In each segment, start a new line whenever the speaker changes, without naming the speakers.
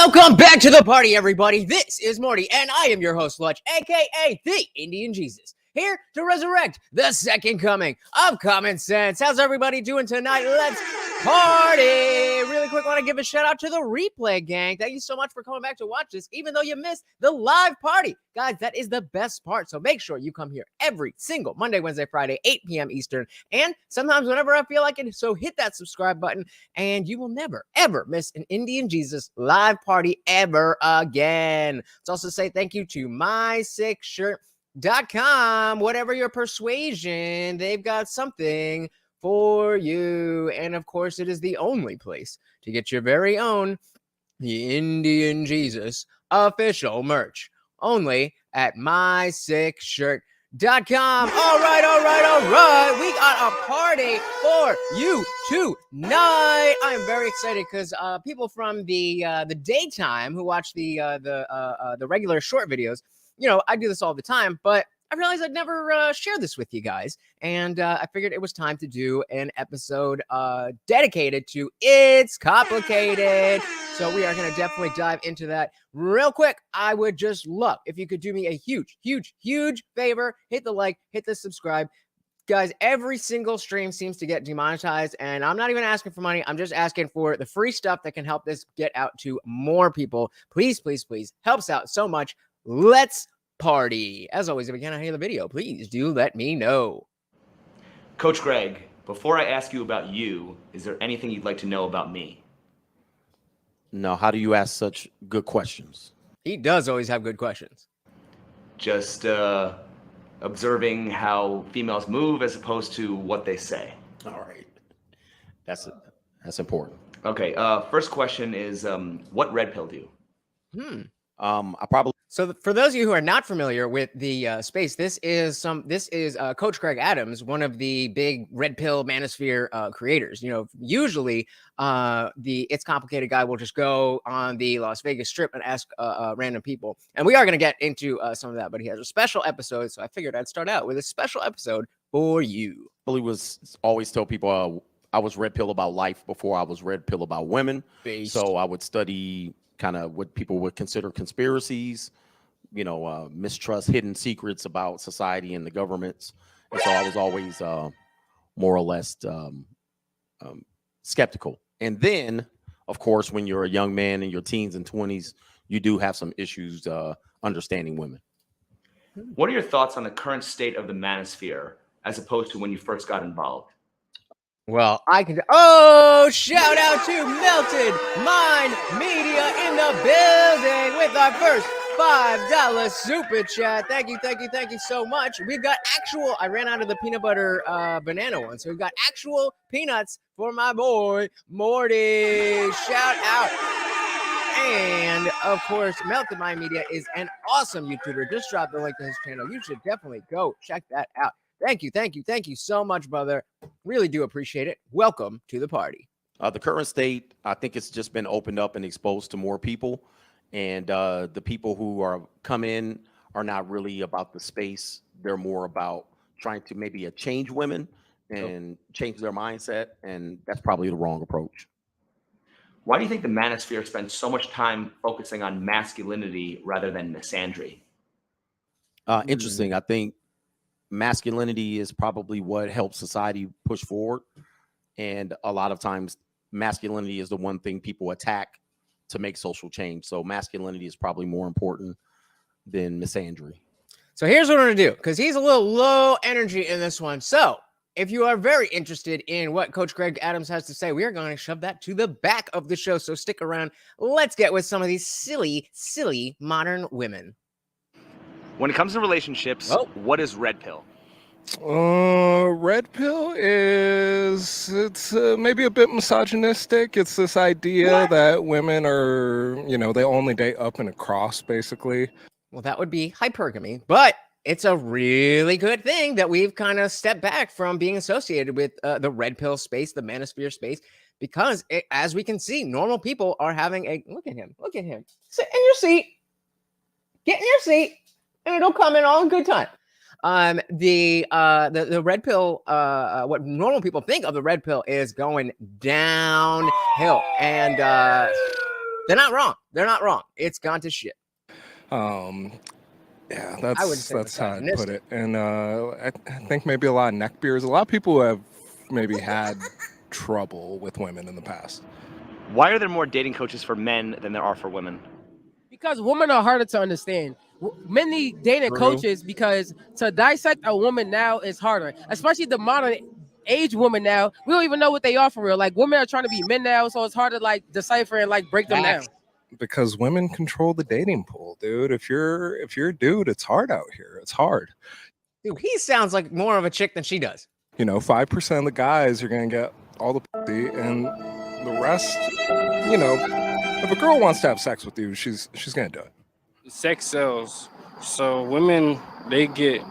Welcome back to the party, everybody. This is Morty, and I am your host, Lutch, aka the Indian Jesus, here to resurrect the second coming of common sense. How's everybody doing tonight? Let's party! Really quick, want to give a shout out to the replay gang. Thank you so much for coming back to watch this, even though you missed the live party. Guys, that is the best part. So make sure you come here every single Monday, Wednesday, Friday, 8 p.m. Eastern, and sometimes whenever I feel like it. So hit that subscribe button, and you will never, ever miss an Indian Jesus live party ever again. Let's also say thank you to mysickshirt.com. Whatever your persuasion, they've got something for you. And of course, it is the only place to get your very own The Indian Jesus official merch. Only at mysickshirt.com. All right. We got a party for you tonight. I am very excited because people from the daytime who watch the regular short videos, you know, I do this all the time, but I realized I'd never share this with you guys, and I figured it was time to do an episode dedicated to It's Complicated. So we are going to definitely dive into that real quick. I would just love if you could do me a huge favor. Hit the like, hit the subscribe. Guys, every single stream seems to get demonetized, and I'm not even asking for money. I'm just asking for the free stuff that can help this get out to more people. Please, helps out so much. Let's party. As always, if you cannot hear the video, please do let me know.
Coach Greg, before I ask you about you, is there anything you'd like to know about me?
No, how do you ask such good questions?
He does always have good questions.
Just observing how females move as opposed to what they say.
All right. That's important.
Okay, first question is, what red pill do you?
I probably.
So for those of you who are not familiar with the space, this is Coach Greg Adams, one of the big red pill manosphere creators. You know, usually the It's Complicated guy will just go on the Las Vegas Strip and ask random people, and we are going to get into some of that. But he has a special episode, so I figured I'd start out with a special episode for you.
Billy was always tell people I was red pill about life before I was red pill about women.
Based.
So I would study kind of what people would consider conspiracies, you know, mistrust, hidden secrets about society and the governments. And so I was always more or less skeptical. And then, of course, when you're a young man in your teens and 20s, you do have some issues understanding women.
What are your thoughts on the current state of the manosphere as opposed to when you first got involved?
Well, shout out to Melted Mind Media in the building with our first $5 super chat. Thank you so much. We've got I ran out of the peanut butter banana one, so we've got actual peanuts for my boy Morty. Shout out. And of course, Melted Mind Media is an awesome YouTuber. Just drop the link to his channel. You should definitely go check that out. Thank you so much, brother. Really do appreciate it. Welcome to the party.
The current state, I think it's just been opened up and exposed to more people. And the people who come in are not really about the space. They're more about trying to maybe change women and change their mindset. And that's probably the wrong approach.
Why do you think the manosphere spends so much time focusing on masculinity rather than misandry?
Interesting. I think masculinity is probably what helps society push forward. And a lot of times masculinity is the one thing people attack to make social change. So masculinity is probably more important than misandry.
So here's what we're going to do, because he's a little low energy in this one. So if you are very interested in what Coach Greg Adams has to say, we are going to shove that to the back of the show. So stick around. Let's get with some of these silly modern women.
When it comes to relationships, what is red pill?
Red pill it's maybe a bit misogynistic. It's this idea that women are, you know, they only date up and across, basically.
Well, that would be hypergamy, but it's a really good thing that we've kind of stepped back from being associated with the red pill space, the manosphere space, because as we can see, normal people are having look at him, sit in your seat, get in your seat, and it'll come in all in good time. The red pill, what normal people think of the red pill is going downhill. And They're not wrong. They're not wrong. It's gone to shit.
Yeah,
I would say
that's how I'd put
misogynistic.
it. And I think maybe a lot of neckbeards. A lot of people have maybe had trouble with women in the past.
Why are there more dating coaches for men than there are for women?
Because women are harder to understand. Men need dating
True.
coaches because to dissect a woman now is harder, especially the modern age woman now. We don't even know what they are for real. Like women are trying to be men now, so it's hard to like decipher and like break them down.
Because women control the dating pool, dude. If you're a dude, it's hard out here. It's hard.
Dude, he sounds like more of a chick than she does.
5% of the guys are gonna get all the pussy, and the rest, if a girl wants to have sex with you, she's gonna do it.
Sex sells. So women, they get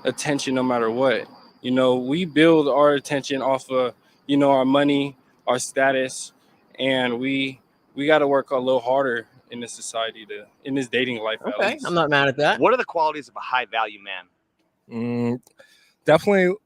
attention no matter what. We build our attention off of, our money, our status, and we got to work a little harder in this society in this dating life.
Okay, I'm not mad at that.
What are the qualities of a high value man?
Definitely.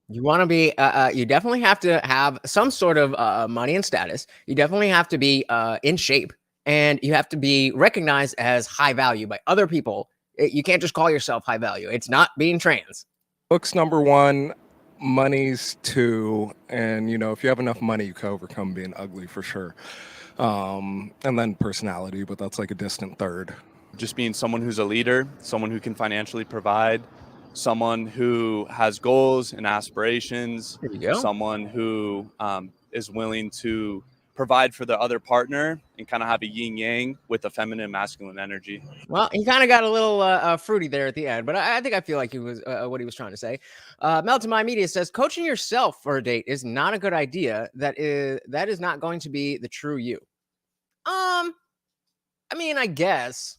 You want to be, you definitely have to have some sort of money and status. You definitely have to be in shape, and you have to be recognized as high value by other people. You can't just call yourself high value. It's not being trans.
Looks number one, money's two, and if you have enough money, you can overcome being ugly for sure. And then personality, but that's like a distant third.
Just being someone who's a leader, someone who can financially provide, someone who has goals and aspirations,
There you go.
someone who is willing to provide for the other partner and kind of have a yin yang with a feminine and masculine energy.
Well, he kind of got a little fruity there at the end, but I think I feel like he was what he was trying to say. Melton My Media says coaching yourself for a date is not a good idea. That is not going to be the true you. I mean, I guess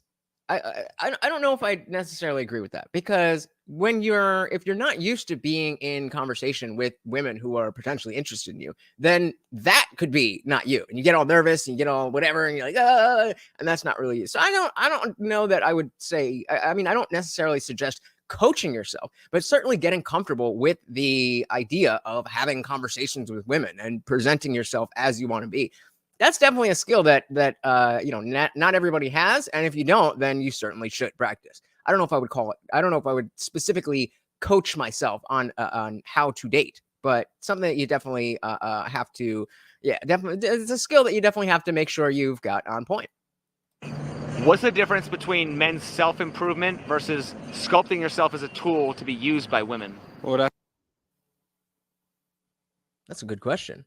I don't know if I necessarily agree with that, because if you're not used to being in conversation with women who are potentially interested in you, then that could be not you, and you get all nervous and you get all whatever, and you're like, and that's not really you. So I don't know that I would say. I mean, I don't necessarily suggest coaching yourself, but certainly getting comfortable with the idea of having conversations with women and presenting yourself as you want to be. That's definitely a skill that not everybody has, and if you don't, then you certainly should practice. I don't know if I would call it. I don't know if I would specifically coach myself on how to date, but something that you definitely have to. Yeah, definitely, it's a skill that you definitely have to make sure you've got on point.
What's the difference between men's self-improvement versus sculpting yourself as a tool to be used by women?
Well,
That's a good question.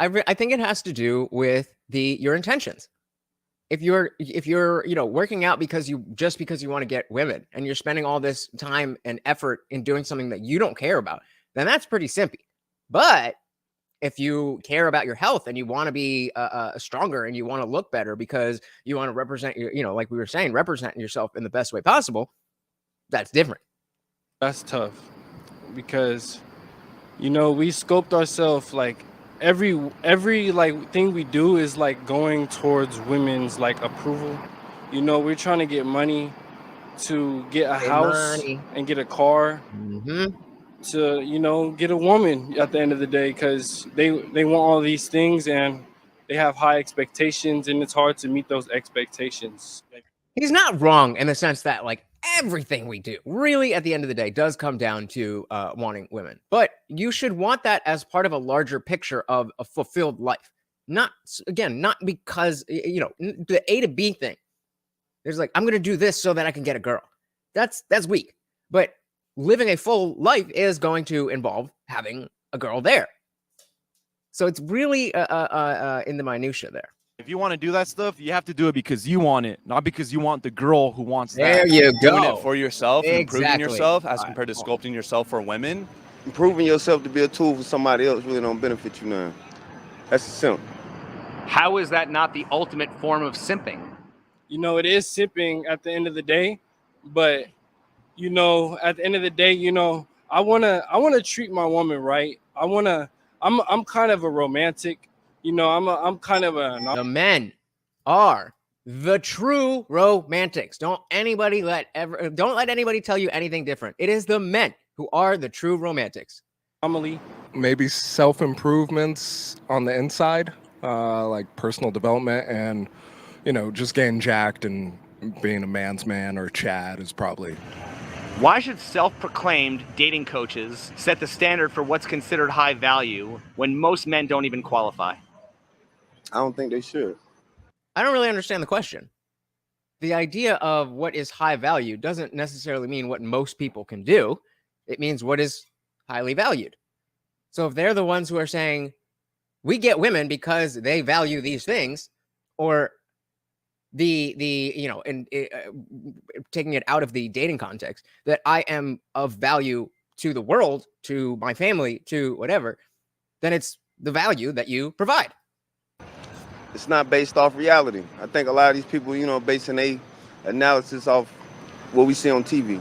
I think it has to do with your intentions. If you're working out because you want to get women, and you're spending all this time and effort in doing something that you don't care about, then that's pretty simpy. But if you care about your health and you want to be stronger and you want to look better because you want to represent like we were saying, represent yourself in the best way possible, that's different.
that's tough because we sculpt ourselves like every like thing we do is like going towards women's like approval. We're trying to get money to get a house and get a car, to get a woman at the end of the day, because they want all these things and they have high expectations, and it's hard to meet those expectations.
He's not wrong in the sense that like everything we do really at the end of the day does come down to wanting women, but you should want that as part of a larger picture of a fulfilled life. Not because the A to B thing. There's like, I'm going to do this so that I can get a girl. That's weak. But living a full life is going to involve having a girl there. So it's really in the minutia there.
If you want to do that stuff, you have to do it because you want it, not because you want the girl who wants that.
There you go.
Doing it for yourself and improving
Exactly.
yourself as compared to sculpting yourself for women.
Improving yourself to be a tool for somebody else really don't benefit you now. That's simple.
How is that not the ultimate form of simping?
It is simping at the end of the day, but at the end of the day, I wanna treat my woman right. I'm kind of a romantic. I'm kind of
The men are the true romantics. Don't let anybody tell you anything different. It is the men who are the true romantics.
anomaly.
Maybe self-improvements on the inside. like personal development, and just getting jacked and being a man's man or Chad is probably.
Why should self-proclaimed dating coaches set the standard for what's considered high value when most men don't even qualify?
I don't think they should.
I don't really understand the question. The idea of what is high value doesn't necessarily mean what most people can do. It means what is highly valued. So if they're the ones who are saying, we get women because they value these things, or taking it out of the dating context, that I am of value to the world, to my family, to whatever, then it's the value that you provide.
It's not based off reality. I think a lot of these people, basing their analysis off what we see on TV.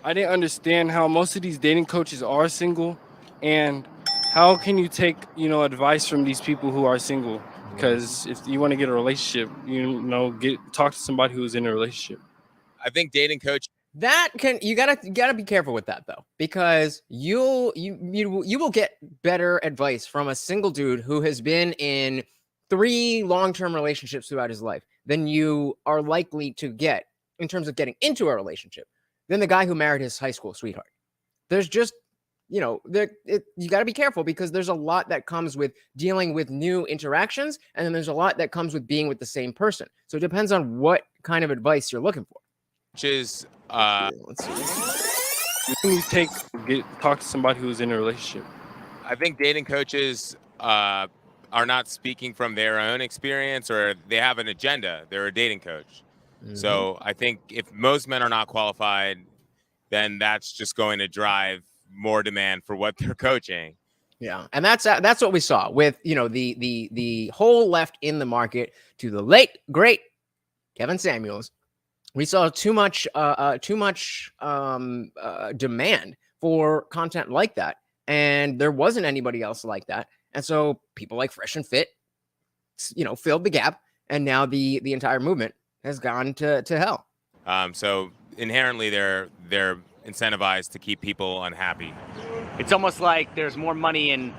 I didn't understand how most of these dating coaches are single, and how can you take, advice from these people who are single? Because if you want to get a relationship, talk to somebody who's in a relationship.
I think dating coach.
You gotta be careful with that though, because you will get better advice from a single dude who has been in 3 long-term relationships throughout his life than you are likely to get in terms of getting into a relationship than the guy who married his high school sweetheart. There's just, you got to be careful, because there's a lot that comes with dealing with new interactions, and then there's a lot that comes with being with the same person. So it depends on what kind of advice you're looking for.
Which is,
let's see.
Can you talk to somebody who's in a relationship?
I think dating coaches are not speaking from their own experience, or they have an agenda. They're a dating coach. Mm-hmm. So I think if most men are not qualified, then that's just going to drive more demand for what they're coaching.
Yeah, and that's what we saw with the whole left in the market to the late great Kevin Samuels. We saw too much demand for content like that, and there wasn't anybody else like that. And so people like Fresh and Fit, filled the gap, and now the entire movement has gone to hell.
So inherently, they're incentivized to keep people unhappy.
It's almost like there's more money in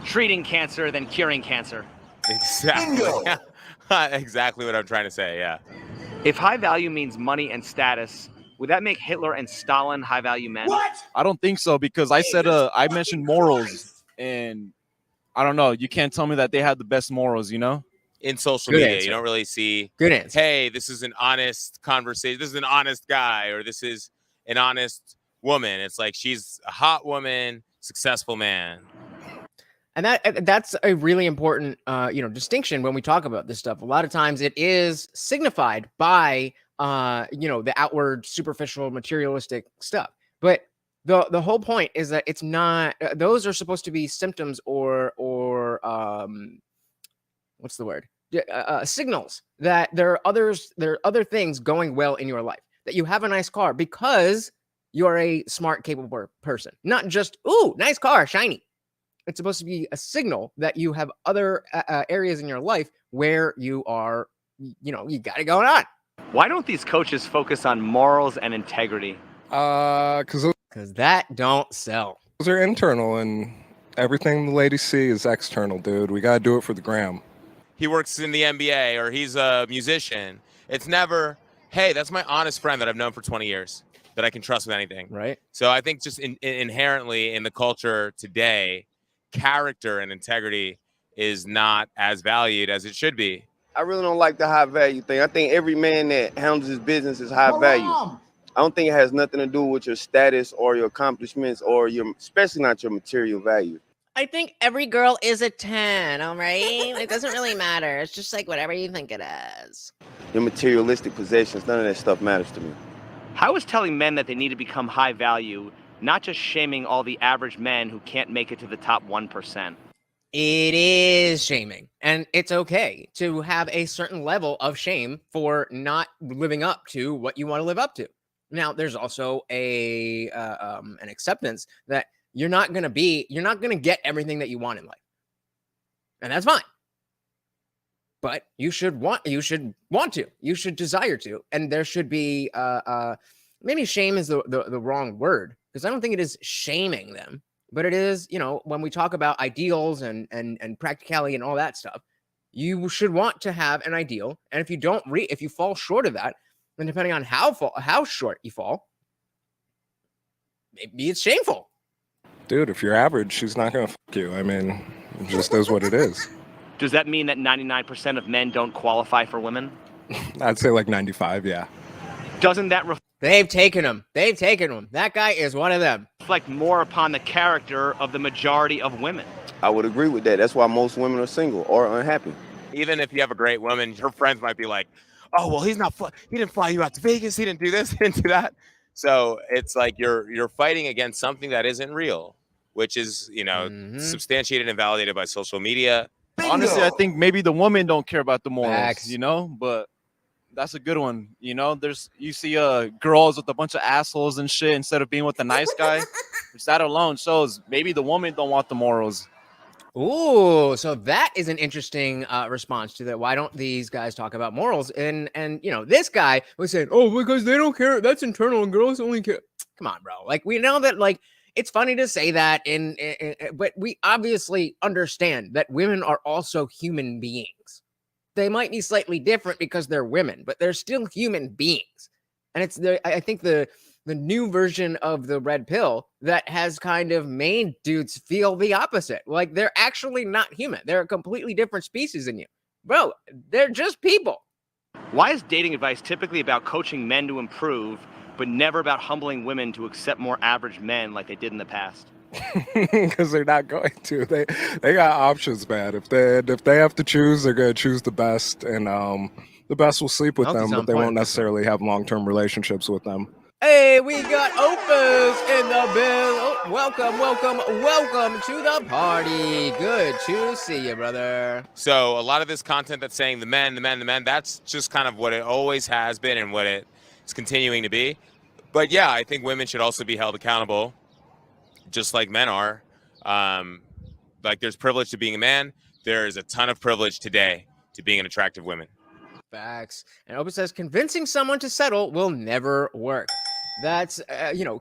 treating cancer than curing cancer.
Exactly. Exactly what I'm trying to say. Yeah.
If high value means money and status, would that make Hitler and Stalin high value men?
What? I don't think so, because I mentioned morals, and I don't know. You can't tell me that they had the best morals,
In social
Good
media,
answer.
you don't really see.
Good answer.
Hey, this is an honest conversation. This is an honest guy, or this is an honest woman. It's like she's a hot woman, successful man.
And that's a really important distinction when we talk about this stuff. A lot of times it is signified by the outward, superficial, materialistic stuff. But the whole point is that it's not. Those are supposed to be symptoms or what's the word? Signals that there are other things going well in your life. That you have a nice car because you're a smart, capable person. Not just, ooh, nice car, shiny. It's supposed to be a signal that you have other areas in your life where you are, you got it going on.
Why don't these coaches focus on morals and integrity?
Because
that don't sell.
Those are internal, and everything the ladies see is external, dude. We gotta do it for the gram.
He works in the NBA, or he's a musician. It's never, hey, that's my honest friend that I've known for 20 years that I can trust with anything.
Right.
So I think just inherently in the culture today, character and integrity is not as valued as it should be.
I really don't like the high value thing. I think every man that handles his business is high value. I don't think it has nothing to do with your status or your accomplishments or especially not your material value.
I think every girl is a 10, all right? It doesn't really matter. It's just like whatever you think it is.
Your materialistic possessions, none of that stuff matters to me.
How is telling men that they need to become high value not just shaming all the average men who can't make it to the top 1%?
It is shaming, and it's okay to have a certain level of shame for not living up to what you want to live up to. Now, there's also an acceptance that you're not going to get everything that you want in life, and that's fine. But you should want to, you should desire to, and there should be maybe shame is the wrong word, because I don't think it is shaming them. But it is, when we talk about ideals and practicality and all that stuff, you should want to have an ideal. And if you don't if you fall short of that, then depending on how short you fall, maybe it's shameful.
Dude, if you're average, she's not gonna fuck you. I mean, it just is what it is.
Does that mean that 99% of men don't qualify for women?
I'd say like 95, yeah.
Doesn't that
They've taken him. They've taken him. That guy is one of them.
reflect more upon the character of the majority of women?
I would agree with that. That's why most women are single or unhappy.
Even if you have a great woman, her friends might be like, "Oh, well, he didn't fly you out to Vegas. He didn't do this. He didn't do that." So it's like you're fighting against something that isn't real, which is substantiated and validated by social media.
Honestly, I think maybe the women don't care about the morals,
Facts.
you know, but that's a good one. You know, you see girls with a bunch of assholes and shit instead of being with a nice guy. Which that alone shows maybe the women don't want the morals.
Ooh, so that is an interesting response to that. Why don't these guys talk about morals? And this guy was saying, "Oh, because they don't care. That's internal, and girls only care." Come on, bro. Like, we know that, like, it's funny to say that, but we obviously understand that women are also human beings. They might be slightly different because they're women, but they're still human beings. And I think the new version of the red pill that has kind of made dudes feel the opposite. Like, they're actually not human. They're a completely different species than you. Bro, they're just people.
Why is dating advice typically about coaching men to improve, but never about humbling women to accept more average men like they did in the past?
Because they're not going to. They got options, man. If they have to choose, they're gonna choose the best, and the best will sleep with them, but they won't necessarily have long-term relationships with them.
Hey, we got Opus in the bill. Oh, welcome to the party. Good to see you, brother.
So a lot of this content that's saying the men, that's just kind of what it always has been and what it's continuing to be. But yeah, I think women should also be held accountable, just like men are. Like, there's privilege to being a man. There is a ton of privilege today to being an attractive woman.
Facts. And Opus says convincing someone to settle will never work. That's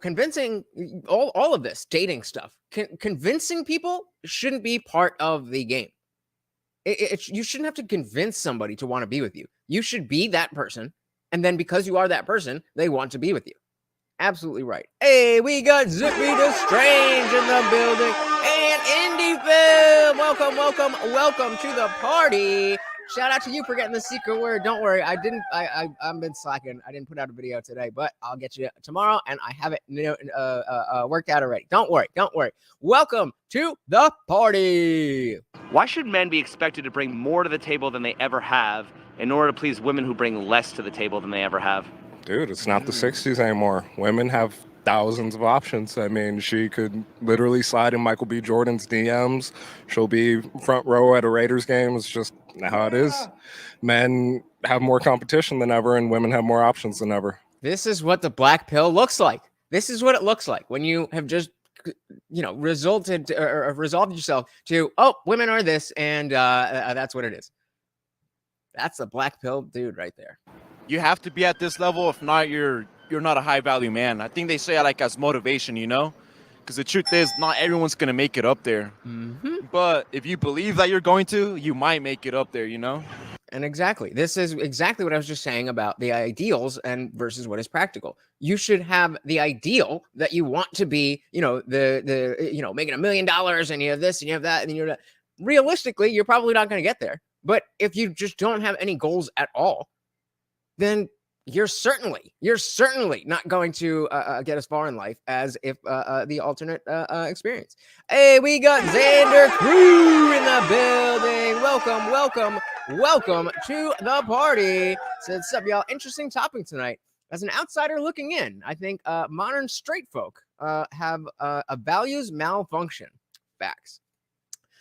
convincing all of this dating stuff. Convincing people shouldn't be part of the game. You shouldn't have to convince somebody to want to be with you. You should be that person, and then because you are that person, they want to be with you. Absolutely right. Hey, we got Zippy the Strange in the building, and Indie Film. Welcome to the party. Shout out to you for getting the secret word. Don't worry, I've been slacking. I didn't put out a video today, but I'll get you tomorrow, and I have it worked out already. Don't worry. Welcome to the party.
Why should men be expected to bring more to the table than they ever have in order to please women who bring less to the table than they ever have?
Dude, it's not the 60s anymore. Women have thousands of options. I mean, she could literally slide in Michael B. Jordan's DMs. She'll be front row at a Raiders game. It's just how it is. Men have more competition than ever, and women have more options than ever.
This is what the black pill looks like. This is what it looks like when you have just, resolved yourself to, women are this, and that's what it is. That's the black pill dude right there.
You have to be at this level. If not, you're not a high value man. I think they say like as motivation, because the truth is not everyone's going to make it up there.
Mm-hmm.
But if you believe that you're going to, you might make it up there,
And exactly. This is exactly what I was just saying about the ideals and versus what is practical. You should have the ideal that you want to be, the making $1 million, and you have this and you have that, and you're not. Realistically, you're probably not going to get there. But if you just don't have any goals at all, then you're certainly not going to get as far in life as if the alternate experience. Hey, we got Xander Crew in the building. Welcome to the party. So what's up, y'all? Interesting topic tonight. As an outsider looking in, I think modern straight folk have a values malfunction. Facts.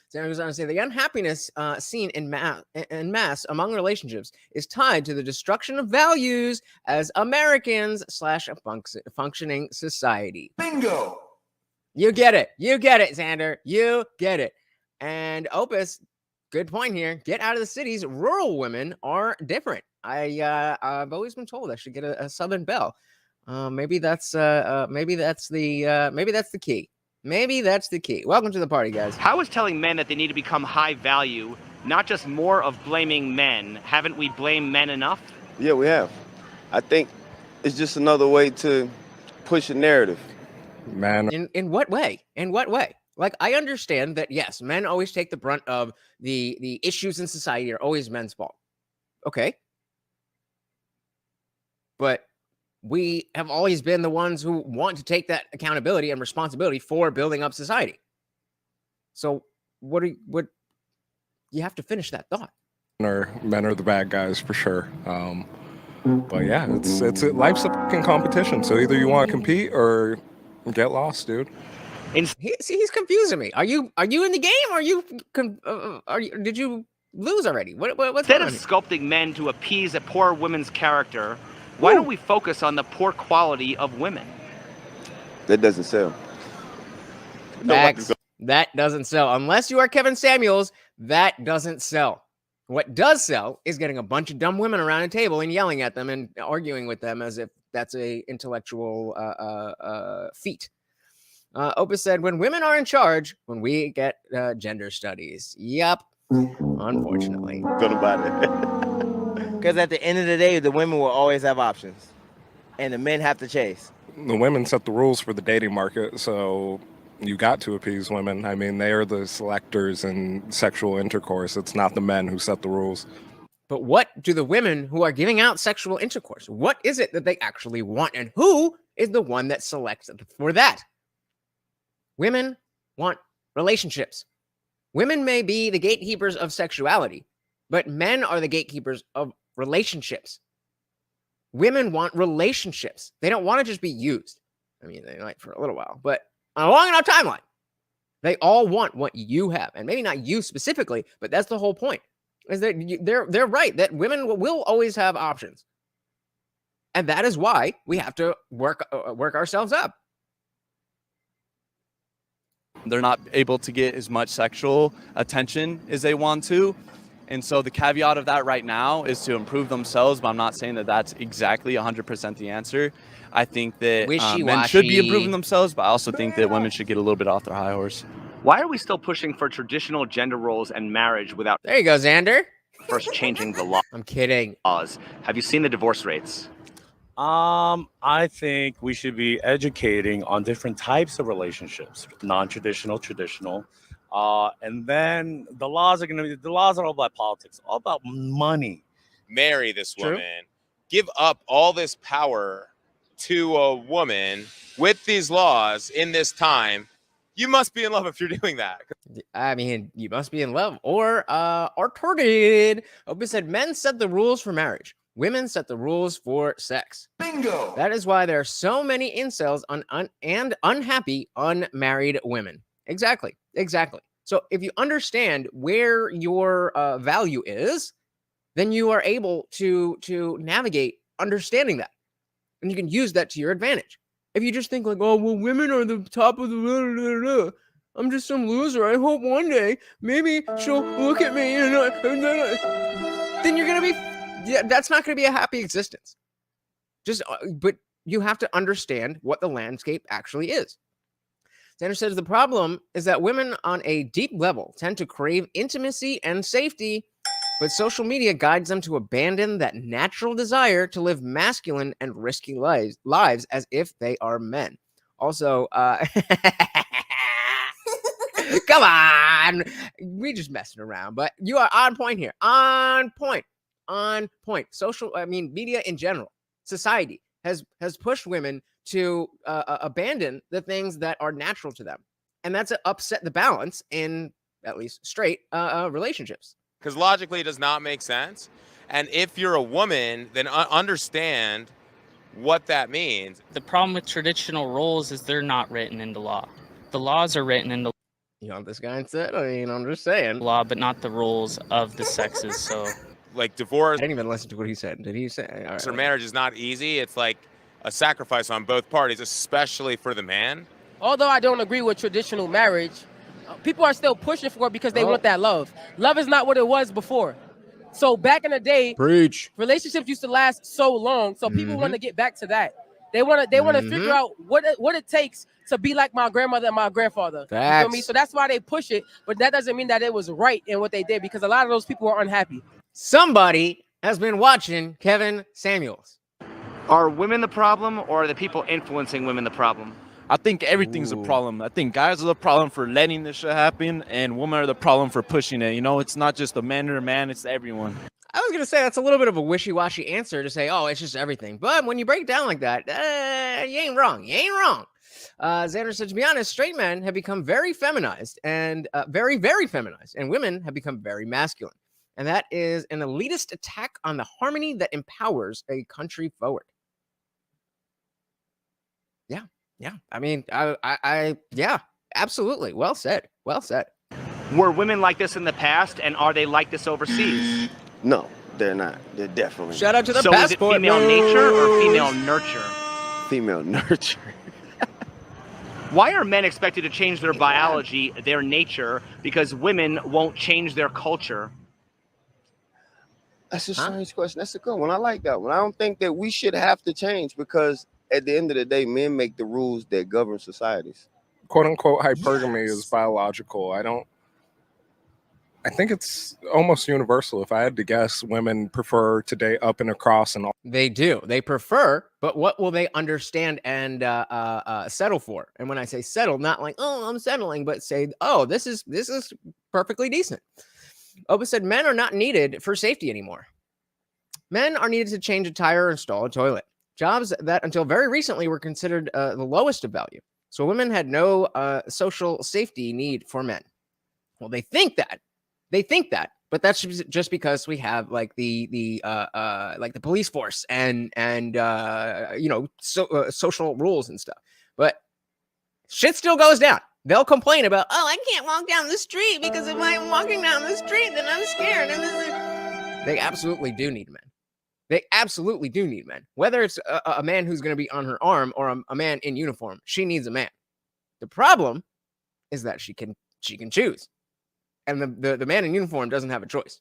So I was going to say the unhappiness seen in mass among relationships is tied to the destruction of values as Americans / a functioning society.
Bingo!
You get it, Xander. You get it. And Opus, good point here. Get out of the cities. Rural women are different. I've always been told I should get a Southern belle. Maybe that's the key. Maybe that's the key. Welcome to the party, guys.
How is telling men that they need to become high value not just more of blaming men. Haven't we blamed men enough?
Yeah, we have. I think it's just another way to push a narrative.
Man,
In what way? In what way? Like, I understand that, yes, men always take the brunt of the issues in society are always men's fault. Okay. But we have always been the ones who want to take that accountability and responsibility for building up society. So what you have to finish that thought.
men are the bad guys for sure. But yeah, life's a fucking competition. So either you want to compete or get lost, dude.
He's confusing me. Are you in the game? Did you lose already? What's
Instead
going
of
on here?
sculpting men to appease a poor woman's character, why don't we focus on the poor quality of women?
That doesn't sell.
Facts. That doesn't sell. Unless you are Kevin Samuels, that doesn't sell. What does sell is getting a bunch of dumb women around a table and yelling at them and arguing with them as if that's a intellectual feat. Opus said, when women are in charge, when we get gender studies. Yup. Unfortunately.
Gonna buy that.
Because at the end of the day, the women will always have options. And the men have to chase.
The women set the rules for the dating market, so you got to appease women. I mean, they are the selectors in sexual intercourse. It's not the men who set the rules.
But what do the women who are giving out sexual intercourse, what is it that they actually want? And who is the one that selects for that? Women want relationships. Women may be the gatekeepers of sexuality, but men are the gatekeepers of relationships. Women want relationships. They don't want to just be used. I mean, they might for a little while, but on a long enough timeline, they all want what you have. And maybe not you specifically, but that's the whole point. Is that they're right that women will always have options. And that is why we have to work ourselves up.
They're not able to get as much sexual attention as they want to. And so the caveat of that right now is to improve themselves, but I'm not saying that that's exactly 100% the answer. I think that men should be improving themselves, but I also think that women should get a little bit off their high horse.
Why are we still pushing for traditional gender roles and marriage without
There you go, Xander.
first changing the law?
I'm kidding.
Laws. Have you seen the divorce rates?
I think we should be educating on different types of relationships, non-traditional, traditional. And then the laws are all about politics, all about money.
Marry this
True.
woman, give up all this power to a woman with these laws in this time. You must be in love if you're doing that.
I mean, you must be in love or retarded. Opus said men set the rules for marriage. Women set the rules for sex. Bingo. That is why there are so many incels and unhappy unmarried women. Exactly. So if you understand where your value is, then you are able to navigate understanding that. And you can use that to your advantage. If you just think like, oh, well, women are the top of the... I'm just some loser. I hope one day maybe she'll look at me and then you're going to be... Yeah, that's not going to be a happy existence. But you have to understand what the landscape actually is. Sanders says the problem is that women on a deep level tend to crave intimacy and safety, but social media guides them to abandon that natural desire to live masculine and risky lives as if they are men. Also, come on, we just messing around, but you are on point here. On point. Media in general, society has pushed women to abandon the things that are natural to them. And that's upset the balance in at least straight relationships.
Because logically it does not make sense. And if you're a woman, then understand what that means.
The problem with traditional roles is they're not written into law. The laws are written into
You know what this guy said? I mean, I'm just saying.
law, but not the roles of the sexes. So
Like divorce
I didn't even listen to what he said. Did he say? All right.
or marriage is not easy. It's like a sacrifice on both parties, especially for the man.
Although I don't agree with traditional marriage, people are still pushing for it because they want that love. Love is not what it was before. So back in the day,
Preach.
relationships used to last so long, so people want to get back to that. They want to figure out what it takes to be like my grandmother and my grandfather. You feel me?
Facts.
So that's why they push it, but that doesn't mean that it was right in what they did, because a lot of those people are unhappy.
Somebody has been watching Kevin Samuels.
Are women the problem, or are the people influencing women the problem?
I think everything's a problem. I think guys are the problem for letting this shit happen, and women are the problem for pushing it. You know, it's not just a man or a man, it's everyone.
I was going to say that's a little bit of a wishy-washy answer to say, oh, it's just everything. But when you break it down like that, you ain't wrong. You ain't wrong. Xander said, to be honest, straight men have become very feminized and very, very feminized, and women have become very masculine. And that is an elitist attack on the harmony that empowers a country forward. Yeah. Yeah. I mean, yeah, absolutely. Well said. Well said.
Were women like this in the past, and are they like this overseas?
No, they're not. They're definitely
Shout out to the
so
passport.
Is it female nature or female nurture?
Female nurture.
Why are men expected to change their biology, their nature, because women won't change their culture?
That's a strange question. That's a good one. I like that one. I don't think that we should have to change, because at the end of the day, men make the rules that govern societies.
Quote unquote hypergamy is biological. I think it's almost universal. If I had to guess, women prefer to date up and across and all.
They do. They prefer, but what will they understand and settle for? And when I say settle, not like, oh, I'm settling, but say, oh, this is perfectly decent. Oba said men are not needed for safety anymore. Men are needed to change a tire or install a toilet. Jobs that until very recently were considered the lowest of value. So women had no social safety need for men. Well, they think that, but that's just because we have like the police force and social rules and stuff. But shit still goes down. They'll complain about, oh, I can't walk down the street because if I'm walking down the street, then I'm scared. And they absolutely do need men. They absolutely do need men. Whether it's a man who's going to be on her arm or a man in uniform, she needs a man. The problem is that she can choose. And the man in uniform doesn't have a choice.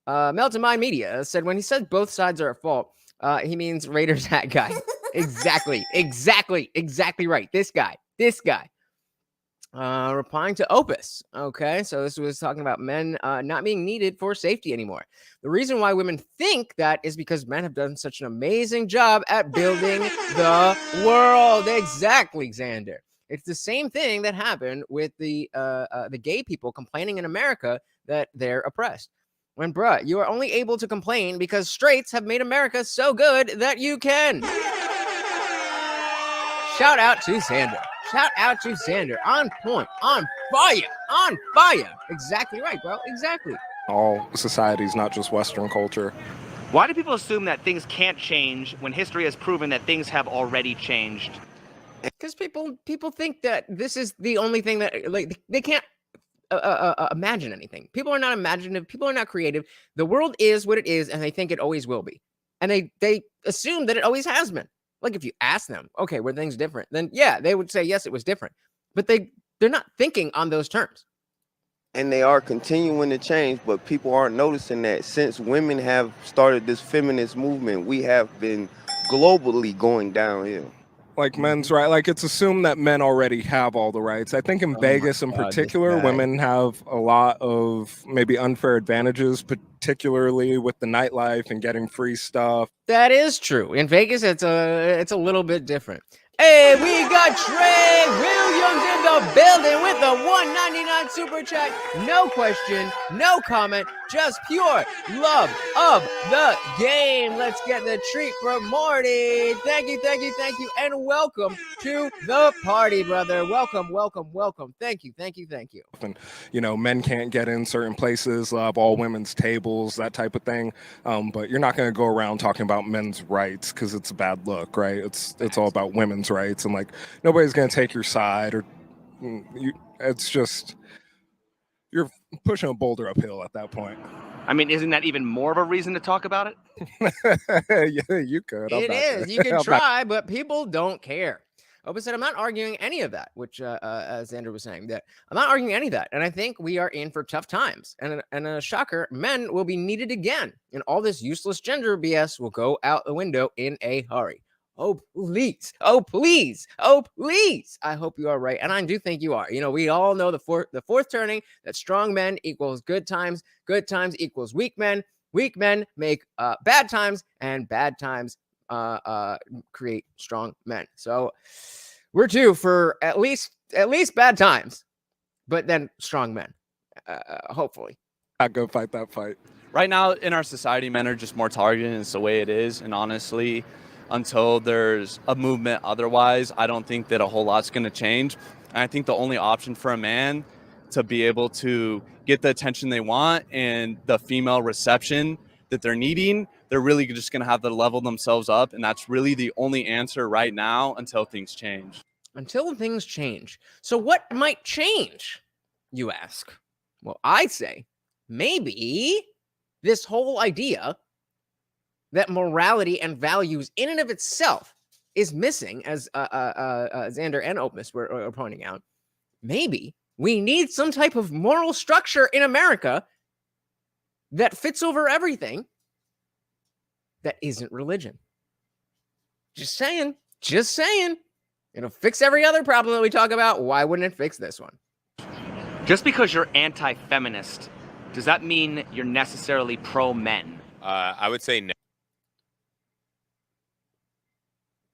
Melton My Media said, when he said both sides are at fault, he means Raiders hat guy. Exactly right. This guy. Replying to Opus. Okay, so this was talking about men not being needed for safety anymore. The reason why women think that is because men have done such an amazing job at building the world. Exactly, Xander. It's the same thing that happened with the gay people complaining in America that they're oppressed. When, bruh, you are only able to complain because straights have made America so good that you can. Shout out to Xander. On point. On fire. Exactly right, bro. Exactly.
All societies, not just Western culture.
Why do people assume that things can't change when history has proven that things have already changed?
Because people think that this is the only thing that, like, they can't imagine anything. People are not imaginative. People are not creative. The world is what it is, and they think it always will be. And they assume that it always has been. Like, if you ask them, okay, were things different? Then, yeah, they would say, yes, it was different. But they're not thinking on those terms.
And they are continuing to change, but people aren't noticing that since women have started this feminist movement, we have been globally going downhill.
Like men's right, like it's assumed that men already have all the rights. I think in Vegas in particular, women have a lot of maybe unfair advantages, particularly with the nightlife and getting free stuff.
That is true. In Vegas, it's a little bit different. Hey, we got Trey Williams in the building with the $1.99 super chat. No question, no comment, just pure love of the game. Let's get the treat from Morty. Thank you, and welcome to the party, brother. Welcome. Thank you.
And, men can't get in certain places, all women's tables, that type of thing. But you're not going to go around talking about men's rights because it's a bad look, right? It's all about women's rights, and like nobody's going to take your side, or it's just you're pushing a boulder uphill at that point.
I mean, isn't that even more of a reason to talk about it?
Yeah, you could.
It is. You can try, but people don't care. Open said, I'm not arguing any of that, which, as Andrew was saying, that I'm not arguing any of that. And I think we are in for tough times. And a shocker, men will be needed again. And all this useless gender BS will go out the window in a hurry. Oh, please. Oh, please. Oh, please. I hope you are right. And I do think you are. You know, we all know the fourth turning, that strong men equals good times equals weak men. Weak men make bad times, and bad times create strong men. So we're due for at least bad times, but then strong men, hopefully.
I go fight that fight.
Right now in our society, men are just more targeted, and it's the way it is. And honestly, until there's a movement otherwise, I don't think that a whole lot's going to change. And I think the only option for a man to be able to get the attention they want and the female reception that they're needing, they're really just going to have to level themselves up. And that's really the only answer right now until things change.
Until things change. So what might change, you ask? Well, I say maybe this whole idea that morality and values in and of itself is missing, as Xander and Opus were pointing out. Maybe we need some type of moral structure in America that fits over everything that isn't religion. Just saying. Just saying. It'll fix every other problem that we talk about. Why wouldn't it fix this one?
Just because you're anti-feminist, does that mean you're necessarily pro-men?
I would say no.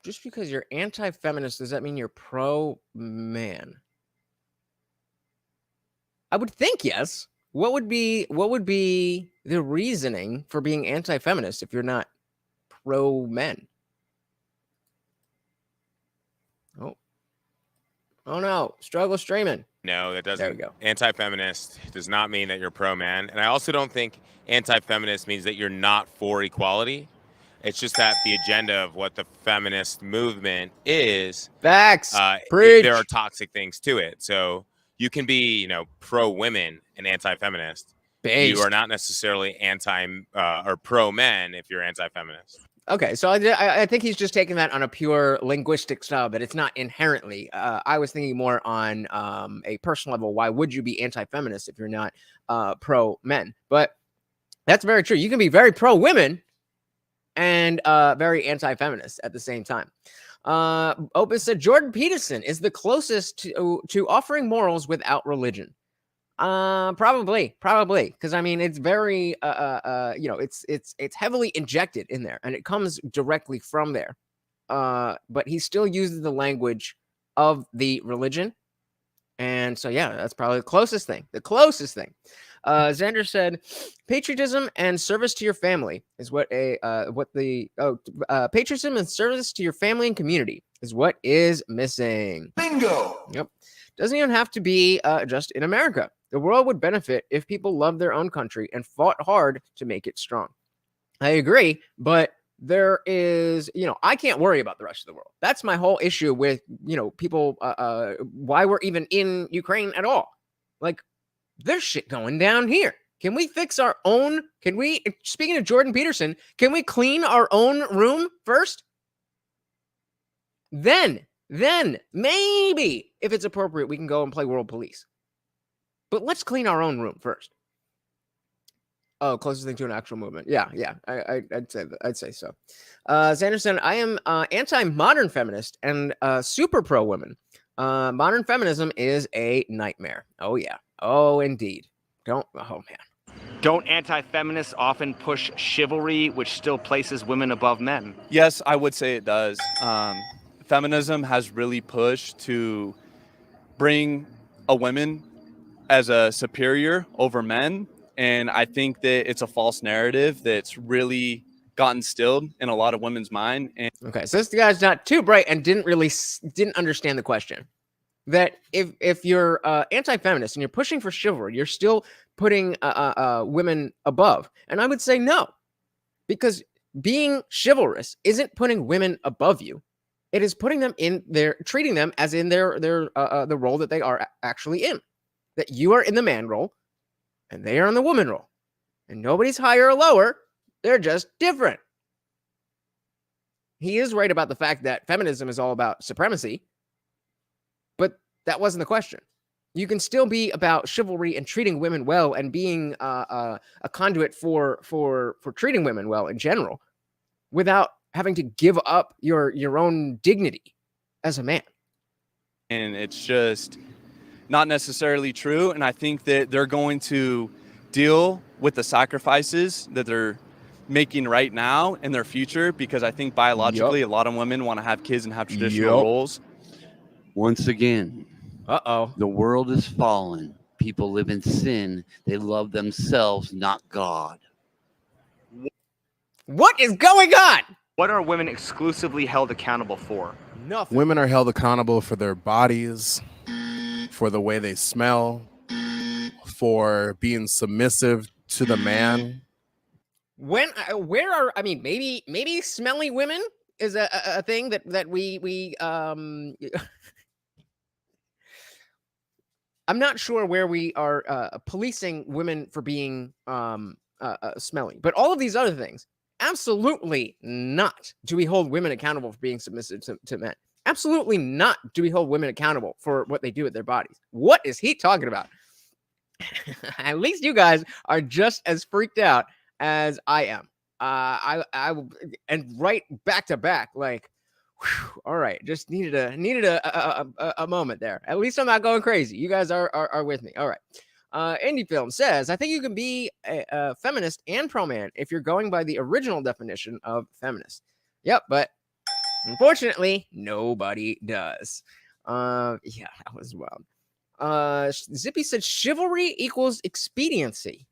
Just because you're anti-feminist, does that mean you're pro-man? I would think yes. What would be the reasoning for being anti-feminist if you're not pro-men? Oh no, struggle streaming.
No, that doesn't.
There we go.
Anti-feminist does not mean that you're pro-man. And I also don't think anti-feminist means that you're not for equality. It's just that the agenda of what the feminist movement is.
Facts. Preach.
There are toxic things to it. So you can be, pro-women and anti-feminist.
Based.
You are not necessarily anti or pro-men if you're anti-feminist.
Okay, so I think he's just taking that on a pure linguistic style, but it's not inherently. I was thinking more on a personal level. Why would you be anti-feminist if you're not pro-men? But that's very true. You can be very pro-women and very anti-feminist at the same time. Opus said Jordan Peterson is the closest to offering morals without religion. Probably, because I mean it's very it's heavily injected in there, and it comes directly from there. But he still uses the language of the religion, and so yeah, that's probably the closest thing. Xander said, patriotism and service to your family is patriotism and service to your family and community is what is missing.
Bingo.
Yep. Doesn't even have to be just in America. The world would benefit if people loved their own country and fought hard to make it strong. I agree, but there is, I can't worry about the rest of the world. That's my whole issue with, people, why we're even in Ukraine at all. Like, there's shit going down here. Can we fix our own? Speaking of Jordan Peterson, can we clean our own room first? Then maybe, if it's appropriate, we can go and play world police. But let's clean our own room first. Oh, closest thing to an actual movement. Yeah. I'd say so. Sanderson, I am anti-modern feminist and super pro-women. Modern feminism is a nightmare. Oh, yeah. Oh, indeed. Oh, man.
Don't anti-feminists often push chivalry, which still places women above men?
Yes, I would say it does. Feminism has really pushed to bring a woman as a superior over men. And I think that it's a false narrative that's really gotten instilled in a lot of women's mind.
Okay, so this guy's not too bright and didn't understand the question. That if you're anti-feminist and you're pushing for chivalry, you're still putting women above. And I would say no, because being chivalrous isn't putting women above you. It is putting them in treating them as in their the role that they are actually in. That you are in the man role and they are in the woman role. And nobody's higher or lower. They're just different. He is right about the fact that feminism is all about supremacy. But that wasn't the question. You can still be about chivalry and treating women well and being a conduit for treating women well in general without having to give up your own dignity as a man.
And it's just not necessarily true. And I think that they're going to deal with the sacrifices that they're making right now in their future, because I think biologically a lot of women want to have kids and have traditional roles.
Once again, the world is fallen. People live in sin. They love themselves, not God.
What is going on?
What are women exclusively held accountable for?
Nothing.
Women are held accountable for their bodies, for the way they smell, for being submissive to the man.
Where are, I mean, maybe smelly women is a thing that we I'm not sure where we are policing women for being smelly, but all of these other things, absolutely not do we hold women accountable for being submissive to men. Absolutely not do we hold women accountable for what they do with their bodies. What is he talking about? At least you guys are just as freaked out as I am. And right back to back, like, whew, all right, just needed a moment there. At least I'm not going crazy. You guys are with me. All right. Indie Film says, I think you can be a feminist and pro-man if you're going by the original definition of feminist. Yep, but unfortunately, nobody does. Yeah, that was wild. Zippy said chivalry equals expediency.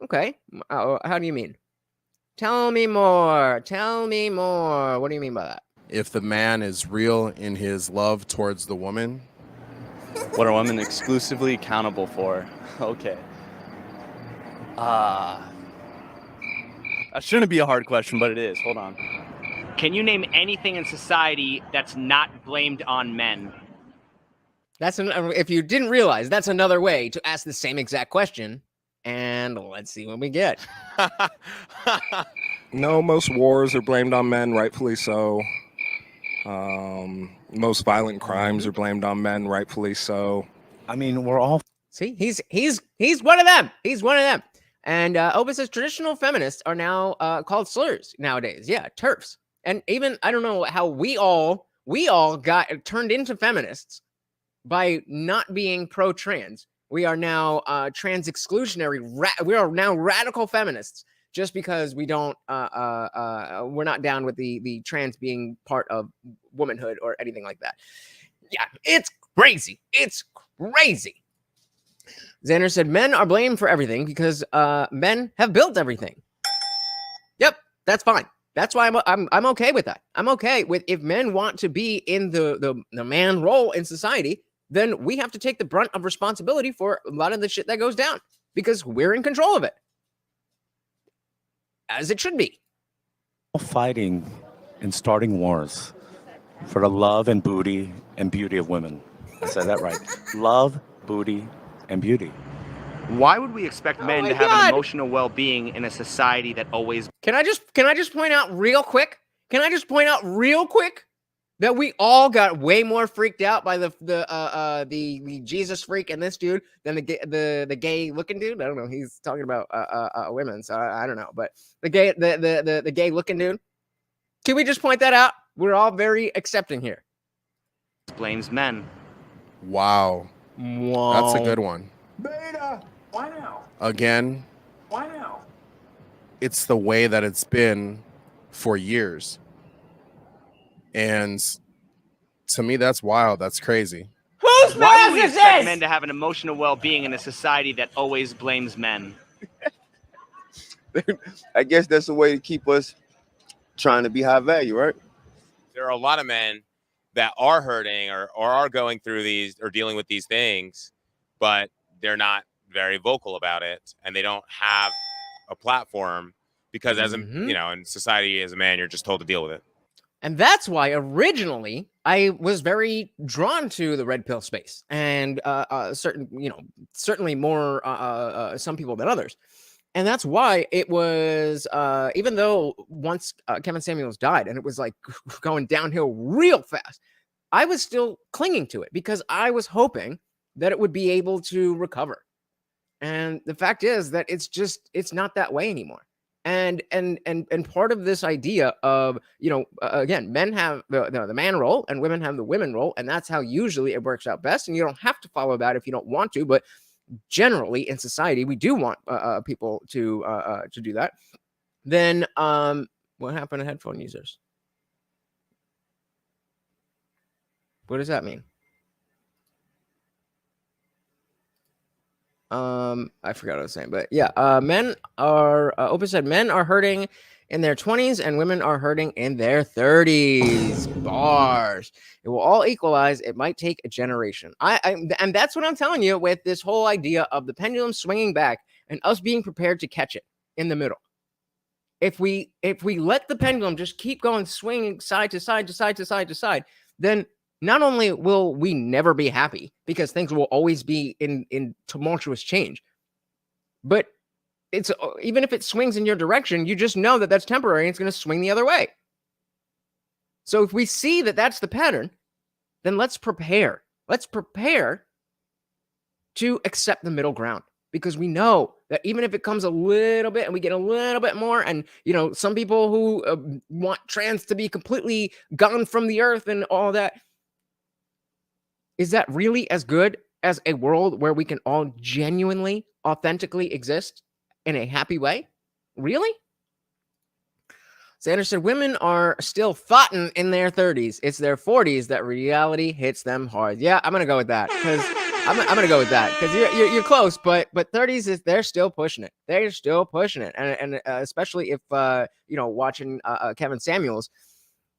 Okay, how do you mean? Tell me more. Tell me more. What do you mean by that?
If the man is real in his love towards the woman.
What are women exclusively accountable for? Okay. That shouldn't be a hard question, but it is. Hold on.
Can you name anything in society that's not blamed on men?
That's if you didn't realize, that's another way to ask the same exact question. And let's see what we get.
No, most wars are blamed on men, rightfully so. Most violent crimes are blamed on men, rightfully so.
I mean, we're all.
See, he's one of them. He's one of them. And Oba says traditional feminists are now called slurs nowadays. Yeah, TERFs. And even I don't know how we all got turned into feminists by not being pro-trans. We are now trans exclusionary. We are now radical feminists just because we don't. We're not down with the trans being part of womanhood or anything like that. Yeah, it's crazy. It's crazy. Xander said men are blamed for everything because men have built everything. Yep, that's fine. That's why I'm okay with that. I'm okay with if men want to be in the man role in society, then we have to take the brunt of responsibility for a lot of the shit that goes down because we're in control of it. As it should be.
Fighting and starting wars for the love and booty and beauty of women. I said that right. Love, booty, and beauty.
Why would we expect men to have an emotional well-being in a society that always...
Can I just point out real quick? That we all got way more freaked out by the Jesus freak and this dude than the gay looking dude. I don't know. He's talking about women, so I don't know. But the gay looking dude. Can we just point that out? We're all very accepting here.
Blames men.
Wow. That's a good one.
Beta. Why now?
Again.
Why now?
It's the way that it's been for years. And to me, that's wild. That's crazy.
Why do we expect men to have an emotional well-being in a society that always blames men?
I guess that's a way to keep us trying to be high value, right?
There are a lot of men that are hurting or are going through these or dealing with these things, but they're not very vocal about it, and they don't have a platform because as a in society as a man, you're just told to deal with it.
And that's why originally I was very drawn to the red pill space and certainly more some people than others. And that's why it was, even though once Kevin Samuels died and it was like going downhill real fast, I was still clinging to it because I was hoping that it would be able to recover. And the fact is that it's not that way anymore. And part of this idea of, again, men have the man role and women have the women role, and that's how usually it works out best. And you don't have to follow that if you don't want to, but generally in society we do want people to do that. Then what happened to headphone users? What does that mean? I forgot what I was saying, but yeah, men are Opus said men are hurting in their 20s and women are hurting in their 30s. Bars. It will all equalize. It might take a generation. And that's what I'm telling you with this whole idea of the pendulum swinging back and us being prepared to catch it in the middle. If we let the pendulum just keep going, swinging side to side to side to side to side, then not only will we never be happy because things will always be in tumultuous change, but it's even if it swings in your direction, you just know that that's temporary and it's going to swing the other way. So if we see that that's the pattern, then let's prepare. Let's prepare to accept the middle ground, because we know that even if it comes a little bit and we get a little bit more, and some people who want trans to be completely gone from the earth and all that, is that really as good as a world where we can all genuinely, authentically exist in a happy way? Really? Sanders said women are still thoughtin' in their 30s. It's their 40s that reality hits them hard. Yeah, I'm gonna go with that, because I'm gonna go with that, because you're close, but 30s is they're still pushing it. They're still pushing it, and especially if watching Kevin Samuels.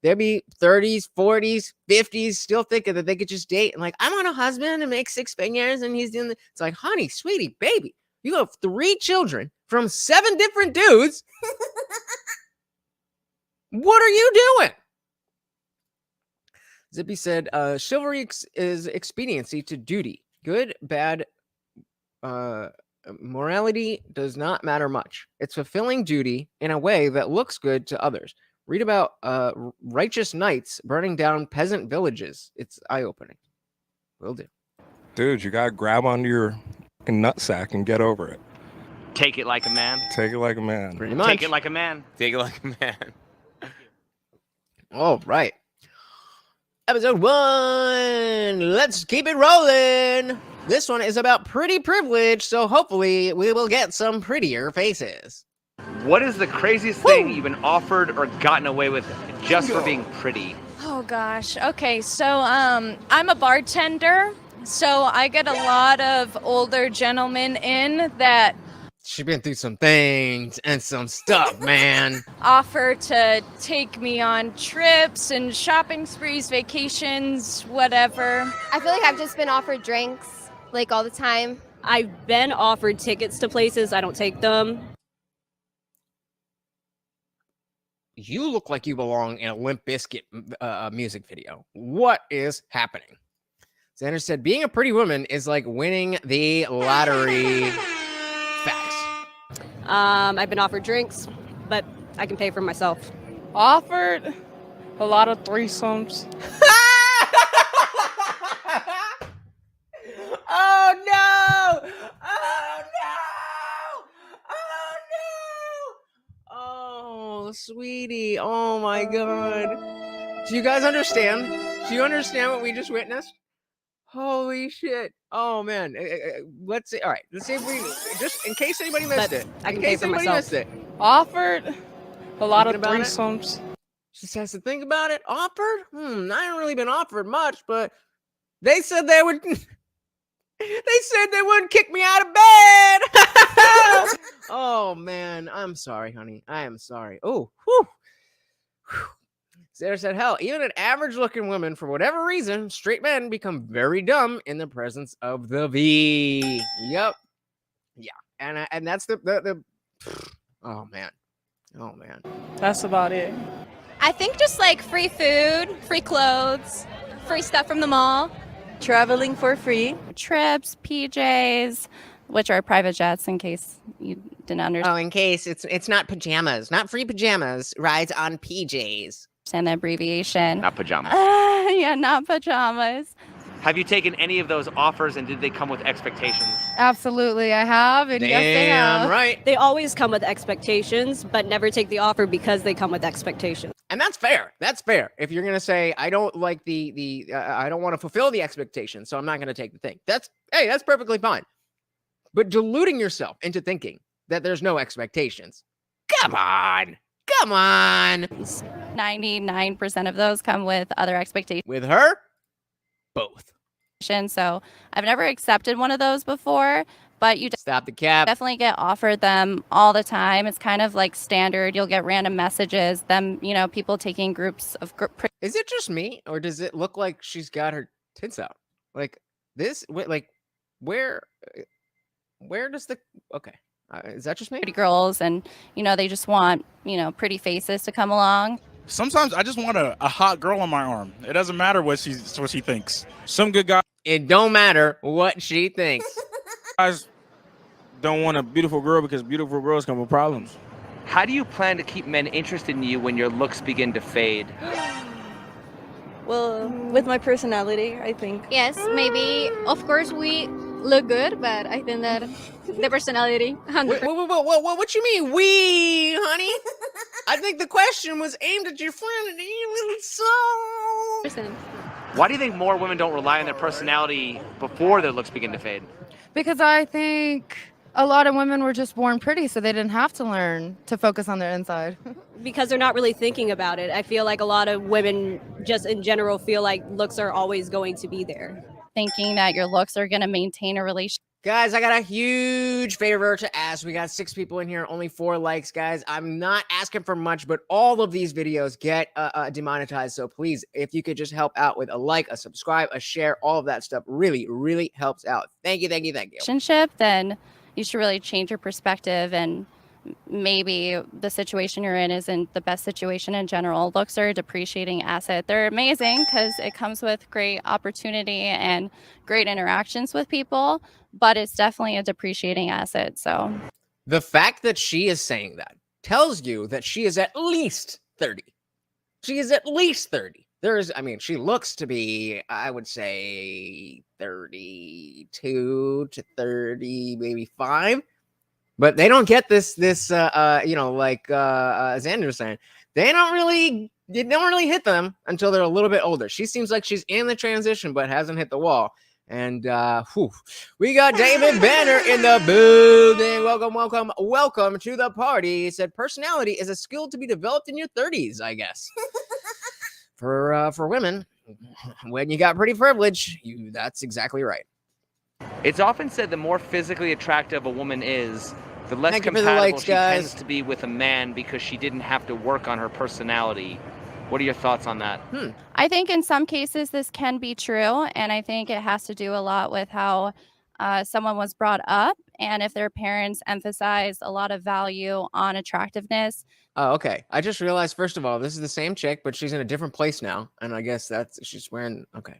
There'd be 30s, 40s, 50s still thinking that they could just date. And like, I want a husband and make 6 figures. And he's doing it's like, honey, sweetie, baby, you have 3 children from 7 different dudes. What are you doing? Zippy said, chivalry is expediency to duty. Good, bad, morality does not matter much. It's fulfilling duty in a way that looks good to others. Read about righteous knights burning down peasant villages. It's eye-opening. Will do.
Dude, you gotta grab onto your nutsack and get over it.
Take it like a man.
Take it like a man.
Pretty much.
Take it like a man.
Take it like a man.
All right. Episode 1. Let's keep it rolling. This one is about pretty privilege, so hopefully we will get some prettier faces.
What is the craziest thing you've been offered or gotten away with just for being pretty?
Oh gosh. Okay, so I'm a bartender, so I get a lot of older gentlemen in that
She's been through some things and some stuff, man.
offer to take me on trips and shopping sprees, vacations, whatever.
I feel like I've just been offered drinks, like, all the time.
I've been offered tickets to places. I don't take them.
You look like you belong in a Limp Bizkit music video. What is happening? Xander said, being a pretty woman is like winning the lottery. Facts.
I've been offered drinks, but I can pay for myself.
Offered a lot of threesomes.
Oh no! Oh no! Oh no! Oh, sweetie. Oh my God. Do you guys understand? Do you understand what we just witnessed? Holy shit. Oh man. Let's see. All right. Let's see if we just in case anybody missed it.
I can
In
pay
case
for
anybody
myself.
missed it.
Offered a lot of
Thinking about it?
threesomes.
She has to think about it. Offered? I haven't really been offered much, but they said they would. They said they wouldn't kick me out of bed. Oh man, I'm sorry, honey. I am sorry. Oh, whew. Sarah said, hell, even an average-looking woman, for whatever reason, straight men become very dumb in the presence of the V. Yep. Yeah, and that's the. Oh man. Oh man.
That's about it.
I think just like free food, free clothes, free stuff from the mall.
Traveling for free.
Trips, PJs, which are private jets in case you didn't understand.
Oh, in case it's not pajamas, not free pajamas, rides on PJs.
And the abbreviation.
Not pajamas.
Yeah, not pajamas.
Have you taken any of those offers, and did they come with expectations?
Absolutely, I have, and yes, they have.
Right.
They always come with expectations, but never take the offer because they come with expectations.
And that's fair. That's fair. If you're gonna say I don't like I don't want to fulfill the expectation, so I'm not gonna take the thing. That's perfectly fine. But deluding yourself into thinking that there's no expectations. Come on.
99% of those come with other expectations.
With her? Both.
So I've never accepted one of those before, but you
stop the cap.
Definitely get offered them all the time. It's kind of like standard. You'll get random messages, people taking groups of
Is it just me, or does it look like she's got her tits out? Like this, like where does the is that just me?
Pretty girls, and they just want pretty faces to come along.
Sometimes I just want a hot girl on my arm. It doesn't matter what she thinks. Some good guys.
It don't matter what she thinks.
Guys don't want a beautiful girl because beautiful girls come with problems.
How do you plan to keep men interested in you when your looks begin to fade?
Well, with my personality, I think.
Yes, maybe. Of course, we look good, but I think that the personality. 100%.
What you mean, we, honey? I think the question was aimed at your friend, and you so.
Why do you think more women don't rely on their personality before their looks begin to fade?
Because I think a lot of women were just born pretty, so they didn't have to learn to focus on their inside.
Because they're not really thinking about it. I feel like a lot of women just in general feel like looks are always going to be there.
Thinking that your looks are going to maintain a relationship.
Guys, I got a huge favor to ask. We got 6 people in here, only 4 likes, guys. I'm not asking for much, but all of these videos get demonetized. So please, if you could just help out with a like, a subscribe, a share, all of that stuff really, really helps out. Thank you, thank you, thank you.
Relationship, then you should really change your perspective, and maybe the situation you're in isn't the best situation in general. Looks are a depreciating asset. They're amazing because it comes with great opportunity and great interactions with people, but it's definitely a depreciating asset. So
the fact that she is saying that tells you that she is at least 30. She is at least 30. She looks to be, I would say 32 to 30, maybe 5. But they don't get this, as Andrew was saying, it don't really hit them until they're a little bit older. She seems like she's in the transition, but hasn't hit the wall. And we got David Banner in the building. Welcome to the party. He said personality is a skill to be developed in your 30s, I guess. For women, when you got pretty privilege, that's exactly right.
It's often said the more physically attractive a woman is, the less compatible she tends to be with a man because she didn't have to work on her personality. What are your thoughts on that?
I think in some cases this can be true, and I think it has to do a lot with how someone was brought up, and if their parents emphasized a lot of value on attractiveness.
Oh, okay. I just realized, first of all, this is the same chick, but she's in a different place now, and I guess she's wearing. Okay,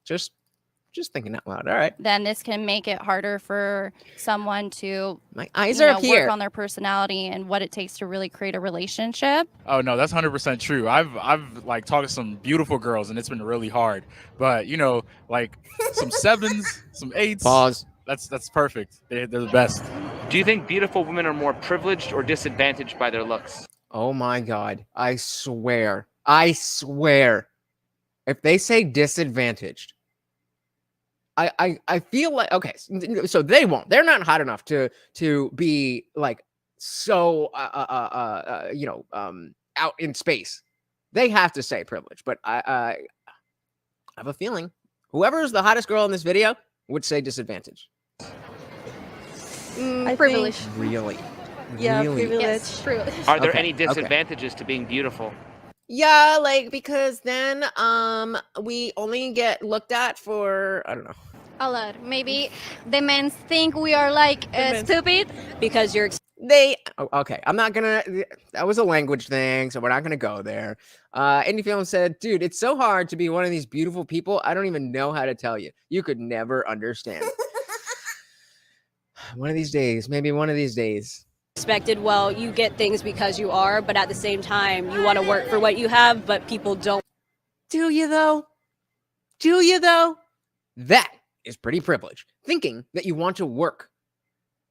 just thinking out loud. All right.
Then this can make it harder for someone to
my eyes are up here.
Work on their personality and what it takes to really create a relationship.
Oh no, that's 100% true. I've like talked to some beautiful girls, and it's been really hard. But like some 7s, some 8s.
Pause.
That's perfect. They're the best.
Do you think beautiful women are more privileged or disadvantaged by their looks?
Oh my God. I swear. If they say disadvantaged, I feel like, okay, so they won't. They're not hot enough to be like so out in space. They have to say privilege, but I have a feeling whoever is the hottest girl in this video would say disadvantage.
Privilege.
Really?
Yeah,
really?
privilege.
Yes, privilege.
Are there any disadvantages to being beautiful?
Yeah, like because then we only get looked at for, I don't know.
A lot. Maybe the men think we are like stupid
because you're.
Okay, I'm not gonna. That was a language thing, so we're not gonna go there. Indie Film said, "Dude, it's so hard to be one of these beautiful people. I don't even know how to tell you. You could never understand." One of these days, maybe one of these days.
Expected. Well, you get things because you are, but at the same time, you want to work for what you have, but people don't.
Do you though? Do you though?
That is pretty privilege. Thinking that you want to work.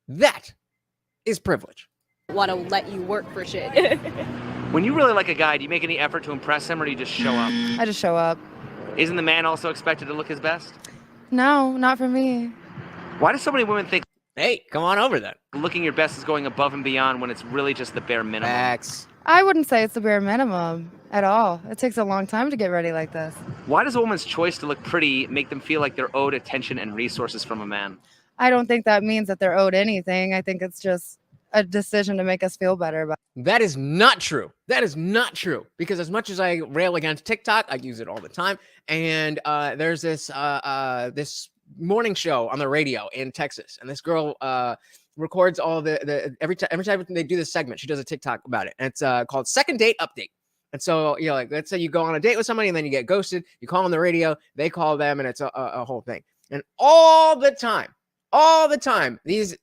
That is privilege.
Want to let you work for shit.
When you really like a guy, do you make any effort to impress him, or do you just show up?
I just show up.
Isn't the man also expected to look his best?
No, not for me.
Why do so many women think,
hey, come on over then,
looking your best is going above and beyond when it's really just the bare minimum?
I wouldn't say it's the bare minimum at all. It takes a long time to get ready like this.
Why does a woman's choice to look pretty make them feel like they're owed attention and resources from a man?
I don't think that means that they're owed anything. I think it's just a decision to make us feel better. But
that is not true. That is not true. Because as much as I rail against TikTok, I use it all the time. And there's this this morning show on the radio in Texas, and this girl records all the every time they do this segment, she does a TikTok about it, and it's called Second Date Update. And so, you know, like, let's say you go on a date with somebody and then you get ghosted. You call on the radio, they call them, and it's a whole thing. And all the time, these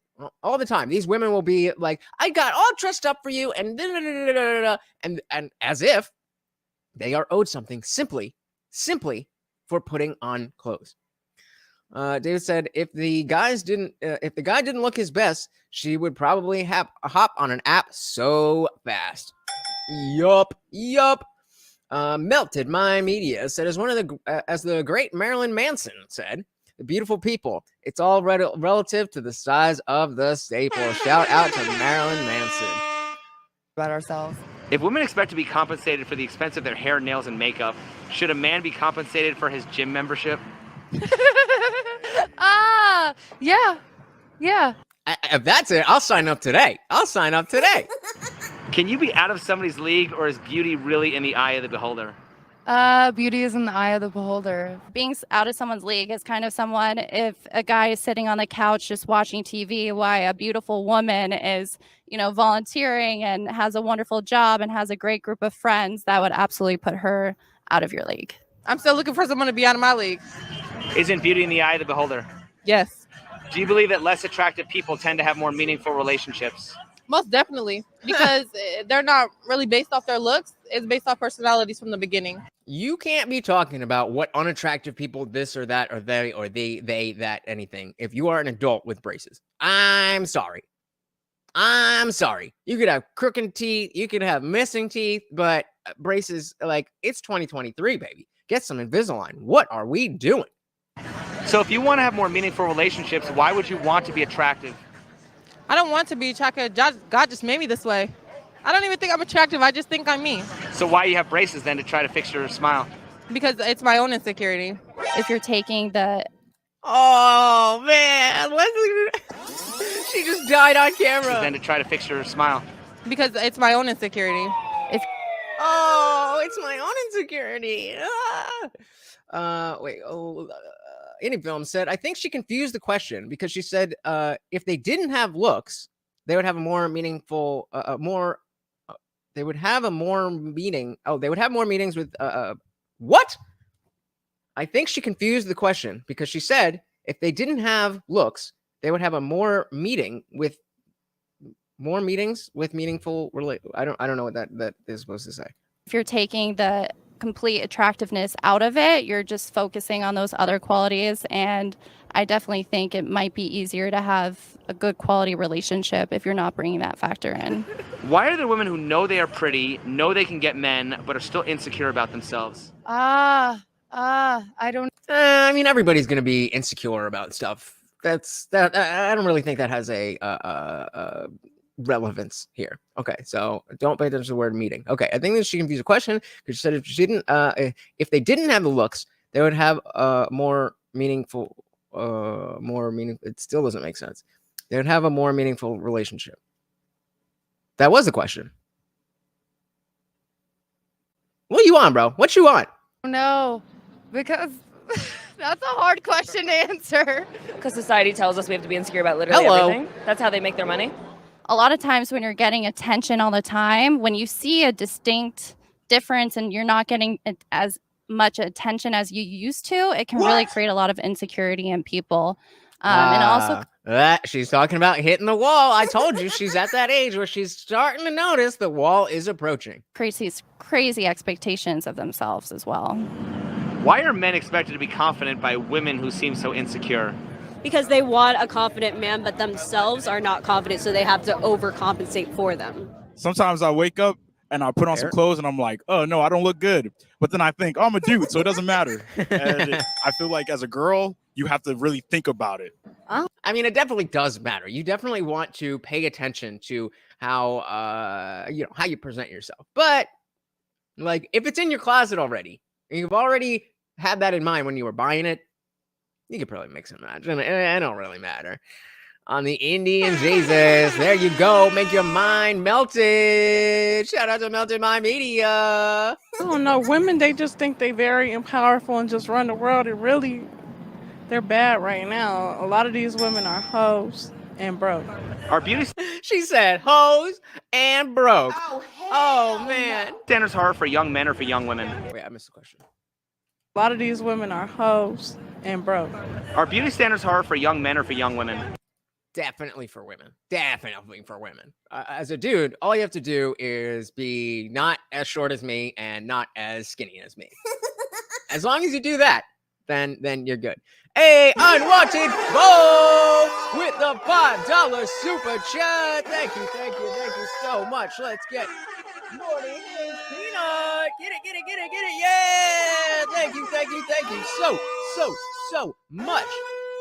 women will be like, I got all dressed up for you, and and as if they are owed something simply for putting on clothes. David said, if the guy didn't look his best, she would probably hop on an app so fast. Yup. Melted My Media said, as the great Marilyn Manson said, the beautiful people, it's all relative to the size of the staple. Shout out to Marilyn Manson.
About ourselves.
If women expect to be compensated for the expense of their hair, nails, and makeup, should a man be compensated for his gym membership?
Yeah.
If that's it, I'll sign up today.
Can you be out of somebody's league, or is beauty really in the eye of the beholder?
Beauty is in the eye of the beholder.
Being out of someone's league is kind of someone, if a guy is sitting on the couch just watching TV, why a beautiful woman is, volunteering and has a wonderful job and has a great group of friends, that would absolutely put her out of your league.
I'm still looking for someone to be out of my league.
Isn't beauty in the eye of the beholder?
Yes.
Do you believe that less attractive people tend to have more meaningful relationships?
Most definitely, because they're not really based off their looks. It's based off personalities from the beginning.
You can't be talking about what unattractive people this or that or they or they that anything if you are an adult with braces. I'm sorry. You could have crooked teeth, you could have missing teeth, but braces, like, it's 2023, baby. Get some Invisalign. What are we doing?
So if you want to have more meaningful relationships, why would you want to be attractive?
I don't want to be attractive. God just made me this way. I don't even think I'm attractive. I just think I'm me.
So why you have braces then, to try to fix your smile?
Because it's my own insecurity.
If you're taking the...
Oh, man. Leslie, she just died on camera.
Then to try to fix your smile.
Because it's my own insecurity.
It's my own insecurity. Any Film said, I think she confused the question because she said if they didn't have looks, they would have a more meaningful, they would have more meetings with, what? I think she confused the question because she said if they didn't have looks, they would have a more meetings with meaningful, I don't know what that is supposed to say.
If you're taking the complete attractiveness out of it, you're just focusing on those other qualities, and I definitely think it might be easier to have a good quality relationship if you're not bringing that factor in.
Why are there women who know they are pretty, know they can get men, but are still insecure about themselves?
I don't.
I mean, everybody's gonna be insecure about stuff. I don't really think that has a relevance here. Okay, so don't pay attention to the word meeting. Okay, I think that she confused the question because she said if they didn't have the looks, they would have more meaningful. It still doesn't make sense. They would have a more meaningful relationship. That was the question. What you want, bro? What you want?
No, because that's a hard question to answer.
Because society tells us we have to be insecure about literally everything. That's how they make their money.
A lot of times when you're getting attention all the time, when you see a distinct difference and you're not getting as much attention as you used to, it can really create a lot of insecurity in people. And also,
she's talking about hitting the wall. I told you she's at that age where she's starting to notice the wall is approaching.
creates these crazy expectations of themselves as well.
Why are men expected to be confident by women who seem so insecure?
Because they want a confident man, but themselves are not confident, so they have to overcompensate for them.
Sometimes I wake up and I put on some clothes and I'm like, oh no, I don't look good. But then I think, oh, I'm a dude, so it doesn't matter. And I feel like as a girl, you have to really think about it.
I mean, it definitely does matter. You definitely want to pay attention to how how you present yourself. But like, if it's in your closet already, and you've already had that in mind when you were buying it, you could probably mix and match. It don't really matter. On the Indian Jesus, there you go. Make your mind melted. Shout out to Melted Mind Media.
I don't know. Women, they just think they very powerful and just run the world. And really, they're bad right now. A lot of these women are hoes and broke.
Are beauty
She said hoes and broke. Oh man.
standards harder for young men or for young women?
Wait, I missed the question.
A lot of these women are hoes and broke.
Are beauty standards harder for young men or for young women?
Definitely for women. Definitely for women. As a dude, all you have to do is be not as short as me and not as skinny as me. As long as you do that, then you're good. Hey, Unwanted Bo with the $5 super chat. Thank you so much. Let's get Morning is Peanut. Get it. Yeah. Thank you so much.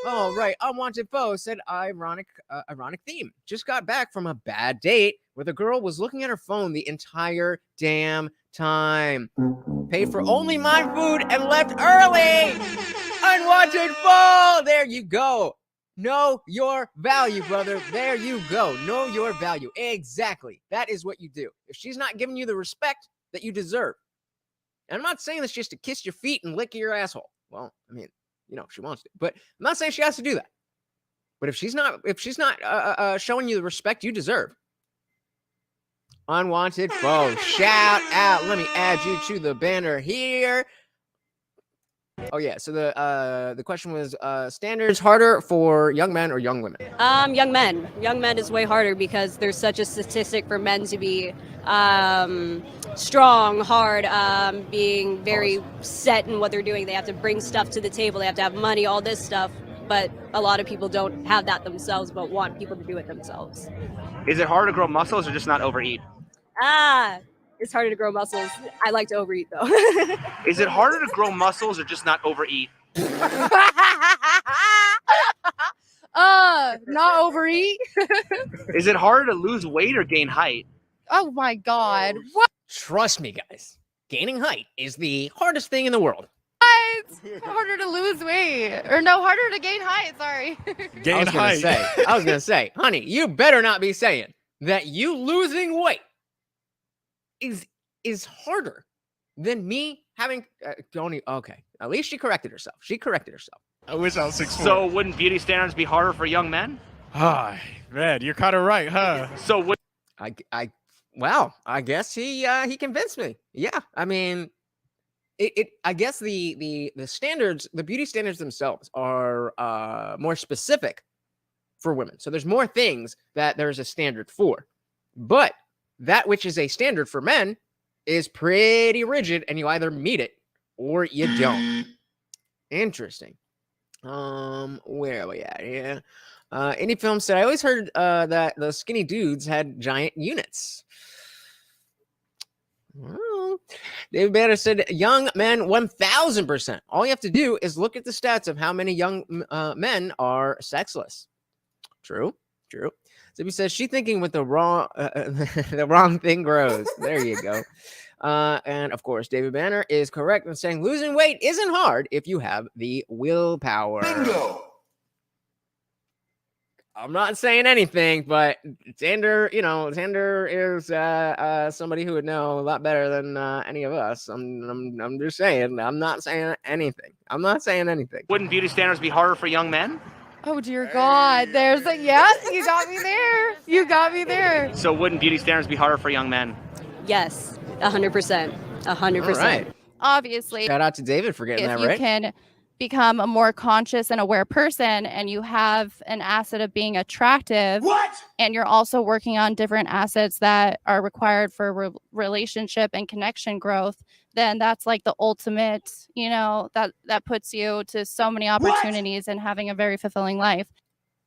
All right, Unwanted Foe said ironic theme. Just got back from a bad date where the girl was looking at her phone the entire damn time. Paid for only my food and left early. Unwanted Foe. There you go. Know your value, brother. There you go. Know your value. Exactly. That is what you do. If she's not giving you the respect that you deserve. And I'm not saying this just to kiss your feet and lick your asshole. Well, I mean, if she wants to, but I'm not saying she has to do that. But if she's not showing you the respect you deserve, Unwanted Foe, shout out. Let me add you to the banner here. Oh yeah. So the question was standards harder for young men or young women?
Young men. Young men is way harder because there's such a statistic for men to be strong, hard, being very set in what they're doing. They have to bring stuff to the table. They have to have money, all this stuff. But a lot of people don't have that themselves, but want people to do it themselves.
Is it harder to grow muscles or just not overeat?
It's harder to grow muscles. I like to overeat though.
Is it harder to grow muscles or just not overeat?
Not overeat.
Is it harder to lose weight or gain height?
Oh my God. What?
Trust me, guys. Gaining height is the hardest thing in the world.
Harder to lose weight. Or no, harder to gain height. Sorry.
I was going to say, honey, you better not be saying that you losing weight is harder than me having okay. At least she corrected herself.
I wish I was 6'4".
So wouldn't beauty standards be harder for young men?
Ah, man, you're kind of right, huh?
So would
I guess he convinced me. Yeah. I mean, I guess the standards, the beauty standards themselves are more specific for women. So there's more things that there's a standard for. But that which is a standard for men is pretty rigid, and you either meet it or you don't. Interesting. Where are we at here? Indie Film said, I always heard that the skinny dudes had giant units. Well, David Banner said, young men, 1,000%. All you have to do is look at the stats of how many young men are sexless. True. Zippy says, she thinking with the wrong thing grows. There you go. And of course, David Banner is correct in saying losing weight isn't hard if you have the willpower. Bingo. I'm not saying anything, but Xander is somebody who would know a lot better than any of us. I'm just saying. I'm not saying anything.
Wouldn't beauty standards be harder for young men?
Oh dear God. There's a yes. You got me there.
So wouldn't beauty standards be harder for young men?
Yes, 100%. 100%.
All right.
Obviously.
Shout out to David for getting that right.
If you can become a more conscious and aware person and you have an asset of being attractive, and you're also working on different assets that are required for relationship and connection growth, then that's like the ultimate, that puts you to so many opportunities and having a very fulfilling life.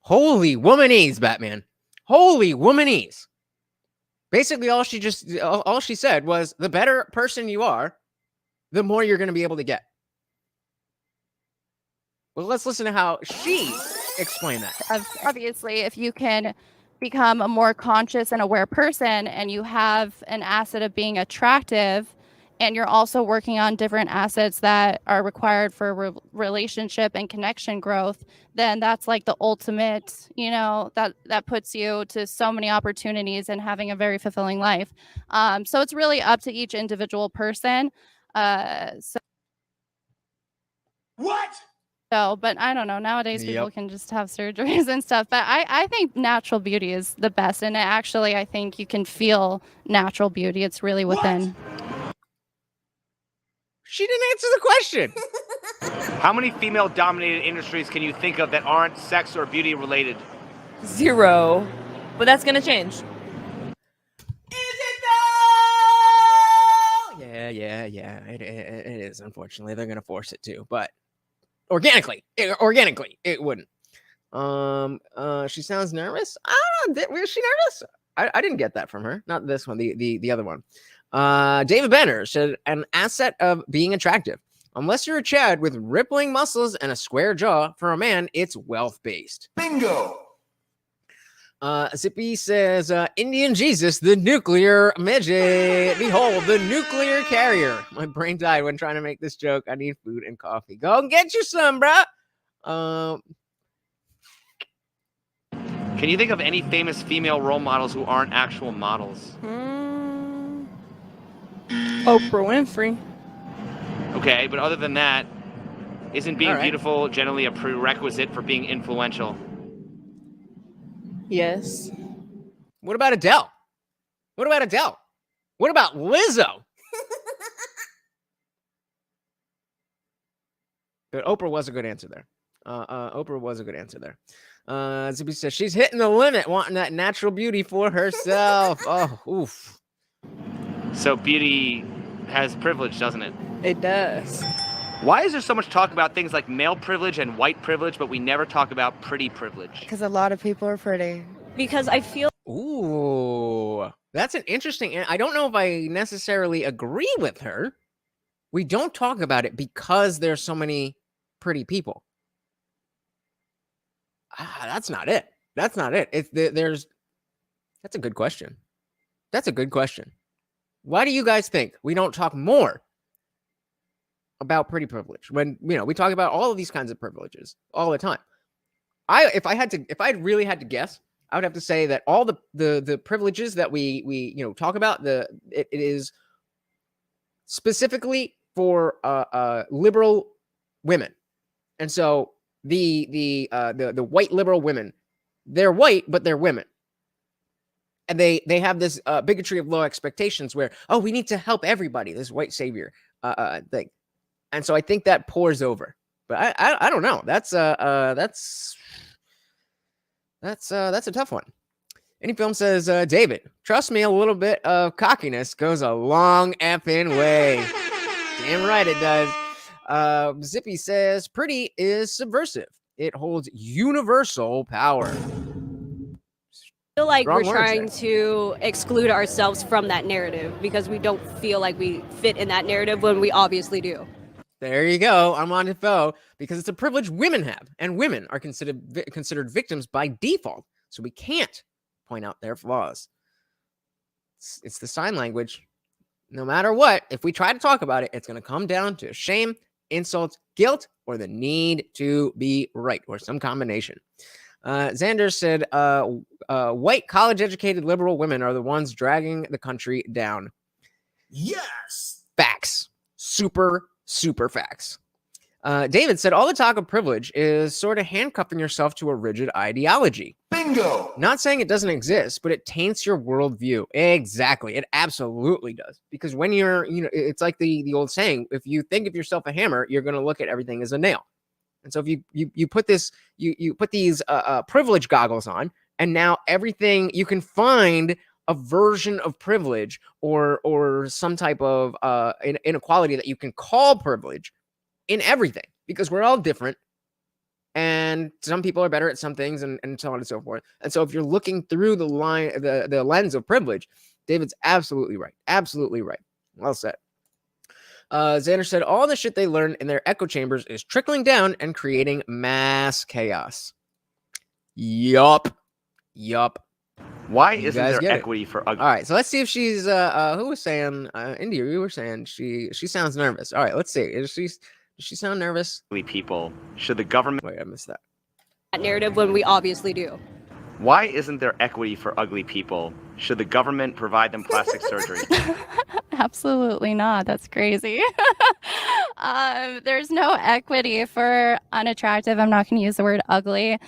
Holy womanese, Batman. Holy womanese. Basically, all she said was the better person you are, the more you're going to be able to get. Well, let's listen to how she explained that.
Obviously, if you can become a more conscious and aware person and you have an asset of being attractive, and you're also working on different assets that are required for relationship and connection growth, then that's like the ultimate, that puts you to so many opportunities and having a very fulfilling life. So it's really up to each individual person. But I don't know. Nowadays, people can just have surgeries and stuff. But I think natural beauty is the best. And I think you can feel natural beauty. It's really within.
She didn't answer the question.
How many female-dominated industries can you think of that aren't sex or beauty related?
0. But that's going to change.
Yeah. It is, unfortunately. They're going to force it to. But organically, it wouldn't. She sounds nervous. Was she nervous? I didn't get that from her. Not this one. The other one. David Benner said an asset of being attractive. Unless you're a Chad with rippling muscles and a square jaw, for a man, it's wealth-based.
Bingo.
Zippy says, Indian Jesus, the nuclear midget. Behold, the nuclear carrier. My brain died when trying to make this joke. I need food and coffee. Go and get you some, bro.
Can you think of any famous female role models who aren't actual models?
Oprah Winfrey.
Okay, but other than that, isn't being
All right.
beautiful generally a prerequisite for being influential?
Yes.
What about Adele? What about Lizzo? But Oprah was a good answer there. Oprah was a good answer there. Zippy says she's hitting the limit, wanting that natural beauty for herself. Oh, oof.
So beauty has privilege, doesn't it?
It does.
Why is there so much talk about things like male privilege and white privilege, but we never talk about pretty privilege?
Because a lot of people are pretty.
Because I feel.
Ooh, that's an interesting. I don't know if I necessarily agree with her. We don't talk about it because there's so many pretty people. That's not it. That's not it. That's a good question. That's a good question. Why do you guys think we don't talk more about pretty privilege when we talk about all of these kinds of privileges all the time? If I really had to guess, I would have to say that all the privileges that we talk about, it is specifically for liberal women. And so the white liberal women, they're white but they're women. And they have this bigotry of low expectations where, oh, we need to help everybody, this white savior thing. And so I think that pours over. But I don't know. That's a tough one. Any film says, David, trust me, a little bit of cockiness goes a long effing way. Damn right it does. Zippy says, pretty is subversive. It holds universal power.
I feel like
Strong
we're
words
trying
there.
to exclude ourselves from that narrative because we don't feel like we fit in that narrative when we obviously do.
There you go. I'm on Defoe because it's a privilege women have, and women are considered victims by default. So we can't point out their flaws. It's the sign language. No matter what, if we try to talk about it, it's going to come down to shame, insults, guilt, or the need to be right, or some combination. Xander said, white college-educated liberal women are the ones dragging the country down.
Yes.
Facts. Super facts. David said, all the talk of privilege is sort of handcuffing yourself to a rigid ideology.
Bingo.
Not saying it doesn't exist, but it taints your worldview. Exactly. It absolutely does. Because when you're, it's like the old saying, if you think of yourself a hammer, you're going to look at everything as a nail. And so if you put this, you put these privilege goggles on, and now everything you can find a version of privilege or some type of inequality that you can call privilege in everything, because we're all different. And some people are better at some things, and so on and so forth. And so if you're looking through the lens of privilege, David's absolutely right. Absolutely right. Well said. Xander said, all the shit they learn in their echo chambers is trickling down and creating mass chaos. Yup.
Why
You
isn't
guys
there
get it.
equity for ugly?
All right, so let's see if she's who was saying India, you were saying she sounds nervous. All right, let's see. Does she sound nervous?
People? Should the government?
Wait, I missed that.
That narrative when we obviously do.
Why isn't there equity for ugly people? Should the government provide them plastic surgery?
Absolutely not. That's crazy. There's no equity for unattractive. I'm not going to use the word ugly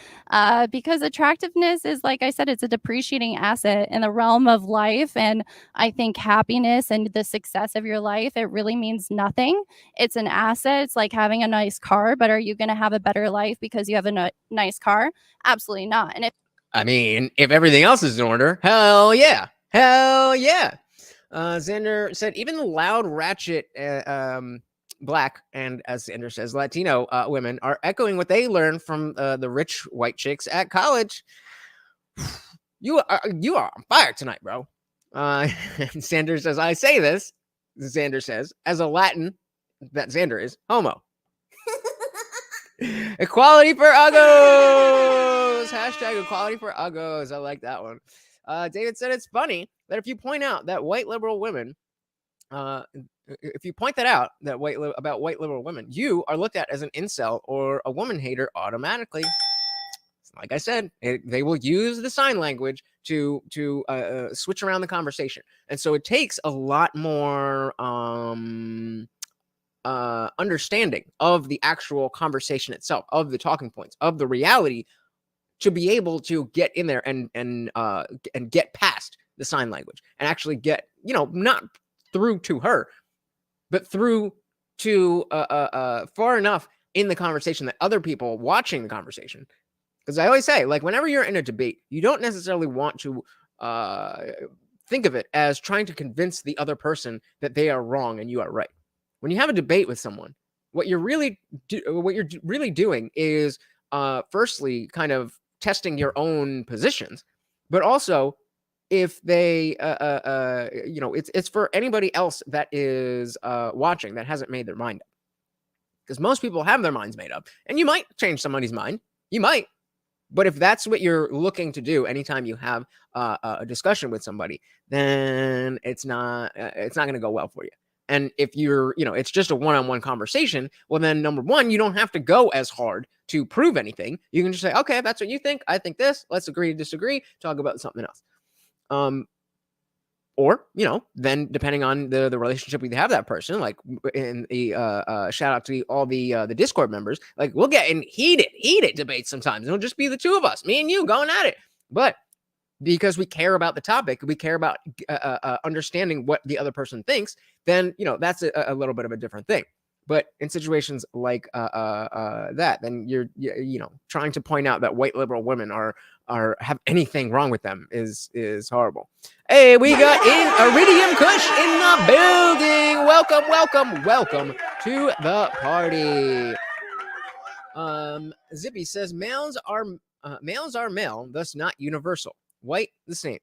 because attractiveness is, like I said, it's a depreciating asset in the realm of life. And I think happiness and the success of your life, it really means nothing. It's an asset. It's like having a nice car, but are you going to have a better life because you have a nice car? Absolutely not. And
I mean, if everything else is in order, hell yeah. Xander said, even the loud, ratchet, black, and as Xander says, Latino women are echoing what they learned from the rich white chicks at college. You are on fire tonight, bro. Xander says, I say this, Xander says, as a Latin, that Xander is, homo. Equality for uggos. Hashtag equality for uggos. I like that one. David said it's funny that if you point out that white liberal women, if you point that out that about white liberal women, you are looked at as an incel or a woman hater automatically. Like I said, they will use the sign language to switch around the conversation, and so it takes a lot more understanding of the actual conversation itself, of the talking points, of the reality, to be able to get in there and get past the sign language and actually get, not through to her, but through to far enough in the conversation that other people watching the conversation. Because I always say, like, whenever you're in a debate, you don't necessarily want to think of it as trying to convince the other person that they are wrong and you are right. When you have a debate with someone, what you're really doing is firstly kind of testing your own positions, but also if they it's for anybody else that is watching that hasn't made their mind up, because most people have their minds made up, and you might change somebody's mind, but if that's what you're looking to do anytime you have a discussion with somebody, then it's not going to go well for you. And if you're, it's just a one-on-one conversation, well, then number one, you don't have to go as hard to prove anything. You can just say, okay, that's what you think. I think this. Let's agree to disagree. Talk about something else. Or, then depending on the relationship we have that person, like in the shout out to all the Discord members, like we'll get in heated debates sometimes. It'll just be the two of us, me and you, going at it. But because we care about the topic, we care about understanding what the other person thinks, then, that's a little bit of a different thing. But in situations like that, then you're trying to point out that white liberal women have anything wrong with them is horrible. Hey, we got Iridium Kush in the building. Welcome to the party. Zippy says males are male, thus not universal. White, the same.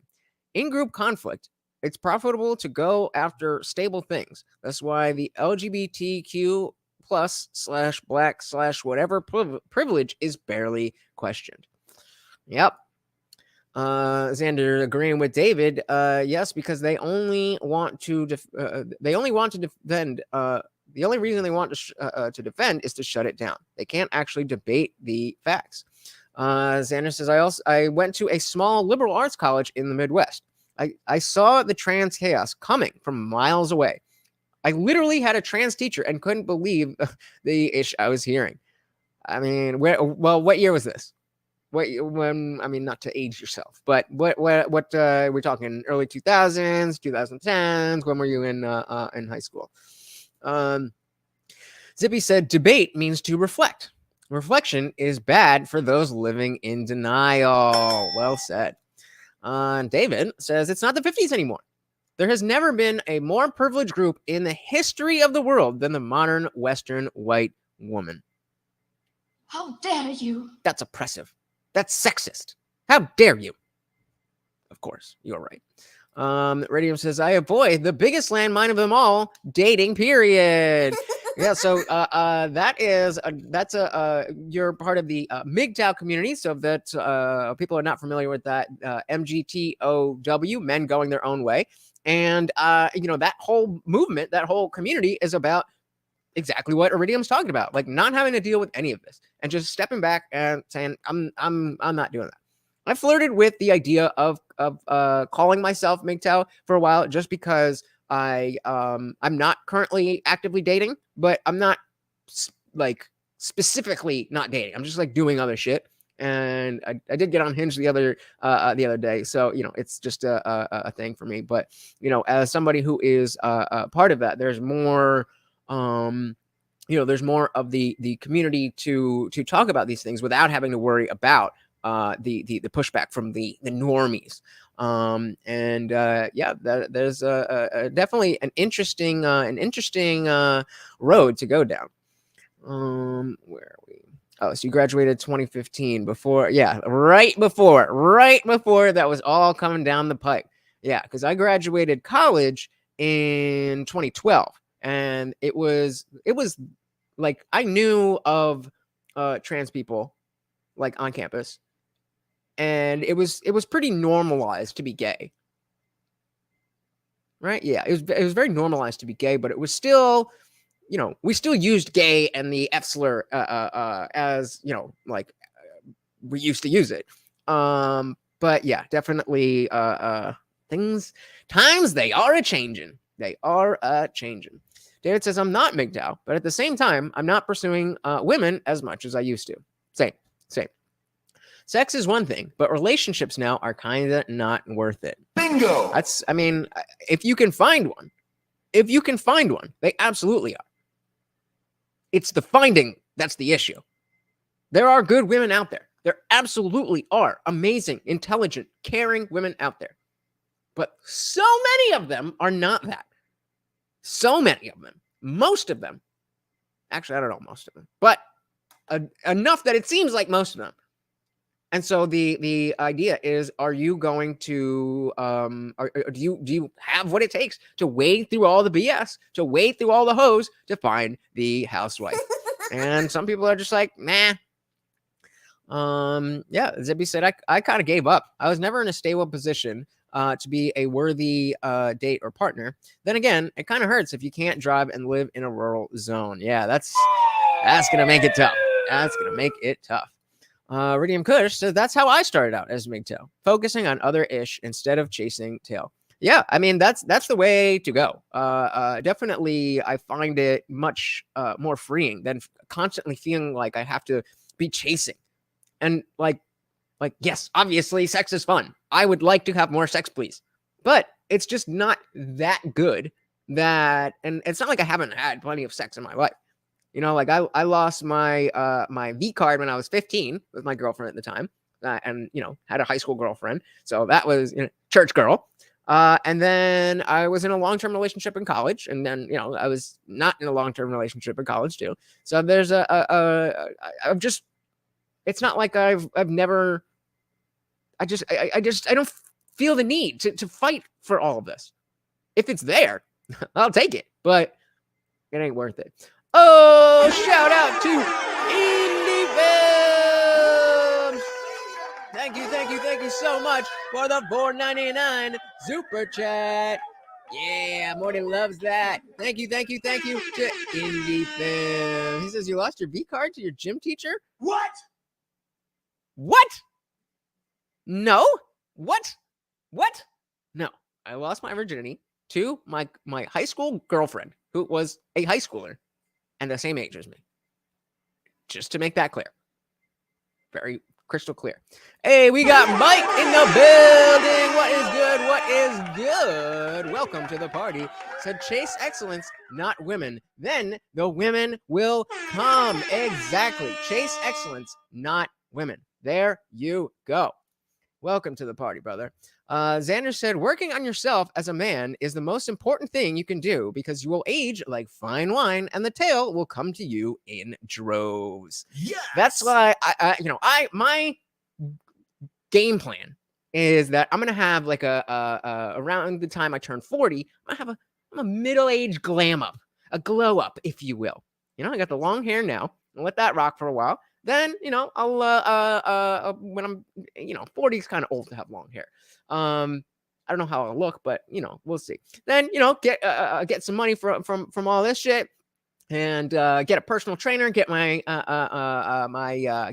In group conflict, it's profitable to go after stable things. That's why the LGBTQ plus / black / whatever privilege is barely questioned. Yep. Xander agreeing with David. Yes, because they only want to defend. The only reason they want to defend is to shut it down. They can't actually debate the facts. Xander says, I went to a small liberal arts college in the Midwest. I saw the trans chaos coming from miles away. I literally had a trans teacher and couldn't believe the ish I was hearing. I mean, what year was this? Not to age yourself, but what we're talking early 2000s, 2010s. When were you in high school? Zippy said, debate means to reflect. Reflection is bad for those living in denial. Well said. David says it's not the 50s anymore. There has never been a more privileged group in the history of the world than the modern Western white woman.
How dare you?
That's oppressive. That's sexist. How dare you? Of course, you're right. Radium says, I avoid the biggest landmine of them all, dating, period. Yeah, so you're part of the MGTOW community. So if that people are not familiar with that, MGTOW, men going their own way. And, that whole movement, that whole community is about exactly what Iridium's talking about, like not having to deal with any of this and just stepping back and saying, I'm not doing that. I flirted with the idea of calling myself MGTOW for a while just because I'm not currently actively dating, but I'm not like specifically not dating. I'm just like doing other shit. And I did get on Hinge the other day, so it's just a thing for me. But as somebody who is part of that, there's more. There's more of the community to talk about these things without having to worry about the pushback from the normies. There's definitely an interesting road to go down. Where are we? Oh, so you graduated 2015 right before that was all coming down the pipe. Yeah, because I graduated college in 2012, and it was like I knew of trans people like on campus, and it was pretty normalized to be gay. Right? Yeah, it was very normalized to be gay, but it was still, we still used gay and the F slur as, like we used to use it. But yeah, definitely times they are a-changing. They are a-changing. David says, I'm not MGTOW, but at the same time, I'm not pursuing women as much as I used to. Same. Sex is one thing, but relationships now are kind of not worth it.
Bingo!
If you can find one, they absolutely are. It's the finding that's the issue. There are good women out there. There absolutely are amazing, intelligent, caring women out there. But so many of them are not that. So many of them. Most of them. Actually, I don't know most of them. But enough that it seems like most of them. And so the idea is, are you going to do you have what it takes to wade through all the BS, to wade through all the hoes to find the housewife? And some people are just like, nah. Zibby said, I kind of gave up. I was never in a stable position to be a worthy date or partner. Then again, it kind of hurts if you can't drive and live in a rural zone. Yeah, that's gonna make it tough. That's gonna make it tough. Ridium Kush says, that's how I started out as MGTOW, focusing on other ish instead of chasing tail. Yeah, I mean, that's the way to go. Definitely, I find it much more freeing than constantly feeling like I have to be chasing. And like, yes, obviously, sex is fun. I would like to have more sex, please. But it's just not that good and it's not like I haven't had plenty of sex in my life. Like I lost my my V card when I was 15 with my girlfriend at the time, and had a high school girlfriend, so that was church girl. And then I was in a long-term relationship in college, and then I was not in a long-term relationship in college too. So there's I've just, it's not like I've never. I don't feel the need to fight for all of this. If it's there, I'll take it, but it ain't worth it. Oh, shout out to Indie Films. Thank you so much for the $4.99 super chat. Yeah, Morty loves that. Thank you to Indie Films. He says, you lost your V card to your gym teacher? What? No. What? No, I lost my virginity to my high school girlfriend, who was a high schooler and the same age as me. Just to make that clear. Very crystal clear. Hey, we got Mike in the building. What is good? What is good? Welcome to the party. Said chase excellence, not women. Then the women will come. Exactly. Chase excellence, not women. There you go. Welcome to the party, brother. Xander said, working on yourself as a man is the most important thing you can do because you will age like fine wine and the tail will come to you in droves.
Yes.
That's why my game plan is that I'm gonna have like around the time I turn 40, I'm a middle-aged glam up, a glow up, if you will. I got the long hair now. I'll let that rock for a while. Then, I'll when I'm 40 is kind of old to have long hair. I don't know how I'll look, but we'll see. Then, get some money from all this shit and get a personal trainer, get my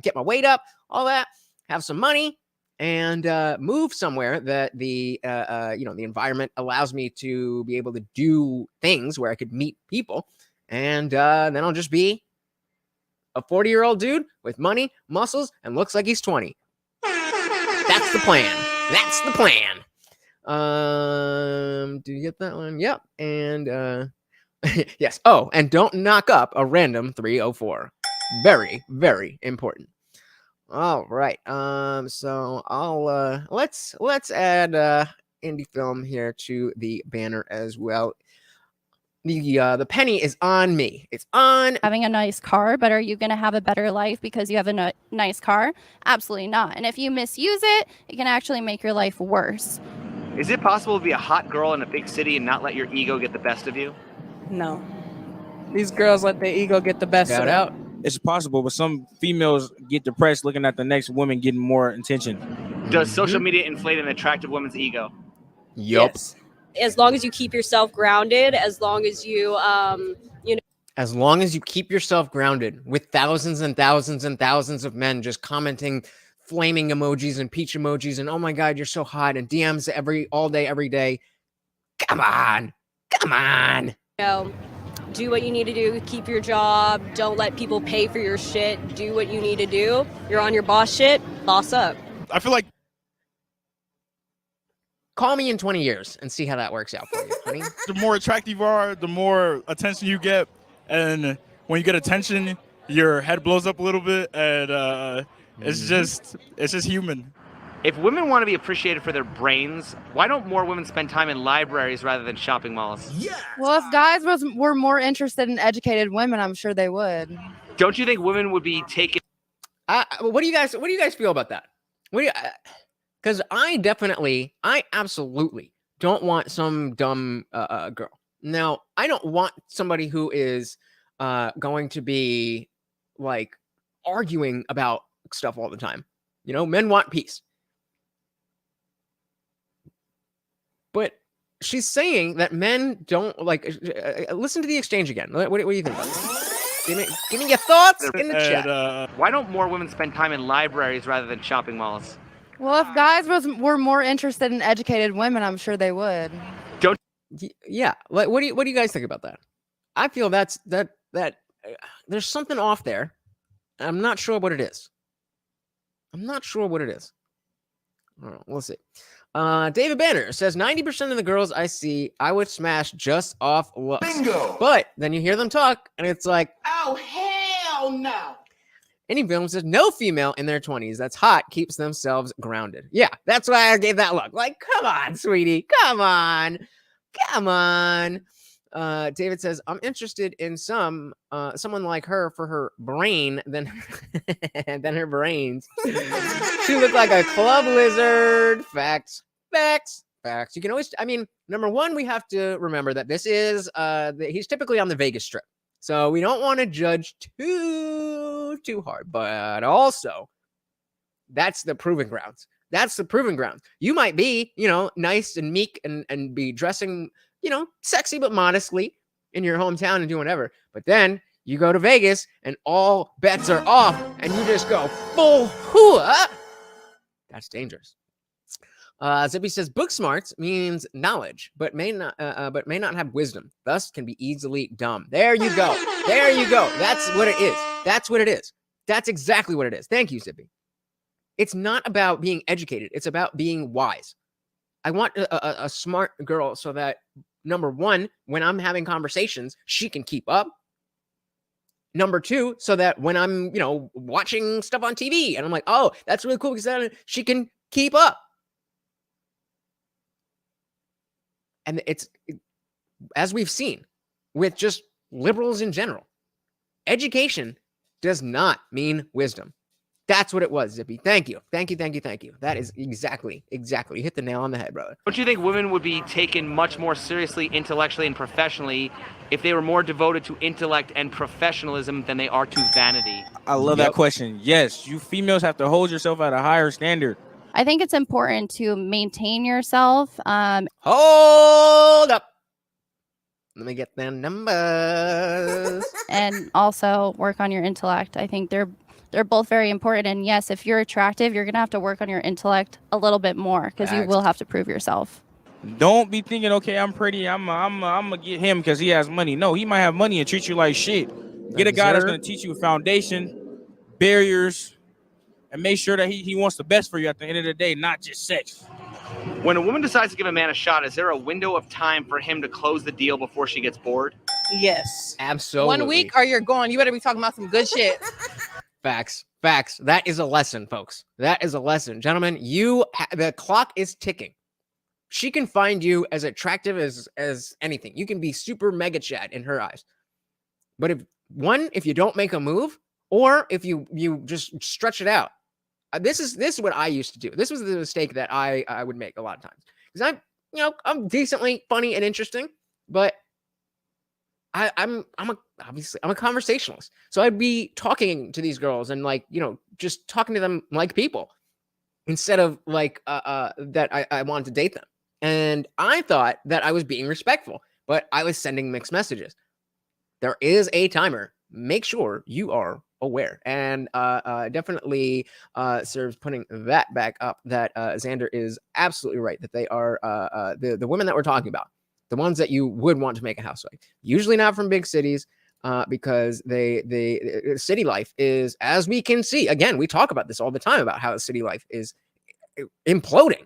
get my weight up, all that, have some money and move somewhere that the environment allows me to be able to do things where I could meet people. And then I'll just be a 40-year-old dude with money, muscles, and looks like he's 20. That's the plan. That's the plan. Do you get that one? Yep. And yes. Oh, and don't knock up a random 304. Very, very important. All right. So I'll let's add indie film here to the banner as well. The penny is on me. It's on
having a nice car, but are you going to have a better life because you have a nice car? Absolutely not. And if you misuse it, it can actually make your life worse.
Is it possible to be a hot girl in a big city and not let your ego get the best of you?
No. These girls let their ego get the best of them.
It's possible, but some females get depressed looking at the next woman getting more attention.
Does social media inflate an attractive woman's ego?
Yup.
Yes. As long as you keep yourself grounded, as long as you,
As long as you keep yourself grounded with thousands and thousands and thousands of men just commenting flaming emojis and peach emojis and oh my God, you're so hot and DMs all day, every day. Come on.
do what you need to do, keep your job, don't let people pay for your shit, do what you need to do. You're on your boss shit, boss up.
I feel like
call me in 20 years and see how that works out for you, honey.
The more attractive you are, the more attention you get. And when you get attention, your head blows up a little bit. And it's just human.
If women want to be appreciated for their brains, why don't more women spend time in libraries rather than shopping malls?
Yes.
Well, if guys were more interested in educated women, I'm sure they would.
Don't you think women would be taken?
What do you guys feel about that? Because I absolutely don't want some dumb girl. Now, I don't want somebody who is going to be like arguing about stuff all the time. Men want peace. But she's saying that men don't like. Listen to the exchange again. What do you think about this? Give me your thoughts in the chat.
Why don't more women spend time in libraries rather than shopping malls?
Well, if guys were more interested in educated women, I'm sure they would.
Yeah. What do you guys think about that? I feel that there's something off there. I'm not sure what it is. I don't know. We'll see. David Banner says 90% of the girls I see, I would smash just off looks.
Bingo.
But then you hear them talk, and it's like,
oh hell no.
Any film says no female in their 20s that's hot keeps themselves grounded. Yeah, that's why I gave that look. Like, come on, sweetie, come on. David says I'm interested in someone like her for her brain than her brains. She looked like a club lizard. Facts. You can always, number one, we have to remember that this is he's typically on the Vegas Strip, so we don't want to judge too hard. But also, that's the proving grounds. You might be, nice and meek and be dressing, sexy but modestly in your hometown and doing whatever. But then you go to Vegas and all bets are off and you just go full hooah. That's dangerous. Zippy says book smarts means knowledge, but may not have wisdom. Thus can be easily dumb. There you go. That's what it is. That's exactly what it is. Thank you, Zippy. It's not about being educated. It's about being wise. I want a smart girl so that, number one, when I'm having conversations, she can keep up. Number two, so that when I'm, watching stuff on TV and I'm like, oh, that's really cool because she can keep up. And as we've seen with just liberals in general, education does not mean wisdom. That's what it was, Zippy. Thank you. Thank you. That is exactly. You hit the nail on the head, brother.
Don't you think women would be taken much more seriously intellectually and professionally if they were more devoted to intellect and professionalism than they are to vanity?
I love that question. Yes, you females have to hold yourself at a higher standard.
I think it's important to maintain yourself.
Hold up. Let me get the numbers.
And also work on your intellect. I think they're both very important. And yes, if you're attractive, you're going to have to work on your intellect a little bit more because you will have to prove yourself.
Don't be thinking, okay, I'm pretty, I'm gonna get him because he has money. No, he might have money and treat you like shit. Get a guy that's gonna teach you a foundation, barriers, and make sure that he wants the best for you at the end of the day, not just sex.
When a woman decides to give a man a shot, is there a window of time for him to close the deal before she gets bored?
Yes.
Absolutely.
1 week or you're gone. You better be talking about some good shit.
Facts. That is a lesson, folks. That is a lesson. Gentlemen, the clock is ticking. She can find you as attractive as anything. You can be super mega Chad in her eyes. But if you don't make a move, or if you just stretch it out, this is what I used to do. This was the mistake that I would make a lot of times. Because I'm decently funny and interesting, but I'm a conversationalist. So I'd be talking to these girls and just talking to them like people instead of that I wanted to date them. And I thought that I was being respectful, but I was sending mixed messages. There is a timer. Make sure you are aware. And definitely serves putting that back up that Xander is absolutely right, that they are the women that we're talking about, the ones that you would want to make a housewife, usually not from big cities, because the city life is, as we can see, again, we talk about this all the time about how the city life is imploding.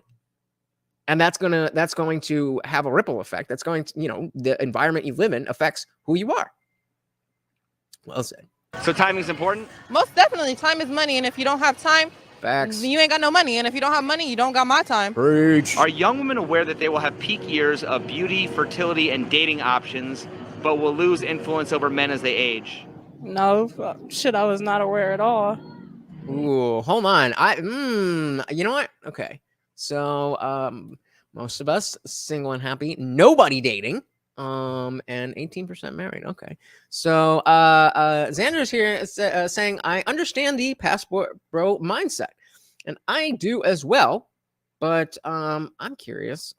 And that's going to have a ripple effect. That's going to, the environment you live in affects who you are. Well said.
So timing's important?
Most definitely. Time is money. And if you don't have time,
facts,
you ain't got no money. And if you don't have money, you don't got my time.
Preach.
Are young women aware that they will have peak years of beauty, fertility, and dating options, but will lose influence over men as they age?
No. Shit, I was not aware at all.
Ooh, hold on. You know what? Okay. So, most of us single and happy, nobody dating, and 18% married. Okay. So, Xander's here saying, I understand the passport bro mindset, and I do as well, but, I'm curious.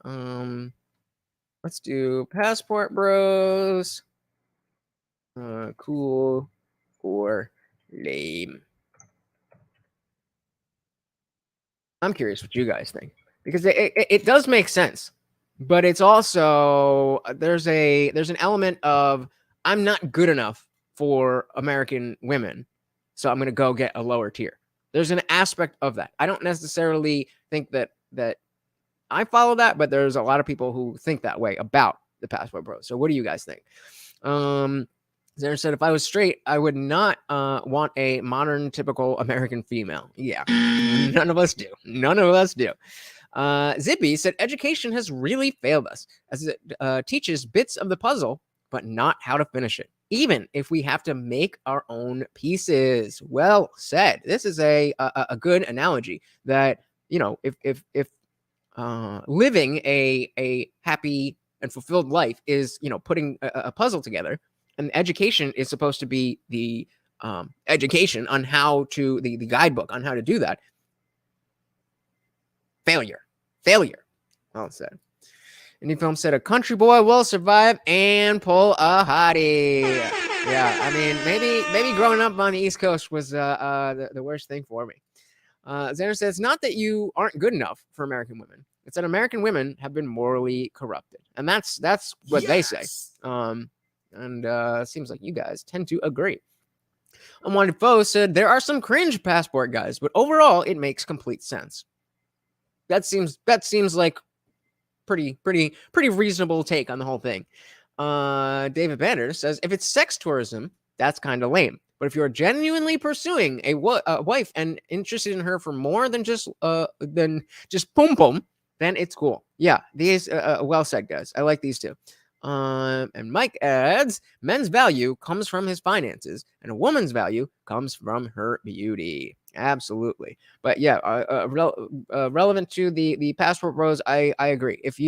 Let's do passport bros, cool or lame. I'm curious what you guys think, because it does make sense, but it's also there's an element of I'm not good enough for American women, so I'm going to go get a lower tier. There's an aspect of that. I don't necessarily think that I follow that, but there's a lot of people who think that way about the passport bros. So what do you guys think? Zara said, if I was straight, I would not want a modern, typical American female. Yeah, none of us do. Zippy said, education has really failed us, as it teaches bits of the puzzle, but not how to finish it, even if we have to make our own pieces. Well said. This is a good analogy that, if living a happy and fulfilled life is, putting a puzzle together, and education is supposed to be the education on how to, the guidebook on how to do that. Failure. Well said. Indie Film said, a country boy will survive and pull a hottie. Yeah, I mean, maybe growing up on the East Coast was the worst thing for me. Xander says, it's not that you aren't good enough for American women. It's that American women have been morally corrupted. And that's what they say. And seems like you guys tend to agree. Unwanted Foe said, there are some cringe passport guys, but overall, it makes complete sense. That seems like pretty reasonable take on the whole thing. David Banner says, if it's sex tourism, that's kind of lame. But if you're genuinely pursuing a wife and interested in her for more than just pum pum, then it's cool. Yeah, these well said, guys. I like these two. And Mike adds, men's value comes from his finances, and a woman's value comes from her beauty. Absolutely. But yeah, relevant to the passport bros, I agree. If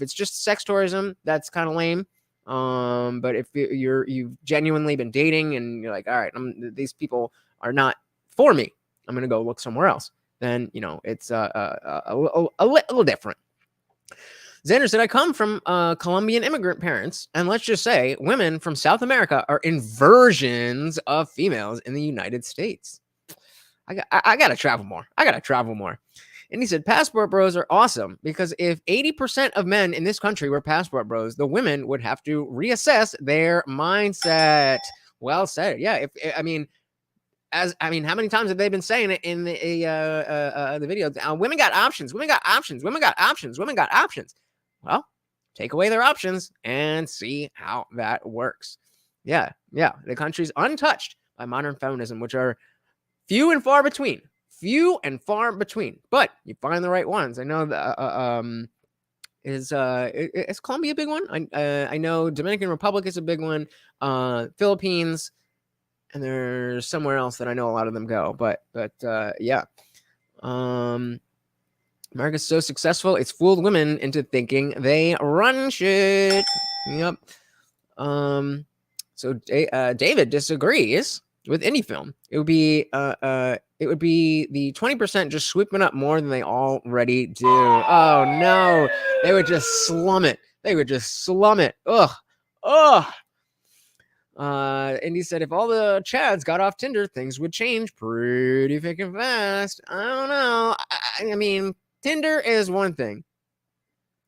it's just sex tourism, that's kind of lame. But if you've genuinely been dating and you're like, all right, these people are not for me, I'm gonna go look somewhere else, then it's a little different. Xander said, I come from Colombian immigrant parents, and let's just say women from South America are inversions of females in the United States. I gotta travel more. And he said, passport bros are awesome because if 80% of men in this country were passport bros, the women would have to reassess their mindset. Well said. Yeah. How many times have they been saying it in the video? Women got options. Women got options. Women got options. Women got options. Well, take away their options and see how that works. Yeah. The country's untouched by modern feminism, which are few and far between. But you find the right ones. I know that is Colombia a big one? I know Dominican Republic is a big one. Philippines, and there's somewhere else that I know a lot of them go. But yeah. America's so successful, it's fooled women into thinking they run shit. Yep. So David disagrees with any film. It would be the 20% just sweeping up more than they already do. Oh no, they would just slum it. Ugh. And he said, if all the Chads got off Tinder, things would change pretty freaking fast. I don't know. I mean, Tinder is one thing.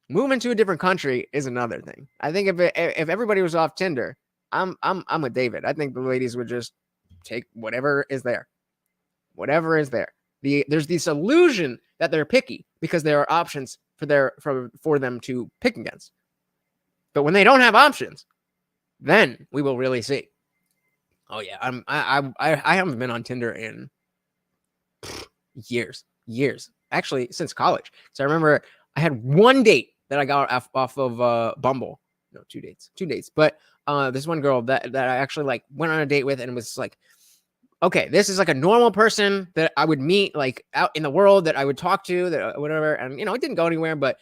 Moving to a different country is another thing. I think if everybody was off Tinder, I'm with David. I think the ladies would just take whatever is there. There's this illusion that they're picky because there are options for them to pick against. But when they don't have options, then we will really see. Oh yeah, I haven't been on Tinder in years. Actually, since college. So I remember I had one date that I got off of Bumble. No, two dates. But this one girl that I actually like went on a date with, and it was like, okay, this is like a normal person that I would meet like out in the world that I would talk to, that whatever. And it didn't go anywhere, but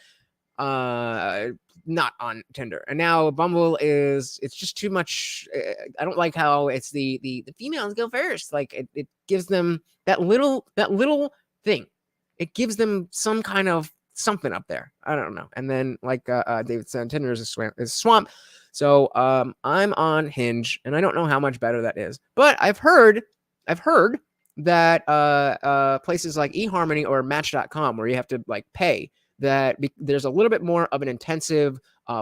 not on Tinder. And now Bumble it's just too much. I don't like how it's the females go first. Like it gives them that little thing. It gives them some kind of something up there. I don't know. And then like David said, Tinder is a swamp. So I'm on Hinge, and I don't know how much better that is. But I've heard that places like eHarmony or Match.com, where you have to like pay, that there's a little bit more of an intensive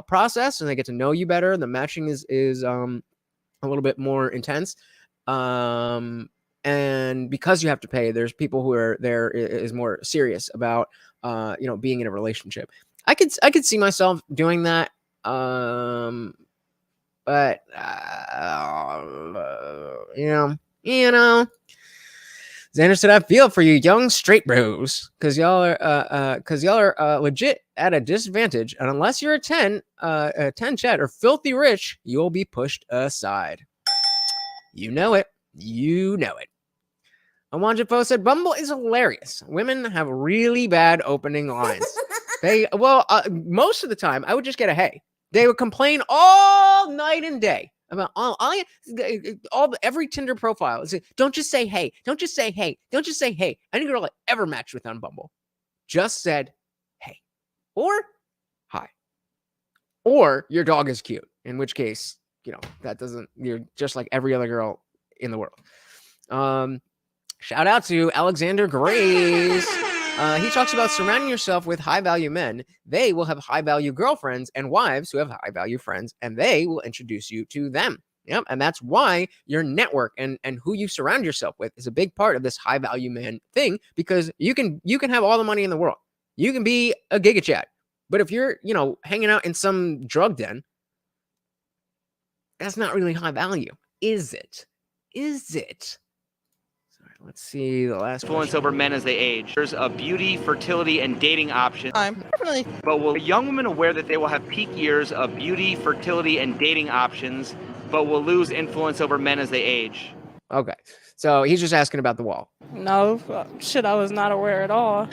process, and they get to know you better. The matching is a little bit more intense. And because you have to pay, there's people who are there is more serious about being in a relationship. I could see myself doing that. But Xander said, I feel for you young straight bros, because y'all are legit at a disadvantage, and unless you're a 10 chat or filthy rich, you'll be pushed aside. You know it. Awanjafo said, Bumble is hilarious. Women have really bad opening lines. Most of the time, I would just get a hey. They would complain all night and day about every Tinder profile. It's like, don't just say hey. Don't just say hey. Don't just say hey. Any girl I ever matched with on Bumble just said hey or hi or your dog is cute. In which case, you're just like every other girl in the world. Shout out to Alexander Grace. He talks about surrounding yourself with high-value men. They will have high-value girlfriends and wives who have high-value friends, and they will introduce you to them. Yep, and that's why your network and who you surround yourself with is a big part of this high-value man thing, because you can have all the money in the world. You can be a giga chat, But if you're, hanging out in some drug den, that's not really high value, is it? Is it? Sorry, let's see the last
Influence
question.
over men as they age. There's a beauty, fertility, and dating options.
Definitely.
But will young women aware that they will have peak years of beauty, fertility, and dating options, but will lose influence over men as they age?
Okay, so he's just asking about the wall.
No, shit, I was not aware at all.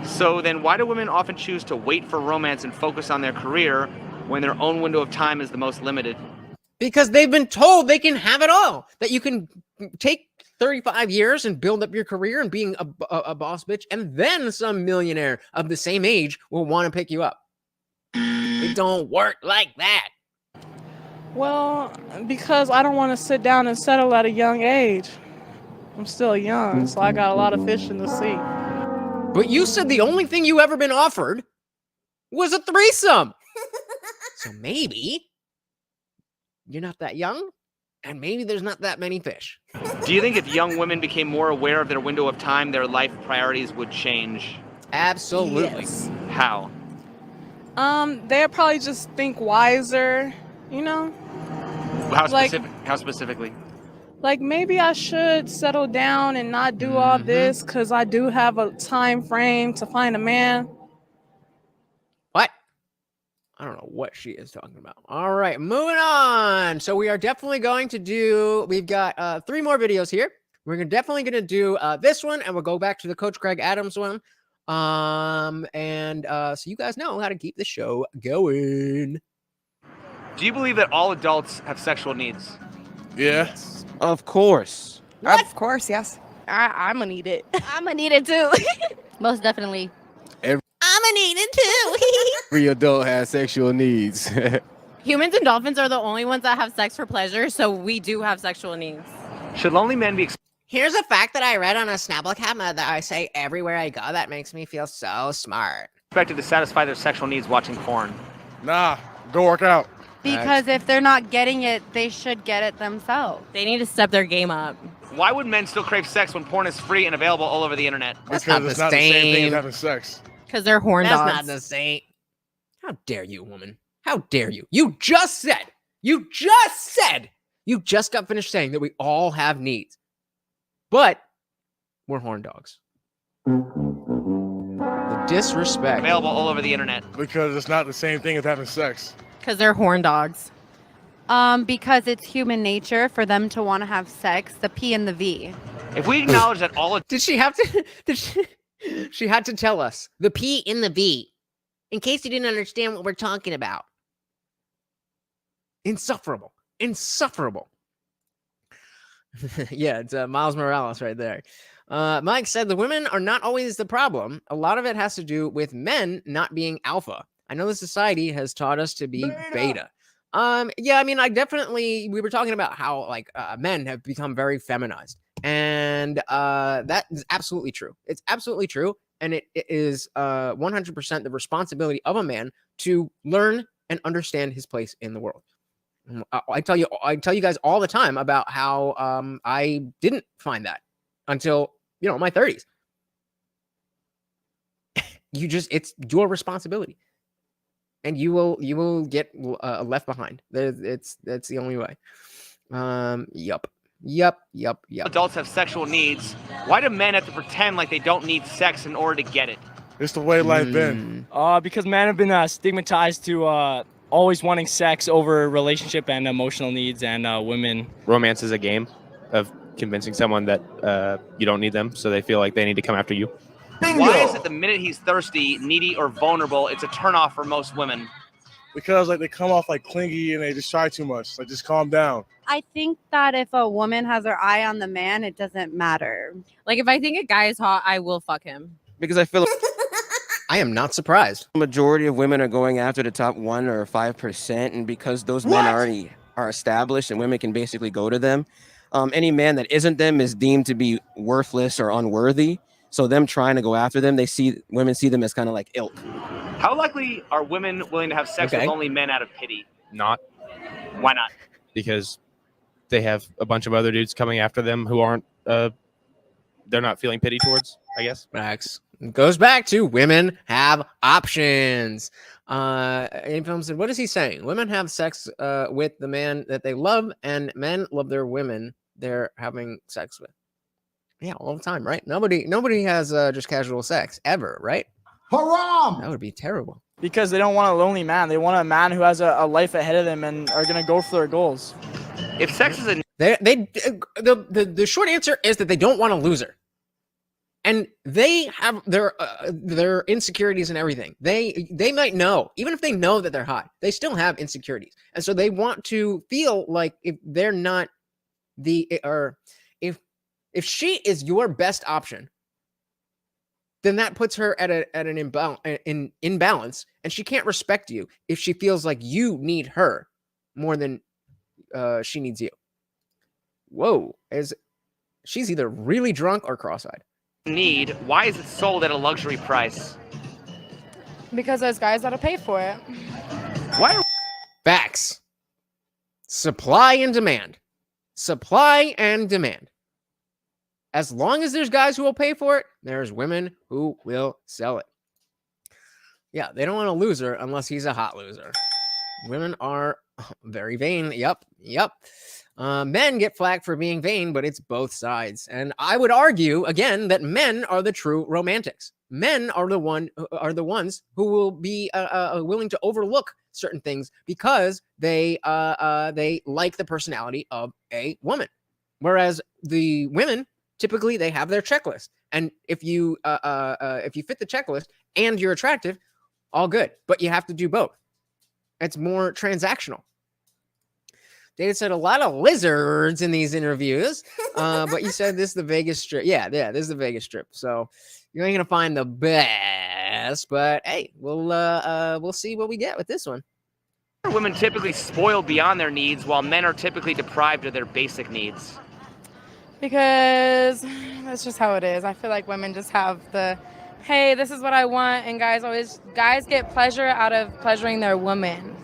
So then why do women often choose to wait for romance and focus on their career when their own window of time is the most limited?
Because they've been told they can have it all. That you can take 35 years and build up your career and being a boss bitch, and then some millionaire of the same age will want to pick you up. It don't work like that.
Well, because I don't want to sit down and settle at a young age. I'm still young, so I got a lot of fish in the sea.
But you said the only thing you ever been offered was a threesome. So maybe you're not that young, and maybe there's not that many fish.
Do you think if young women became more aware of their window of time, their life priorities would change?
Absolutely.
Yes.
How?
They'll probably just think wiser,
How specifically?
Like maybe I should settle down and not do all this because I do have a time frame to find a man.
What? I don't know what she is talking about. All right, moving on. So we are definitely going to do, we've got 3 more videos here. We're definitely going to do this one, and we'll go back to the Coach Craig Adams one. So you guys know how to keep the show going.
Do you believe that all adults have sexual needs?
Yeah.
Of course.
Of course, yes. I'm gonna need it.
I'm gonna need it too.
Most definitely.
I'm gonna need it too.
Every adult has sexual needs.
Humans and dolphins are the only ones that have sex for pleasure, so we do have sexual needs.
Should lonely men be
Here's a fact that I read on a Snapple camera that I say everywhere I go that makes me feel so smart.
expected to satisfy their sexual needs watching porn?
Nah, go work out.
Because if they're not getting it, they should get it themselves.
They need to step their game up.
Why would men still crave sex when porn is free and available all over the internet?
Because it's not the same thing as having sex.
Because they're horn dogs.
That's not the same. How dare you, woman? How dare you? You just got finished saying that we all have needs. But we're horn dogs. The disrespect.
Available all over the internet.
Because it's not the same thing as having sex.
Because they're horn dogs.
Because it's human nature for them to want to have sex, the P and the V.
If we acknowledge that all...
Did she have to... She had to tell us. The P in the V. In case you didn't understand what we're talking about. Insufferable. Yeah, it's Miles Morales right there. Mike said the women are not always the problem. A lot of it has to do with men not being alpha. I know the society has taught us to be beta. Yeah, I mean, we were talking about how men have become very feminized, and that is absolutely true. It's absolutely true, and it is 100% the responsibility of a man to learn and understand his place in the world. I tell you guys all the time about how I didn't find that until my 30s. It's your responsibility. And you will get left behind. That's the only way. Yup.
Adults have sexual needs. Why do men have to pretend like they don't need sex in order to get it?
It's the way life been.
Because men have been stigmatized to always wanting sex over relationship and emotional needs, and women.
Romance is a game of convincing someone that you don't need them, so they feel like they need to come after you.
Bingo. Why is it the minute he's thirsty, needy, or vulnerable, it's a turnoff for most women?
Because they come off clingy and they just try too much. Just calm down.
I think that if a woman has her eye on the man, it doesn't matter.
If I think a guy is hot, I will fuck him.
Because I feel
I am not surprised.
The majority of women are going after the top 1 or 5%, and because those men already are established and women can basically go to them, any man that isn't them is deemed to be worthless or unworthy. So them trying to go after them, women see them as kind of like ilk.
How likely are women willing to have sex with only men out of pity?
Not.
Why not?
Because they have a bunch of other dudes coming after them who aren't, they're not feeling pity towards, I guess.
Max. It goes back to women have options. Film said, what is he saying? Women have sex with the man that they love, and men love their women they're having sex with. Yeah, all the time, right? Nobody has just casual sex ever, right?
Haram!
That would be terrible.
Because they don't want a lonely man. They want a man who has a life ahead of them and are gonna go for their goals.
If sex is a
the short answer is that they don't want a loser, and they have their insecurities and everything. They might know, even if they know that they're hot, they still have insecurities, and so they want to feel like if they're not if she is your best option, then that puts her at an imbalance, and she can't respect you if she feels like you need her more than she needs you. Whoa, she's either really drunk or cross-eyed.
Need, why is it sold at a luxury price?
Because there's guys that'll pay for it.
Why are
Facts. Supply and demand. Supply and demand. As long as there's guys who will pay for it, there's women who will sell it. Yeah, they don't want a loser unless he's a hot loser. Women are very vain. Yep. Men get flack for being vain, but it's both sides. And I would argue again that men are the true romantics. Men are the ones who will be willing to overlook certain things because they like the personality of a woman, whereas the women typically they have their checklist. And if you fit the checklist and you're attractive, all good. But you have to do both. It's more transactional. David said a lot of lizards in these interviews, but you said this is the Vegas Strip. Yeah, this is the Vegas Strip. So you ain't gonna find the best, but hey, we'll see what we get with this one.
women typically spoiled beyond their needs while men are typically deprived of their basic needs?
Because that's just how it is. I feel like women just have the, hey, this is what I want, and guys get pleasure out of pleasuring their woman.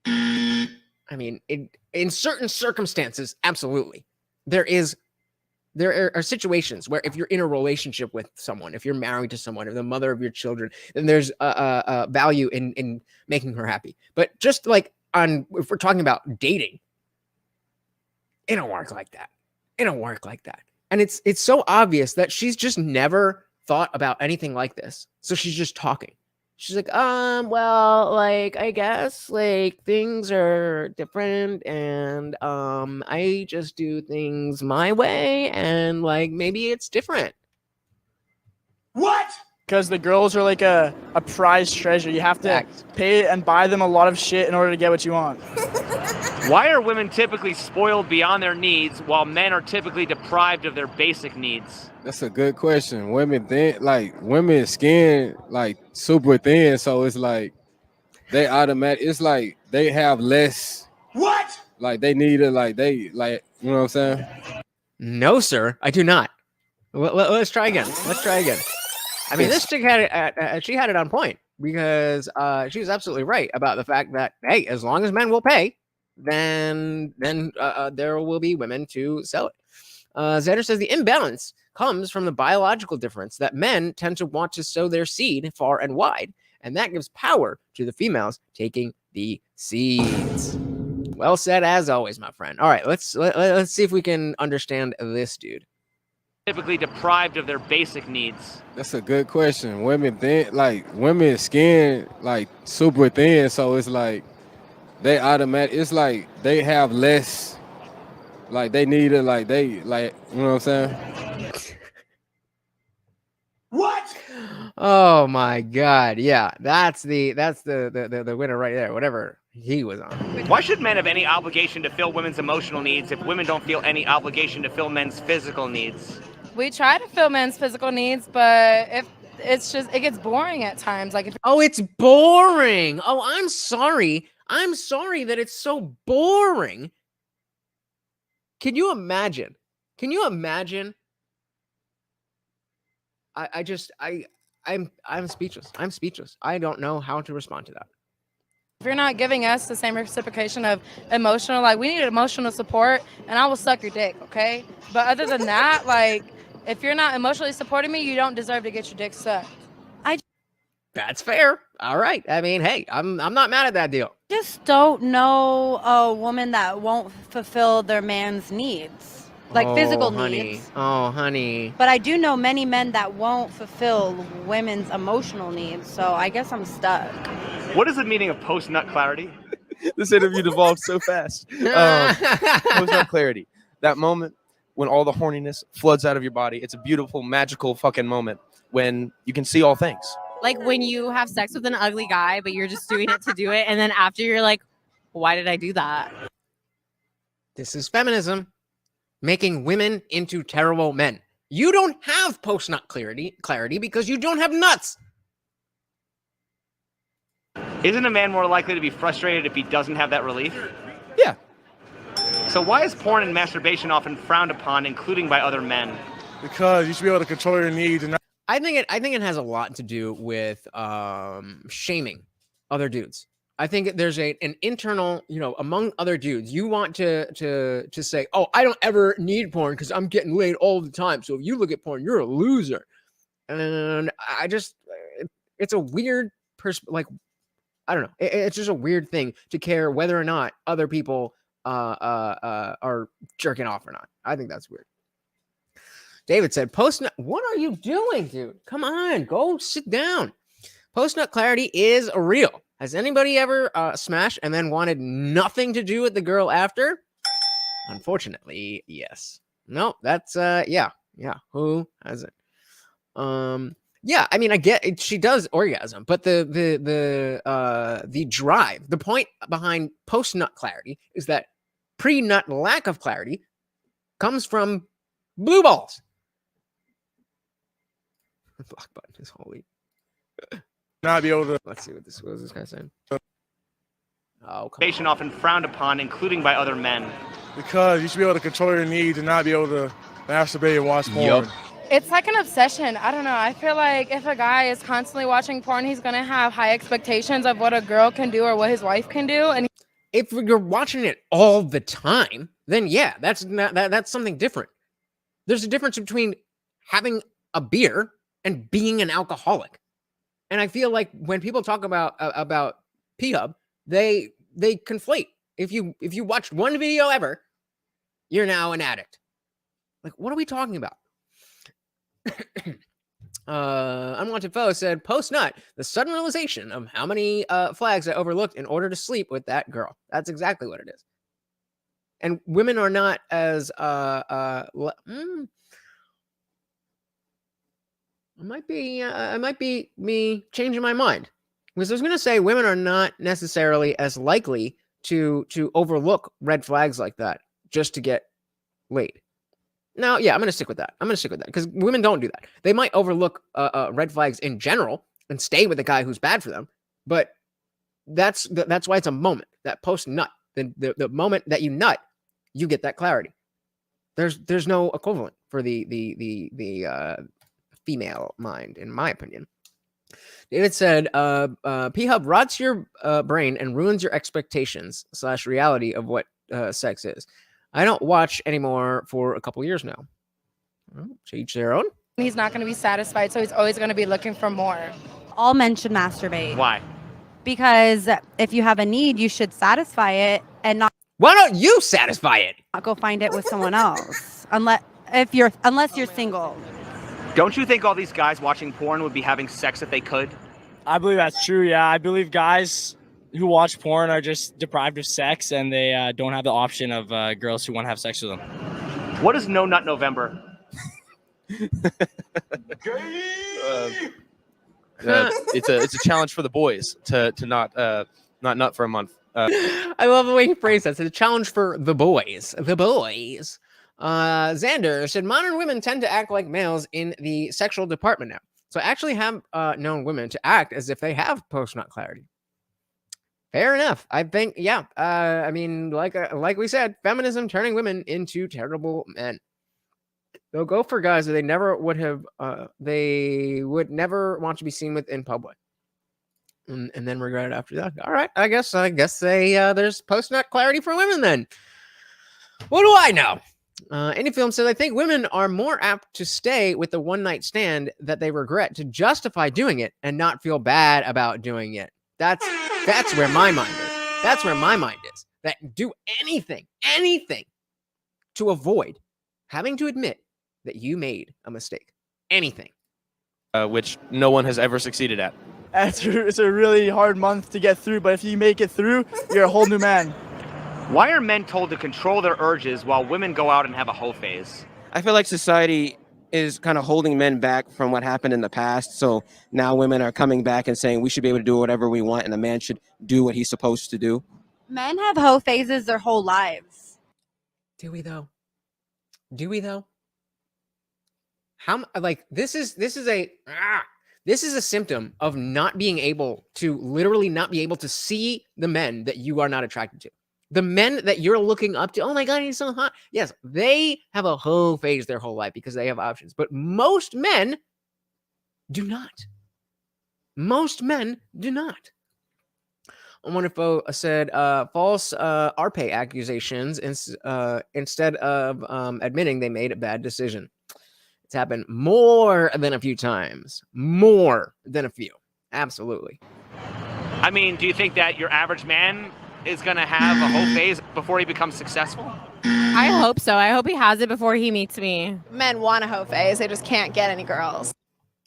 I mean, in certain circumstances, absolutely. There are situations where if you're in a relationship with someone, if you're married to someone, if the mother of your children, then there's a value in making her happy. But just like if we're talking about dating, it don't work like that. It don't work like that. And it's so obvious that she's just never thought about anything like this. So she's just talking. She's like, well, like, I guess, like, things are different, and, I just do things my way, and, like, maybe it's different.
What? Because the girls are like a prized treasure. You have to pay and buy them a lot of shit in order to get what you want.
Why are women typically spoiled beyond their needs while men are typically deprived of their basic needs?
That's a good question. Women's skin like super thin, so it's like it's like they have less.
What?
Like they need it, you know what I'm saying?
No, sir, I do not. Let's try again. I mean, this chick had it. She had it on point because she was absolutely right about the fact that hey, as long as men will pay, then there will be women to sell it. Xander says the imbalance comes from the biological difference that men tend to want to sow their seed far and wide, and that gives power to the females taking the seeds. Well said, as always, my friend. All right, let's see if we can understand this dude.
Typically deprived of their basic needs.
That's a good question. Women's skin like super thin, so it's like it's like they have less. Like they need it, you know what I'm saying?
What?
Oh my God! Yeah, that's the winner right there. Whatever he was on.
Why should men have any obligation to fill women's emotional needs if women don't feel any obligation to fill men's physical needs?
We try to fill men's physical needs, but if it's just it gets boring at times. Like
it's boring. Oh, I'm sorry. I'm sorry that it's so boring. Can you imagine? I'm speechless. I'm speechless. I don't know how to respond to that.
If you're not giving us the same reciprocation of emotional, like we need emotional support, and I will suck your dick, okay? But other than that, like If you're not emotionally supporting me, you don't deserve to get your dick sucked.
That's fair. All right. I mean, hey, I'm not mad at that deal.
Just don't know a woman that won't fulfill their man's needs, like physical needs.
Oh, honey.
But I do know many men that won't fulfill women's emotional needs, so I guess I'm stuck.
What is the meaning of post-nut clarity?
This interview devolved so fast. Post-nut clarity. That moment when all the horniness floods out of your body. It's a beautiful, magical fucking moment when you can see all things.
Like when you have sex with an ugly guy, but you're just doing it to do it. And then after you're like, why did I do that?
This is feminism making women into terrible men. You don't have post-nut clarity because you don't have nuts.
Isn't a man more likely to be frustrated if he doesn't have that relief?
Yeah.
So why is porn and masturbation often frowned upon, including by other men?
Because you should be able to control your needs and not.
I think it has a lot to do with shaming other dudes. I think there's an internal, among other dudes, you want to say, oh, I don't ever need porn because I'm getting laid all the time. So if you look at porn, you're a loser. And it's a weird I don't know. It's just a weird thing to care whether or not other people are jerking off or not. I think that's weird. David said, post-nut. What are you doing, dude? Come on, go sit down. Post-nut clarity is real. Has anybody ever smashed and then wanted nothing to do with the girl after? Unfortunately, yes. No, that's yeah. Who hasn't? Yeah, I mean, I get it, she does orgasm, but the drive, the point behind post-nut clarity is that pre-nut lack of clarity comes from blue balls. The block button is holy.
Not be able to.
Let's see what this guy saying.
Oh, come on. Often frowned upon, including by other men.
Because you should be able to control your needs and not be able to masturbate and watch porn.
Yep.
It's like an obsession. I don't know. I feel like if a guy is constantly watching porn, he's going to have high expectations of what a girl can do or what his wife can do. And
if you're watching it all the time, then yeah, that's something different. There's a difference between having a beer and being an alcoholic. And I feel like when people talk about P-Hub, they conflate. If you watched one video ever, you're now an addict. Like, what are we talking about? Unwanted Foe said, post-nut, the sudden realization of how many flags I overlooked in order to sleep with that girl. That's exactly what it is. And women are not as it might be me changing my mind, because I was going to say women are not necessarily as likely to overlook red flags like that just to get laid. Now, yeah, I'm going to stick with that. Because women don't do that. They might overlook red flags in general and stay with the guy who's bad for them, but that's why it's a moment. That post-nut, the moment that you nut, you get that clarity. There's no equivalent for the female mind, in my opinion. David said, P-Hub rots your brain and ruins your expectations / reality of what sex is. I don't watch anymore for a couple years now. Well, to each their own.
he's not going to be satisfied, so he's always going to be looking for more.
All men should masturbate.
Why?
Because if you have a need, you should satisfy it and not.
Why don't you satisfy it?
Not go find it with someone else, unless you're single.
Don't you think all these guys watching porn would be having sex if they could?
I believe that's true, yeah. I believe guys who watch porn are just deprived of sex and they don't have the option of girls who want to have sex with them.
What is No Nut November?
It's a challenge for the boys to not nut for a month.
I love the way he phrased that. It's a challenge for the boys. The boys. Xander said modern women tend to act like males in the sexual department now. So I actually have known women to act as if they have post-nut clarity. Fair enough. I think, yeah. I mean, like we said, feminism turning women into terrible men. They'll go for guys that they never would have. They would never want to be seen with in public, and then regret it after that. All right, I guess they there's post-nut clarity for women then. What do I know? Indie Film says, I think women are more apt to stay with the one-night stand that they regret to justify doing it and not feel bad about doing it. That's where my mind is. That's where my mind is. That do anything to avoid having to admit that you made a mistake. Anything.
Which no one has ever succeeded at.
It's a really hard month to get through, but if you make it through, you're a whole new man.
Why are men told to control their urges while women go out and have a hoe phase?
I feel like society is kind of holding men back from what happened in the past. So now women are coming back and saying we should be able to do whatever we want and a man should do what he's supposed to do.
Men have hoe phases their whole lives.
Do we though? Do we though? How like this is a symptom of not being able to literally not be able to see the men that you are not attracted to. The men that you're looking up to, oh my God, he's so hot. Yes, they have a hoe phase their whole life because they have options. But most men do not. Most men do not. Wonderful said false RPay accusations instead of admitting they made a bad decision. It's happened more than a few times. More than a few. Absolutely.
I mean, do you think that your average man is going to have a hoe phase before he becomes successful?
I hope so. I hope he has it before he meets me.
Men want a hoe phase. They just can't get any girls.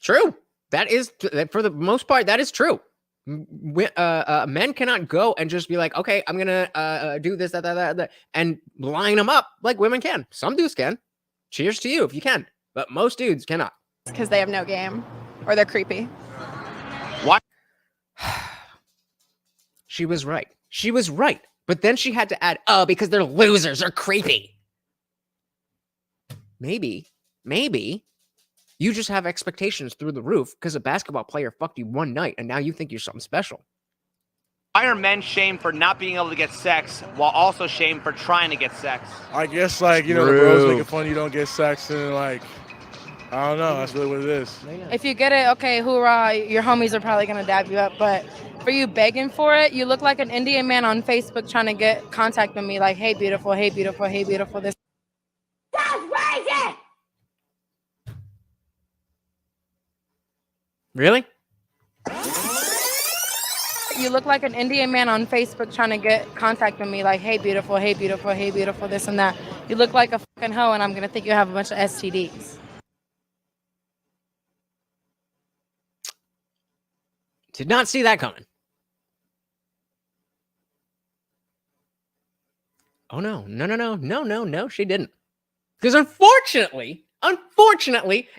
True. That is, for the most part, that is true. Men cannot go and just be like, okay, I'm going to do this, that, and line them up like women can. Some dudes can. Cheers to you if you can. But most dudes cannot.
Because they have no game. Or they're creepy.
What?
She was right. She was right. But then she had to add, oh, because they're losers or creepy. Maybe you just have expectations through the roof because a basketball player fucked you one night and now you think you're something special.
Why are men shamed for not being able to get sex while also shamed for trying to get sex?
I guess, like, you know, the bros making fun you don't get sex, and, like, I don't know. That's really what it is.
If you get it, okay, hoorah, your homies are probably going to dab you up. But for you begging for it, you look like an Indian man on Facebook trying to get contact with me like, hey, beautiful, hey, beautiful, hey, beautiful. This.
That's crazy!
Really?
You look like an Indian man on Facebook trying to get contact with me like, hey, beautiful, hey, beautiful, hey, beautiful, this and that. You look like a fucking hoe and I'm going to think you have a bunch of STDs.
Did not see that coming. Oh, no, she didn't. Because unfortunately,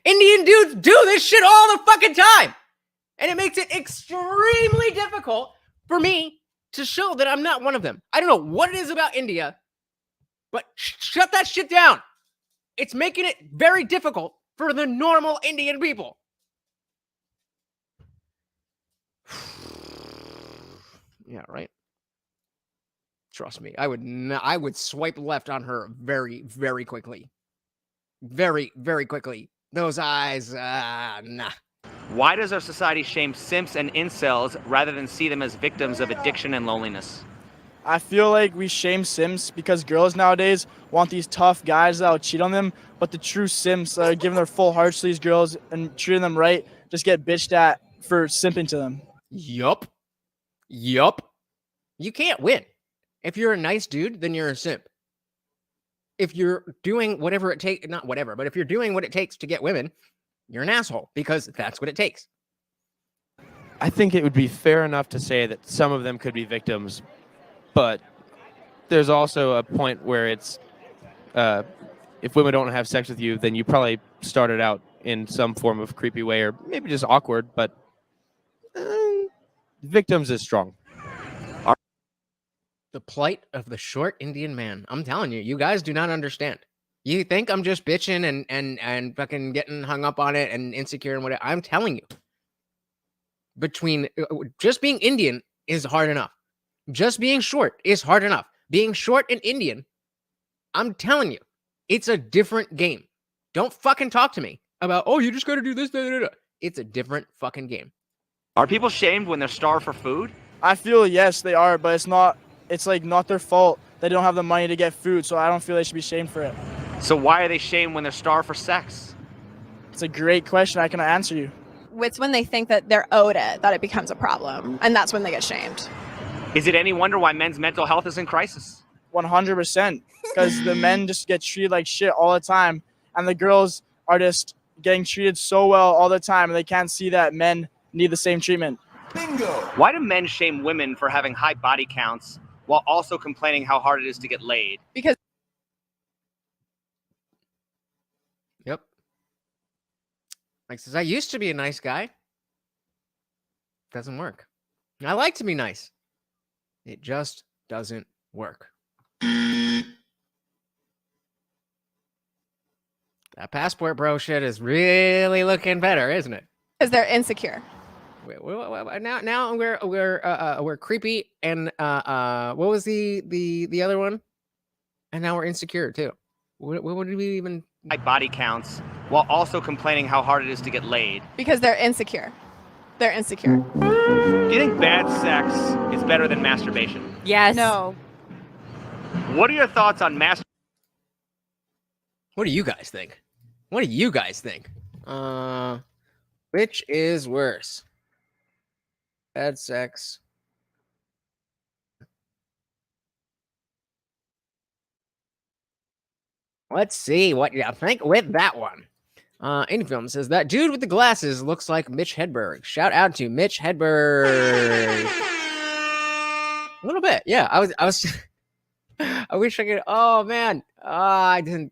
Indian dudes do this shit all the fucking time. And it makes it extremely difficult for me to show that I'm not one of them. I don't know what it is about India, but shut that shit down. It's making it very difficult for the normal Indian people. Yeah, right. Trust me, I would swipe left on her very, very quickly. Very, very quickly. Those eyes, nah.
Why does our society shame simps and incels rather than see them as victims of addiction and loneliness?
I feel like we shame simps because girls nowadays want these tough guys that'll cheat on them, but the true simps are giving their full hearts to these girls and treating them right just get bitched at for simping to them.
Yup. You can't win. If you're a nice dude, then you're a simp. If you're doing whatever it takes, not whatever, but if you're doing what it takes to get women, you're an asshole because that's what it takes.
I think it would be fair enough to say that some of them could be victims, but there's also a point where it's if women don't have sex with you, then you probably started out in some form of creepy way or maybe just awkward, but victims is strong.
The plight of the short Indian man. I'm telling you, you guys do not understand. You think I'm just bitching and fucking getting hung up on it and insecure and whatever. I'm telling you. Between just being Indian is hard enough. Just being short is hard enough. Being short and Indian, I'm telling you, it's a different game. Don't fucking talk to me about, oh, you just got to do this. It's a different fucking game.
Are people shamed when they're starved for food?
I feel yes, they are, but it's like not their fault. They don't have the money to get food, so I don't feel they should be shamed for it.
So why are they shamed when they're starved for sex?
It's a great question. I cannot answer you.
It's when they think that they're owed it that it becomes a problem, and that's when they get shamed.
Is it any wonder why men's mental health is in crisis?
100%. Because the men just get treated like shit all the time, and the girls are just getting treated so well all the time, and they can't see that men need the same treatment.
Bingo! Why do men shame women for having high body counts while also complaining how hard it is to get laid?
Because
Yep. Mike says, I used to be a nice guy. Doesn't work. I like to be nice. It just doesn't work. That passport bro shit is really looking better, isn't it?
Because they're insecure.
Wait, now we're creepy and what was the other one? And now we're insecure too. What did we even?
High body counts while also complaining how hard it is to get laid.
Because they're insecure. They're insecure.
Do you think bad sex is better than masturbation?
Yes.
No.
What are your thoughts on masturbation?
What do you guys think? What do you guys think? Which is worse? Bad sex. Let's see what you think with that one. Infilm says that dude with the glasses looks like Mitch Hedberg. Shout out to Mitch Hedberg. A little bit, yeah. I was. I wish I could. Oh man, I didn't.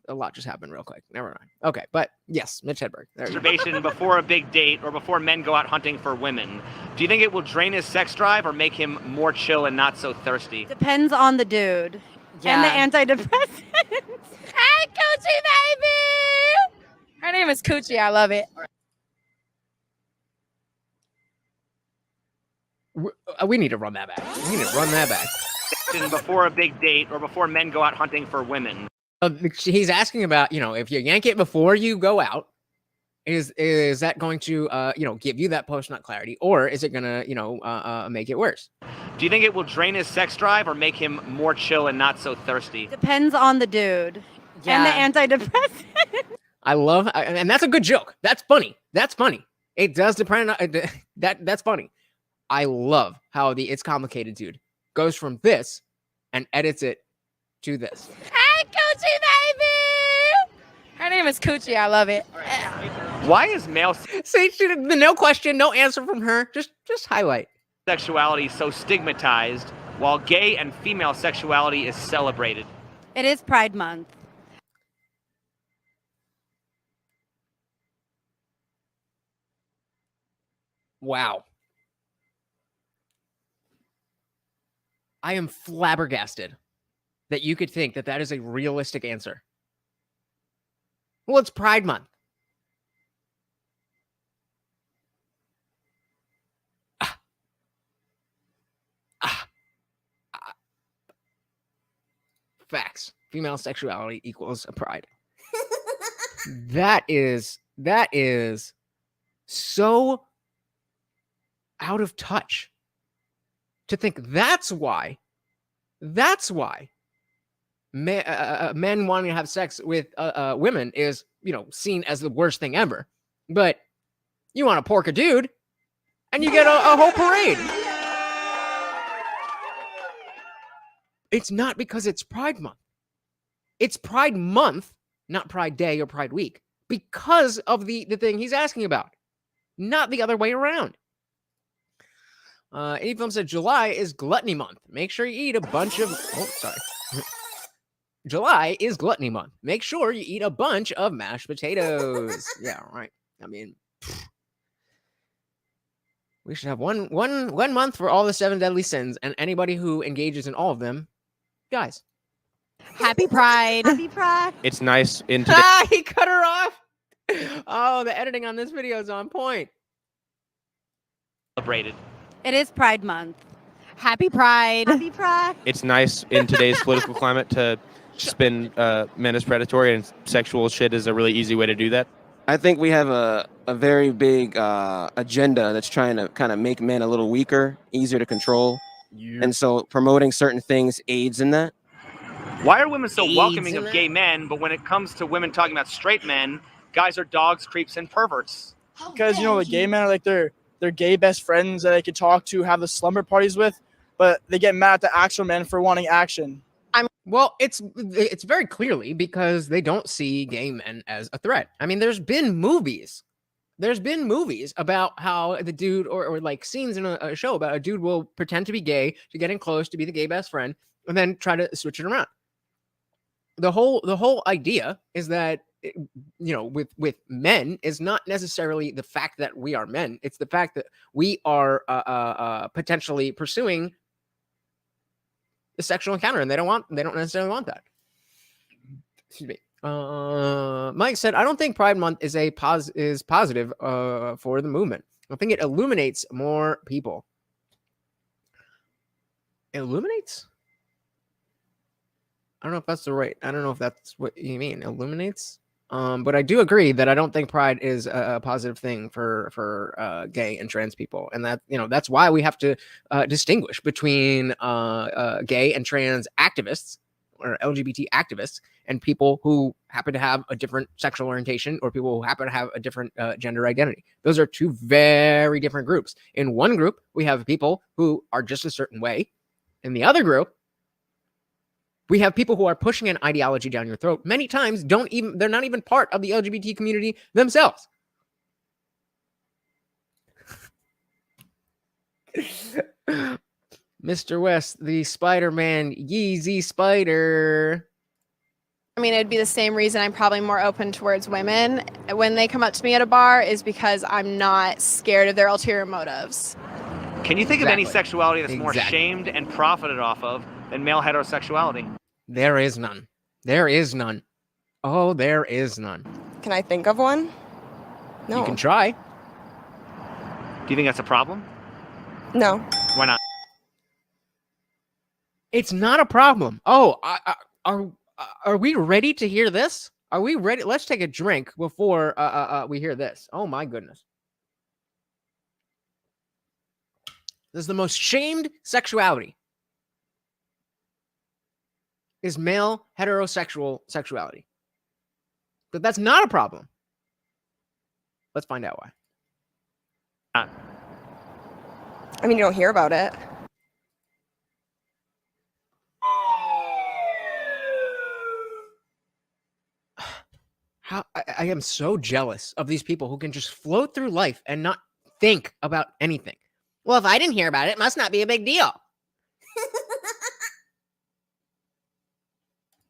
A lot just happened real quick. Never mind. Okay, but yes, Mitch Hedberg.
Masturbation before a big date or before men go out hunting for women. Do you think it will drain his sex drive or make him more chill and not so thirsty?
Depends on the dude and the antidepressants.
Hey, Coochie baby! Her name is Coochie. I love it.
We need to run that back. We need to run that back.
Before a big date or before men go out hunting for women.
He's asking about, if you yank it before you go out, is that going to, give you that post-nut clarity, or is it going to, make it worse?
Do you think it will drain his sex drive or make him more chill and not so thirsty?
Depends on the dude and the antidepressants.
I love, and that's a good joke. That's funny. That's funny. It does depend on that's funny. I love how the It's Complicated dude goes from this and edits it to this.
Hey, Coochie baby! Her name is Coochie. I love it.
Why is male
See, no question, no answer from her. Just highlight.
Sexuality so stigmatized while gay and female sexuality is celebrated?
It is Pride Month.
Wow. I am flabbergasted that you could think that that is a realistic answer. Well, it's Pride Month. Facts. Female sexuality equals a pride. That is so out of touch to think that's why men wanting to have sex with women is, seen as the worst thing ever. But you want to pork a dude and you get a whole parade. It's not because it's Pride Month. It's Pride Month, not Pride Day or Pride Week, because of the thing he's asking about, not the other way around. Any film said July is Gluttony Month. Make sure you eat a bunch of... Oh, sorry. July is Gluttony Month. Make sure you eat a bunch of mashed potatoes. Yeah, right. I mean... We should have one month for all the 7 deadly sins, and anybody who engages in all of them, guys.
Happy Pride.
Happy Pride.
It's nice in today.
He cut her off. Oh, the editing on this video is on point.
Celebrated.
It is Pride Month.
Happy Pride.
Happy Pride.
It's nice in today's political climate to spin men as predatory, and sexual shit is a really easy way to do that.
I think we have a very big agenda that's trying to kind of make men a little weaker, easier to control. And so promoting certain things aids in that.
Why are women so
AIDS
welcoming
in
of
that?
gay men, but when it comes to women talking about straight men, guys are dogs, creeps, and perverts?
Because the gay men are like their gay best friends that they can talk to, have the slumber parties with, but they get mad at the actual men for wanting action.
Well, it's very clearly because they don't see gay men as a threat. I mean, there's been movies about how the dude or like scenes in a show about a dude will pretend to be gay to get in close to be the gay best friend and then try to switch it around. The whole idea is that with men is not necessarily the fact that we are men. It's the fact that we are potentially pursuing the sexual encounter, and they don't necessarily want that. Excuse me. Mike said, I don't think Pride Month is positive for the movement. I think it illuminates more people. Illuminates? I don't know if that's what you mean. Illuminates? But I do agree that I don't think Pride is a positive thing for gay and trans people, and that that's why we have to distinguish between gay and trans activists or LGBT activists and people who happen to have a different sexual orientation or people who happen to have a different gender identity. Those are two very different groups. In one group, we have people who are just a certain way. In the other group, we have people who are pushing an ideology down your throat. Many times they're not even part of the LGBT community themselves. Mr. West, the Spider-Man Yeezy Spider.
I mean, it'd be the same reason I'm probably more open towards women when they come up to me at a bar is because I'm not scared of their ulterior motives.
Can you think of any sexuality that's more shamed and profited off of than male heterosexuality?
There is none. There is none. Oh, there is none.
Can I think of one? No.
You can try.
Do you think that's a problem?
No.
Why not?
It's not a problem. Oh, are we ready to hear this? Are we ready? Let's take a drink before we hear this. Oh my goodness. This is the most shamed sexuality. Is male heterosexual sexuality. But that's not a problem. Let's find out why.
I mean, you don't hear about it.
I am so jealous of these people who can just float through life and not think about anything. Well, if I didn't hear about it, it must not be a big deal.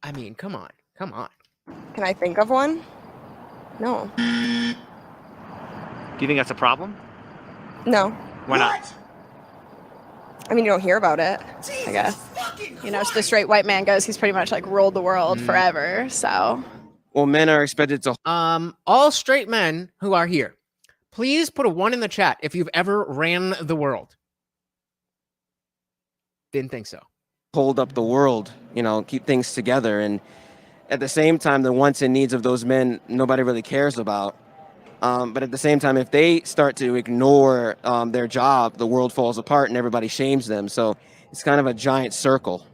I mean, come on. Come on.
Can I think of one? No.
Do you think that's a problem?
No.
Why not?
I mean, you don't hear about it, I guess.
So the straight white man goes, he's pretty much like ruled the world forever, so.
Well, men are expected to...
all straight men who are here, please put a 1 in the chat if you've ever ran the world. Didn't think so.
Hold up the world, keep things together. And at the same time, the wants and needs of those men, nobody really cares about. But at the same time, if they start to ignore their job, the world falls apart and everybody shames them. So it's kind of a giant circle.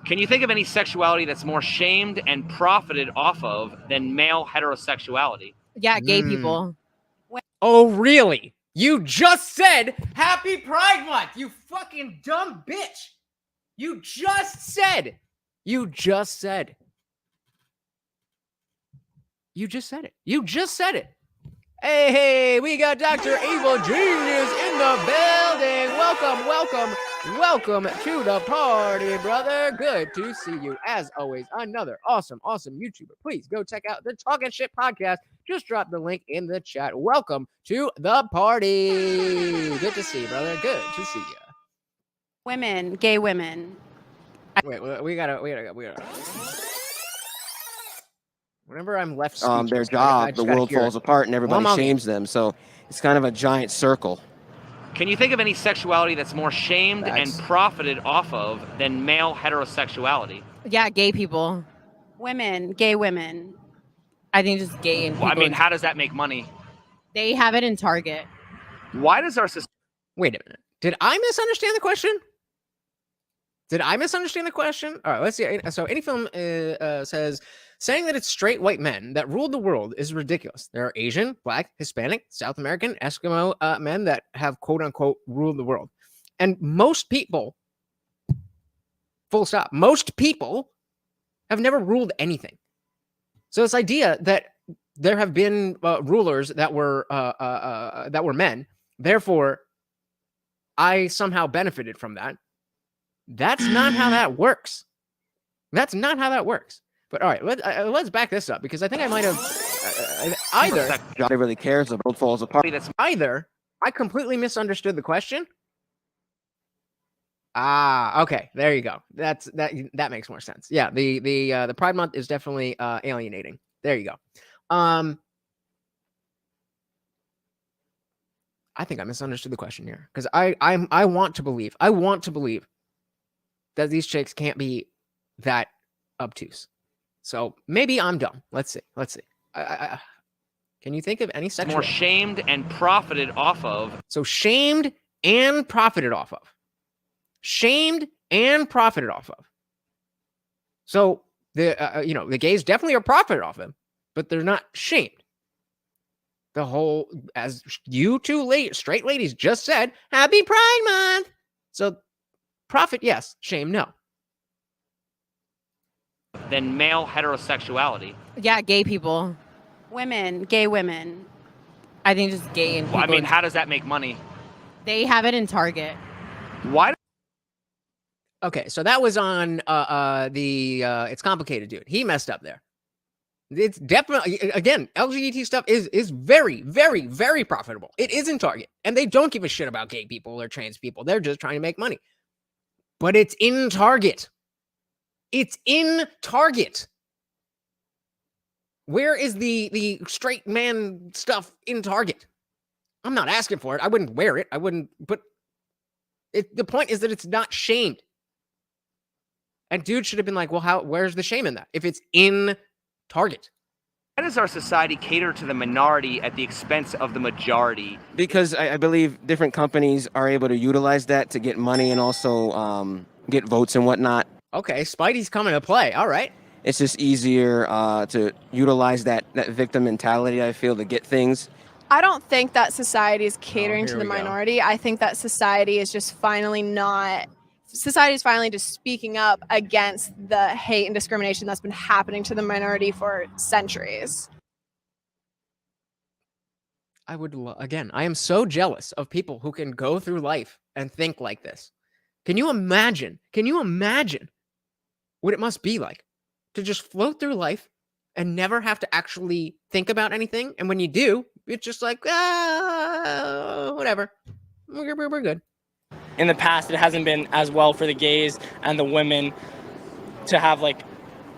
Can you think of any sexuality that's more shamed and profited off of than male heterosexuality?
Yeah, gay people.
Oh, really? You just said Happy Pride Month, you fucking dumb bitch. You just said it. You just said it. Hey, we got Dr. Evil Genius in the building. Welcome to the party, brother. Good to see you. As always, another awesome YouTuber. Please go check out the Talking Shit podcast. Just drop the link in the chat. Welcome to the party. Good to see you, brother. Good to see you.
Women, gay women.
Wait, we gotta. Whenever I'm left speechless,
their job, the world falls apart and everybody shames them. So it's kind of a giant circle.
Can you think of any sexuality that's more shamed and profited off of than male heterosexuality?
Yeah, gay people.
Women, gay women.
I think just gay and people.
Well, I mean, how does that make money?
They have it in Target.
Why does our society...
Wait a minute. Did I misunderstand the question? Did I misunderstand the question? All right, let's see. So any film says saying that it's straight white men that ruled the world is ridiculous. There are Asian, Black, Hispanic, South American, Eskimo men that have quote unquote ruled the world. And most people, full stop, most people have never ruled anything. So this idea that there have been rulers that were men, therefore I somehow benefited from that. That's not how that works. That's not how that works. But all right, let's back this up because I think I might have either
nobody really cares. The world falls apart.
Either I completely misunderstood the question. Ah, okay, there you go. That makes more sense. Yeah, the Pride Month is definitely alienating. There you go. I think I misunderstood the question here because I want to believe that these chicks can't be that obtuse. So maybe I'm dumb. Let's see. Can you think of any sexual?
More shamed and profited off of.
So shamed and profited off of. Shamed and profited off of. So the gays definitely are profited off them, but they're not shamed. The whole, as you two straight ladies just said, Happy Pride Month. So profit, yes. Shame, no.
Than male heterosexuality.
Yeah, gay people.
Women, gay women.
I think just gay and people.
Well, I mean, how does that make money?
They have it in Target.
Why?
Okay, so that was on It's Complicated dude. He messed up there. It's definitely, again, LGBT stuff is very, very, very profitable. It is in Target. And they don't give a shit about gay people or trans people. They're just trying to make money. But it's in Target. It's in Target. Where is the straight man stuff in Target? I'm not asking for it. I wouldn't wear it. I wouldn't, but the point is that it's not shamed. And dude should have been like, well, where's the shame in that? If it's in Target.
Why does our society cater to the minority at the expense of the majority?
Because I believe different companies are able to utilize that to get money and also get votes and whatnot.
Okay, Spidey's coming to play. All right.
It's just easier to utilize that victim mentality, I feel, to get things.
I don't think that society is catering to the minority. I think that society is just finally just speaking up against the hate and discrimination that's been happening to the minority for centuries.
I am so jealous of people who can go through life and think like this. Can you imagine what it must be like to just float through life and never have to actually think about anything? And when you do, it's just like, whatever. We're good.
In the past, it hasn't been as well for the gays and the women to have like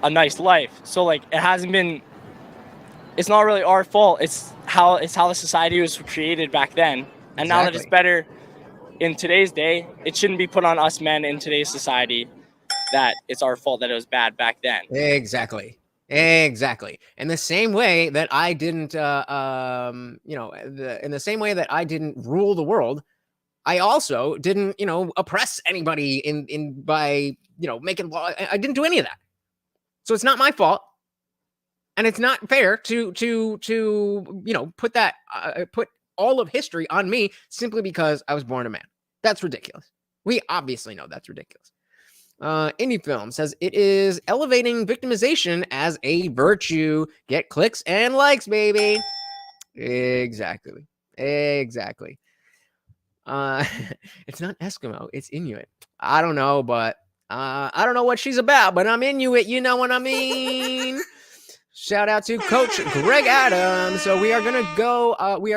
a nice life. So like it's not really our fault. It's how the society was created back then. And now that it's better in today's day, it shouldn't be put on us men in today's society that it's our fault that it was bad back then.
Exactly. In the same way that I didn't, in the same way that I didn't rule the world, I also didn't, oppress anybody by making law. I didn't do any of that. So it's not my fault. And it's not fair to put all of history on me simply because I was born a man. That's ridiculous. We obviously know that's ridiculous. Indie Film says it is elevating victimization as a virtue. Get clicks and likes, baby. Exactly. It's not Eskimo, it's Inuit. I don't know, but I don't know what she's about, but I'm Inuit, you know what I mean? Shout out to Coach Greg Adams. So we are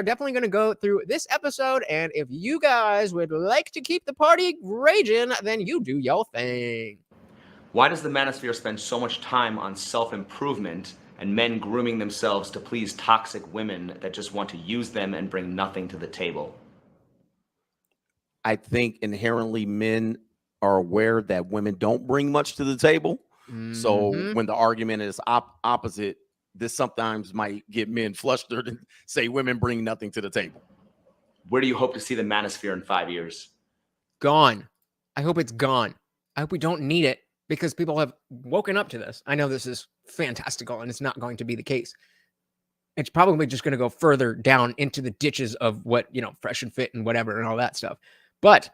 definitely gonna go through this episode, and if you guys would like to keep the party raging, then you do your thing.
Why does the manosphere spend so much time on self-improvement and men grooming themselves to please toxic women that just want to use them and bring nothing to the table?
I think inherently men are aware that women don't bring much to the table. So when the argument is opposite, this sometimes might get men flustered and say women bring nothing to the table.
Where do you hope to see the manosphere in 5 years?
Gone. I hope it's gone. I hope we don't need it because people have woken up to this. I know this is fantastical and it's not going to be the case. It's probably just going to go further down into the ditches of what, fresh and fit and whatever and all that stuff. But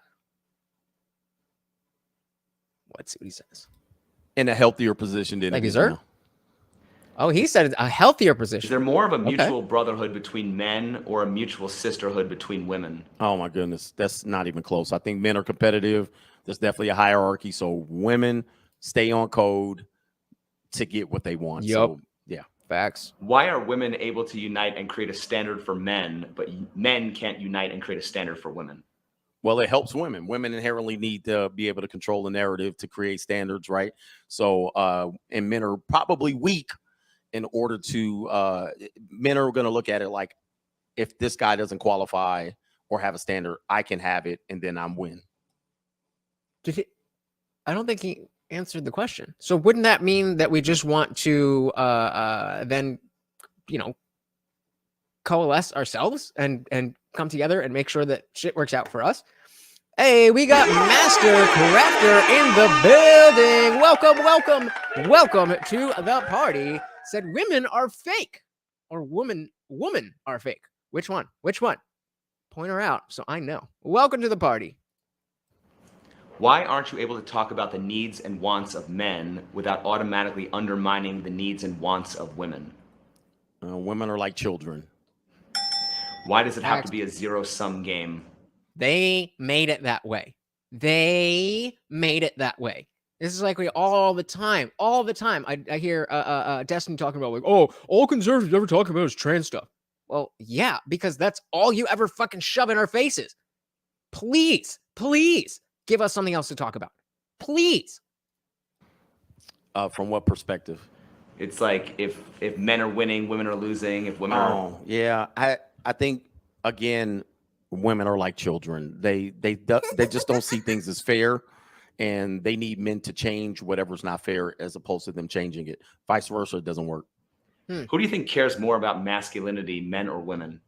let's see what he says.
In a healthier position than
Thank
it
you,
is
sir.
now.
Oh, he said a healthier position.
Is there more of a mutual brotherhood between men or a mutual sisterhood between women?
Oh my goodness, that's not even close. I think men are competitive. There's definitely a hierarchy. So women stay on code to get what they want.
Yep.
So yeah.
Facts.
Why are women able to unite and create a standard for men, but men can't unite and create a standard for women?
Well, it helps women. Women inherently need to be able to control the narrative to create standards, right? So, and men are probably weak in order to, men are going to look at it like, if this guy doesn't qualify or have a standard, I can have it, and then I'm win.
I don't think he answered the question. So wouldn't that mean that we just want to then, coalesce ourselves and come together and make sure that shit works out for us? Hey, we got Master Crafter in the building. Welcome to the party. Said women are fake, or woman are fake. Which one? Point her out so I know. Welcome to the party.
Why aren't you able to talk about the needs and wants of men without automatically undermining the needs and wants of women?
Women are like children.
Why does it have to be a zero-sum game?
They made it that way. This is like we all the time. I hear Destiny talking about like, oh, all conservatives ever talk about is trans stuff. Well, yeah, because that's all you ever fucking shove in our faces. Please give us something else to talk about. Please.
From what perspective?
It's like if men are winning, women are losing. If women are...
yeah. I think, again, women are like children. They just don't see things as fair, and they need men to change whatever's not fair as opposed to them changing it. Vice versa, it doesn't work.
Who do you think cares more about masculinity, men or women?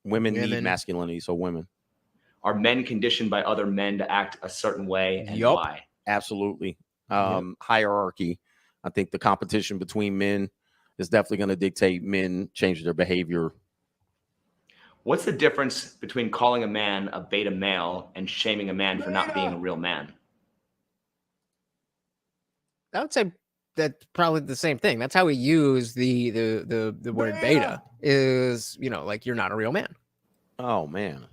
Women need masculinity, so women.
Are men conditioned by other men to act a certain way, and why?
Absolutely. Hierarchy. I think the competition between men is definitely going to dictate men change their behavior.
What's the difference between calling a man a beta male and shaming a man for not being a real man?
I would say that's probably the same thing. That's how we use the word beta is, like you're not a real man.
Oh man.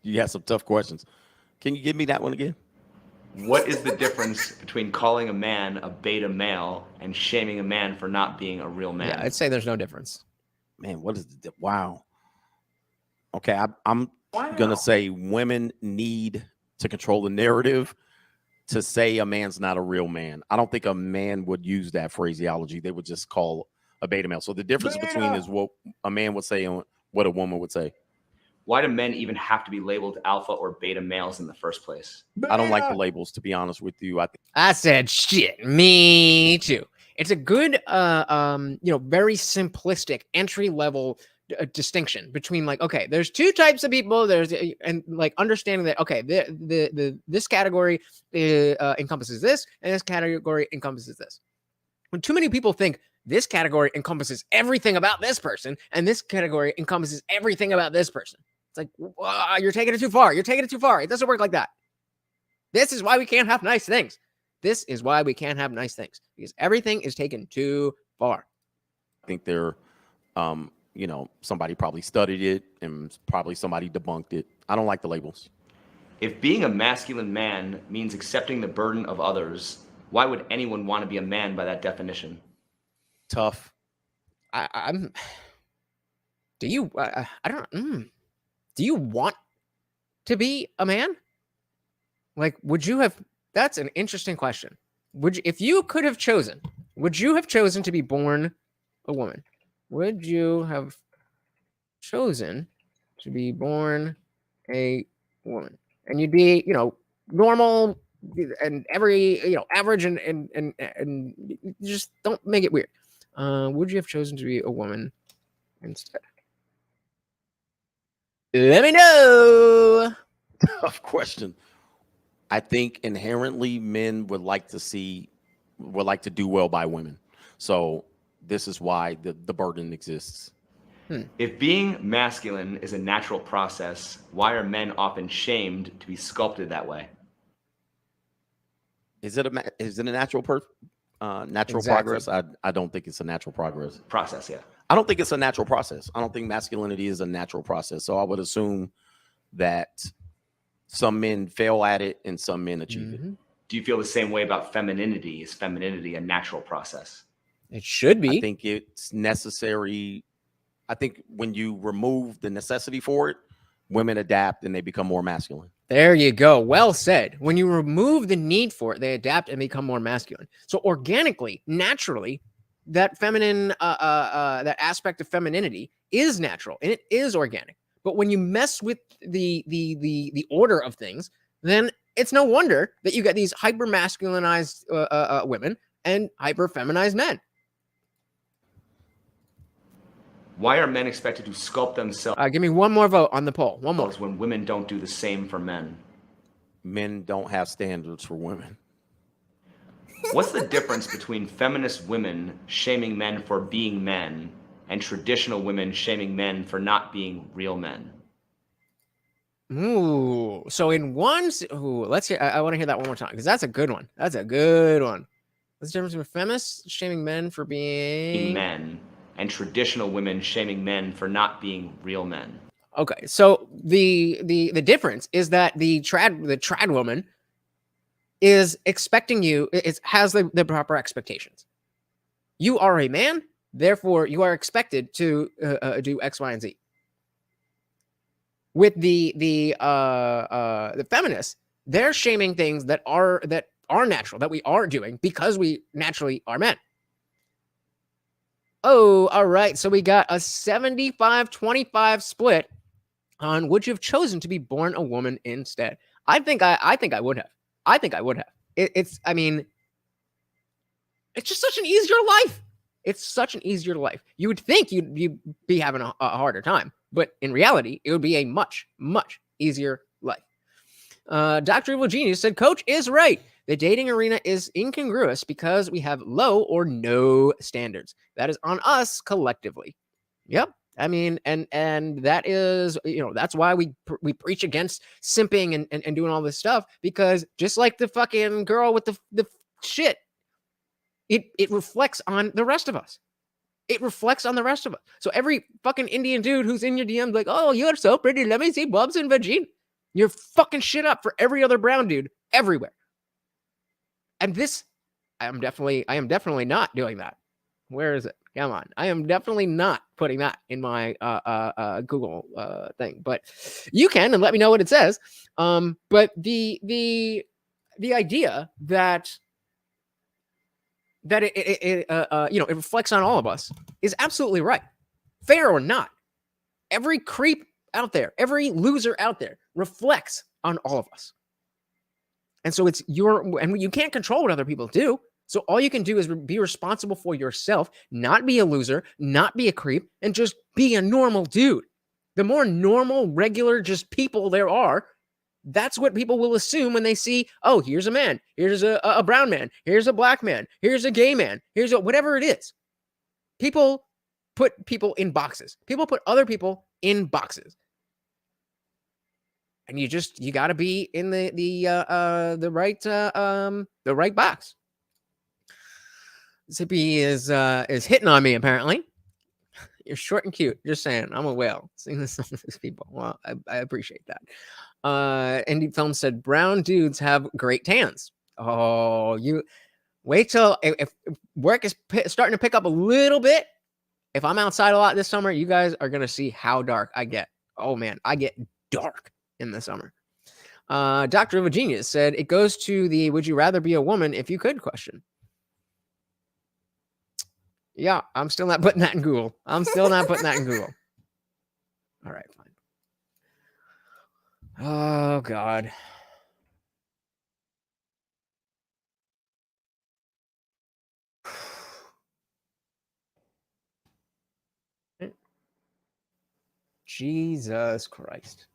You have some tough questions. Can you give me that one again?
What is the difference between calling a man a beta male and shaming a man for not being a real man?
Yeah, I'd say there's no difference.
Man, what is the wow? Okay, I'm gonna say women need to control the narrative to say a man's not a real man. I don't think a man would use that phraseology. They would just call a beta male. So the difference between is what a man would say and what a woman would say.
Why do men even have to be labeled alpha or beta males in the first place?
I don't like the labels, to be honest with you.
I said shit. Me too. It's a good, very simplistic entry level distinction between like, okay, there's two types of people. And like understanding that, okay, this category encompasses this, and this category encompasses this. When too many people think this category encompasses everything about this person, and this category encompasses everything about this person. It's like, you're taking it too far. It doesn't work like that. This is why we can't have nice things. Because everything is taken too far.
I think they're, somebody probably studied it and probably somebody debunked it. I don't like the labels.
If being a masculine man means accepting the burden of others, why would anyone want to be a man by that definition?
Tough.
Do you want to be a man? Like, that's an interesting question. If you could have chosen, would you have chosen to be born a woman? Would you have chosen to be born a woman? And you'd be, normal and average and just don't make it weird. Would you have chosen to be a woman instead? Let me know.
Tough question. I think inherently men would like to do well by women. So this is why the burden exists.
If being masculine is a natural process, why are men often shamed to be sculpted that way?
Is it a natural natural
Exactly.
progress? I don't think it's a natural progress.
Process, yeah.
I don't think it's a natural process. I don't think masculinity is a natural process. So I would assume that some men fail at it and some men achieve it.
Do you feel the same way about femininity? Is femininity a natural process?
It should be.
I think it's necessary. I think when you remove the necessity for it, women adapt and they become more masculine.
There you go. Well said. When you remove the need for it, they adapt and become more masculine. So organically, naturally, that feminine, that aspect of femininity is natural and it is organic. But when you mess with the order of things, then it's no wonder that you get these hyper masculinized women and hyper feminized men.
Why are men expected to sculpt themselves?
Give me one more vote on the poll. One more.
When women don't do the same for men.
Men don't have standards for women.
What's the difference between feminist women shaming men for being men and traditional women shaming men for not being real men?
Ooh, so in one, let's hear. I want to hear that one more time because that's a good one. That's a good one. What's the difference between feminists shaming men for being
men and traditional women shaming men for not being real men?
Okay, so the difference is that the trad woman is expecting you. It has the proper expectations. You are a man, therefore you are expected to do X, Y, and Z. With the feminists, they're shaming things that are natural, that we are doing because we naturally are men. Oh, all right. So we got a 75-25 split on would you have chosen to be born a woman instead? I think I would have. I think I would have. I mean, it's just such an easier life. It's such an easier life. You would think you'd be having a harder time, but in reality, it would be a much, much easier life. Dr. Evil Genius said, Coach is right. The dating arena is incongruous because we have low or no standards. That is on us collectively. Yep. I mean, and that is, that's why we preach against simping and doing all this stuff, because just like the fucking girl with the shit, it reflects on the rest of us. It reflects on the rest of us. So every fucking Indian dude who's in your DMs like, oh, you're so pretty, let me see bubs and vagina. You're fucking shit up for every other brown dude everywhere. And this, I am definitely not doing that. Where is it? Come on. I am definitely not putting that in my Google thing, but you can and let me know what it says. But the idea that it reflects on all of us is absolutely right. Fair or not, every creep out there, every loser out there reflects on all of us. And so and you can't control what other people do. So all you can do is be responsible for yourself, not be a loser, not be a creep, and just be a normal dude. The more normal, regular, just people there are, that's what people will assume when they see, oh, here's a man, here's a brown man, here's a black man, here's a gay man, here's whatever it is. People put people in boxes. People put other people in boxes. And you got to be in the right box. Zippy is hitting on me, apparently. You're short and cute. Just saying. I'm a whale. Seeing this on these people. Well, I appreciate that. Indie Film said, brown dudes have great tans. Oh, you wait till if work is starting to pick up a little bit. If I'm outside a lot this summer, you guys are going to see how dark I get. Oh, man, I get dark in the summer. Dr. of a Genius said, it goes to the would you rather be a woman if you could question. Yeah, I'm still not putting that in Google. All right, fine. Oh, God. Jesus Christ.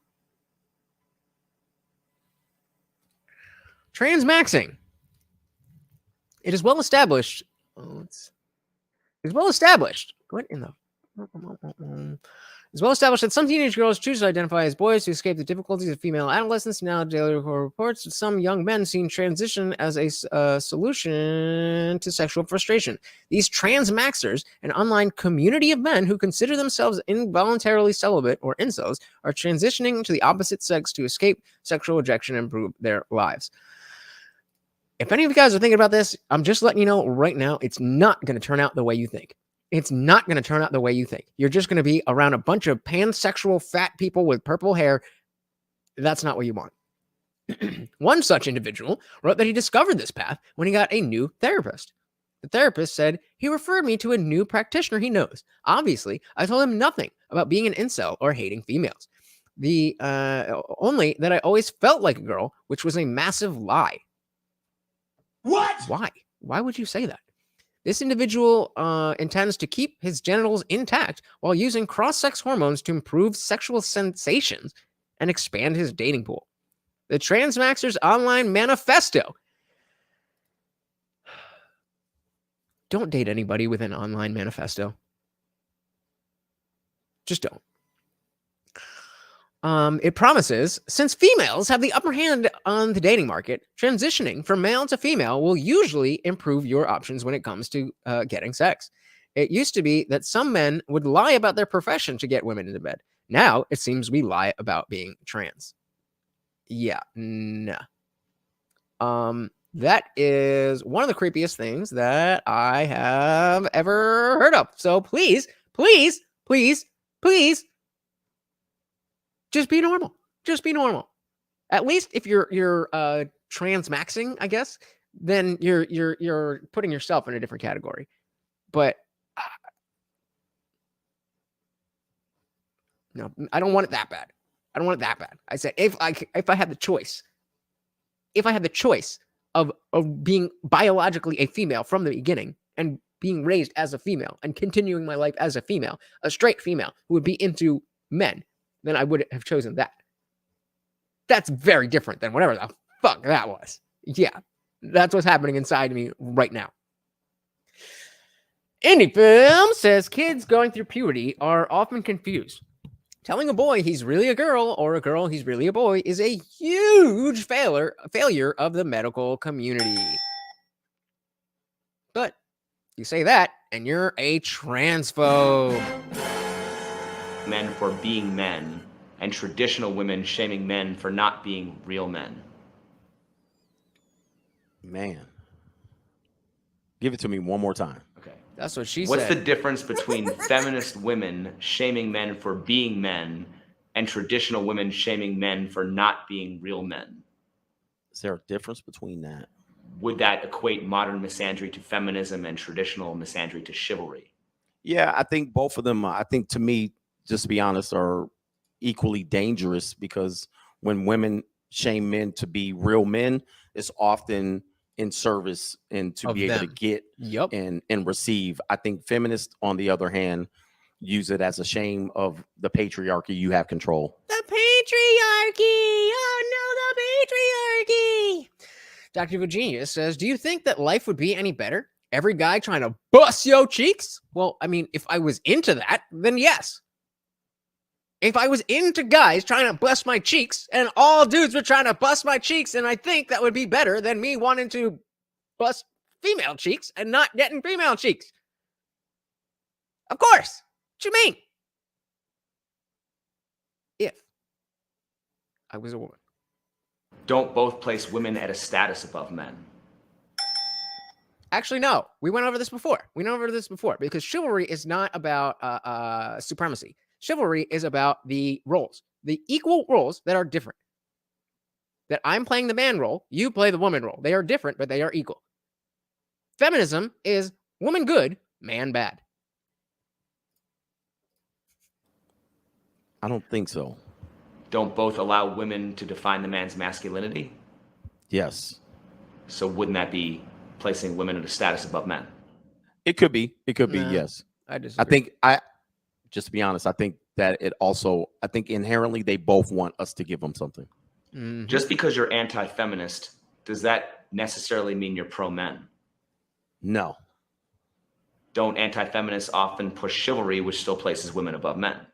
Transmaxing. It is well established. It's well established. What in the? It's well established that some teenage girls choose to identify as boys to escape the difficulties of female adolescence. Now, daily reports that some young men seen transition as a solution to sexual frustration. These transmaxers, an online community of men who consider themselves involuntarily celibate or incels, are transitioning to the opposite sex to escape sexual rejection and improve their lives. If any of you guys are thinking about this, I'm just letting you know right now, it's not going to turn out the way you think. It's not going to turn out the way you think. You're just going to be around a bunch of pansexual fat people with purple hair. That's not what you want. One such individual wrote that he discovered this path when he got a new therapist. The therapist said, he referred me to a new practitioner he knows. Obviously, I told him nothing about being an incel or hating females. Only that I always felt like a girl, which was a massive lie.
What?
Why? Why would you say that? This individual intends to keep his genitals intact while using cross-sex hormones to improve sexual sensations and expand his dating pool. The Transmaxer's online manifesto. Don't date anybody with an online manifesto. Just don't. It promises, since females have the upper hand on the dating market, transitioning from male to female will usually improve your options when it comes to getting sex. It used to be that some men would lie about their profession to get women into bed. Now it seems we lie about being trans. Yeah, no. That is one of the creepiest things that I have ever heard of. So please, please, please, please, just be normal. Just be normal. At least if you're transmaxing, I guess, then you're putting yourself in a different category. But no, I don't want it that bad. I don't want it that bad. I said if I had the choice, of being biologically a female from the beginning and being raised as a female and continuing my life as a female, a straight female who would be into men, then I would have chosen that. That's very different than whatever the fuck that was. Yeah, that's what's happening inside me right now. Indie Film says kids going through puberty are often confused. Telling a boy he's really a girl or a girl he's really a boy is a huge failure of the medical community. But you say that and you're a transphobe.
Men for being men, and traditional women shaming men for not being real men.
Man. Give it to me one more time.
Okay.
That's what she
What's
said.
the difference between feminist women shaming men for being men and traditional women shaming men for not being real men?
Is there a difference between that?
Would that equate modern misandry to feminism and traditional misandry to chivalry?
Yeah, I think both of them, I think to me, just to be honest, are equally dangerous, because when women shame men to be real men, it's often in service and to be able to get and receive. I think feminists, on the other hand, use it as a shame of the patriarchy. You have control.
The patriarchy! Oh no, the patriarchy! Dr. Virginia says, do you think that life would be any better? Every guy trying to bust your cheeks? Well, I mean, if I was into that, then yes. If I was into guys trying to bust my cheeks and all dudes were trying to bust my cheeks, and I think that would be better than me wanting to bust female cheeks and not getting female cheeks. Of course. What you mean? If I was a woman.
Don't both place women at a status above men?
Actually, no. We went over this before. Because chivalry is not about supremacy. Chivalry is about the roles, the equal roles that are different. That I'm playing the man role, you play the woman role. They are different, but they are equal. Feminism is woman good, man bad.
I don't think so.
Don't both allow women to define the man's masculinity?
Yes.
So wouldn't that be placing women at a status above men?
It could be. It could be, yes.
I disagree.
Just to be honest, I think that inherently they both want us to give them something.
Just because you're anti-feminist Does that necessarily mean you're pro-men?
No.
Don't anti-feminists often push chivalry, which still places women above men?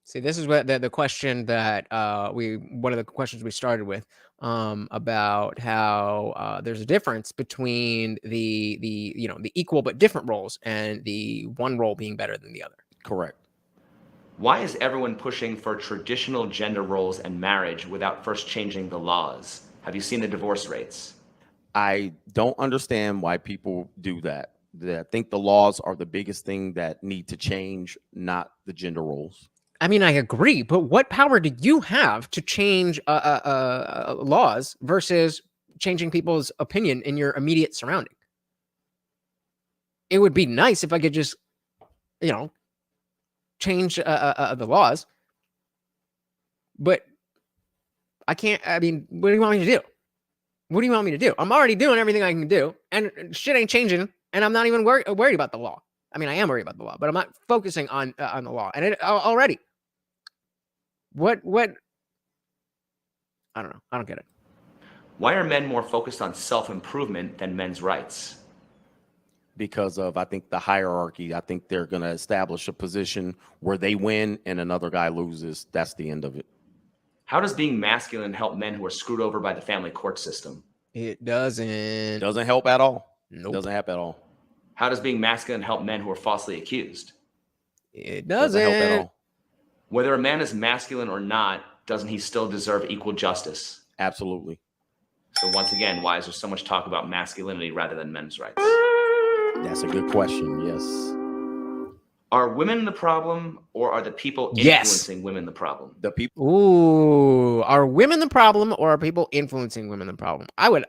See, this is what the question that one of the questions we started with about how there's a difference between the equal but different roles and the one role being better than the other.
Correct.
Why is everyone pushing for traditional gender roles and marriage without first changing the laws? Have you seen the divorce rates?
I don't understand why people do that. I think the laws are the biggest thing that need to change, not the gender roles.
I mean, I agree, but what power do you have to change laws versus changing people's opinion in your immediate surrounding? It would be nice if I could just, change the laws, but I can't. I mean, what do you want me to do? What do you want me to do? I'm already doing everything I can do, and shit ain't changing, and I'm not even worried about the law. I mean, I am worried about the law, but I'm not focusing on the law, and already. What? I don't know. I don't get it.
Why are men more focused on self-improvement than men's rights?
Because of, I think, the hierarchy. I think they're going to establish a position where they win and another guy loses. That's the end of it.
How does being masculine help men who are screwed over by the family court system?
It doesn't.
Doesn't help at all.
Nope.
Doesn't help at all.
How does being masculine help men who are falsely accused?
It doesn't
help at all.
Whether a man is masculine or not, doesn't he still deserve equal justice?
Absolutely.
So once again, why is there so much talk about masculinity rather than men's rights?
That's a good question. Yes.
Are women the problem, or are the people influencing women the problem?
The people.
Ooh, are women the problem, or are people influencing women the problem? I would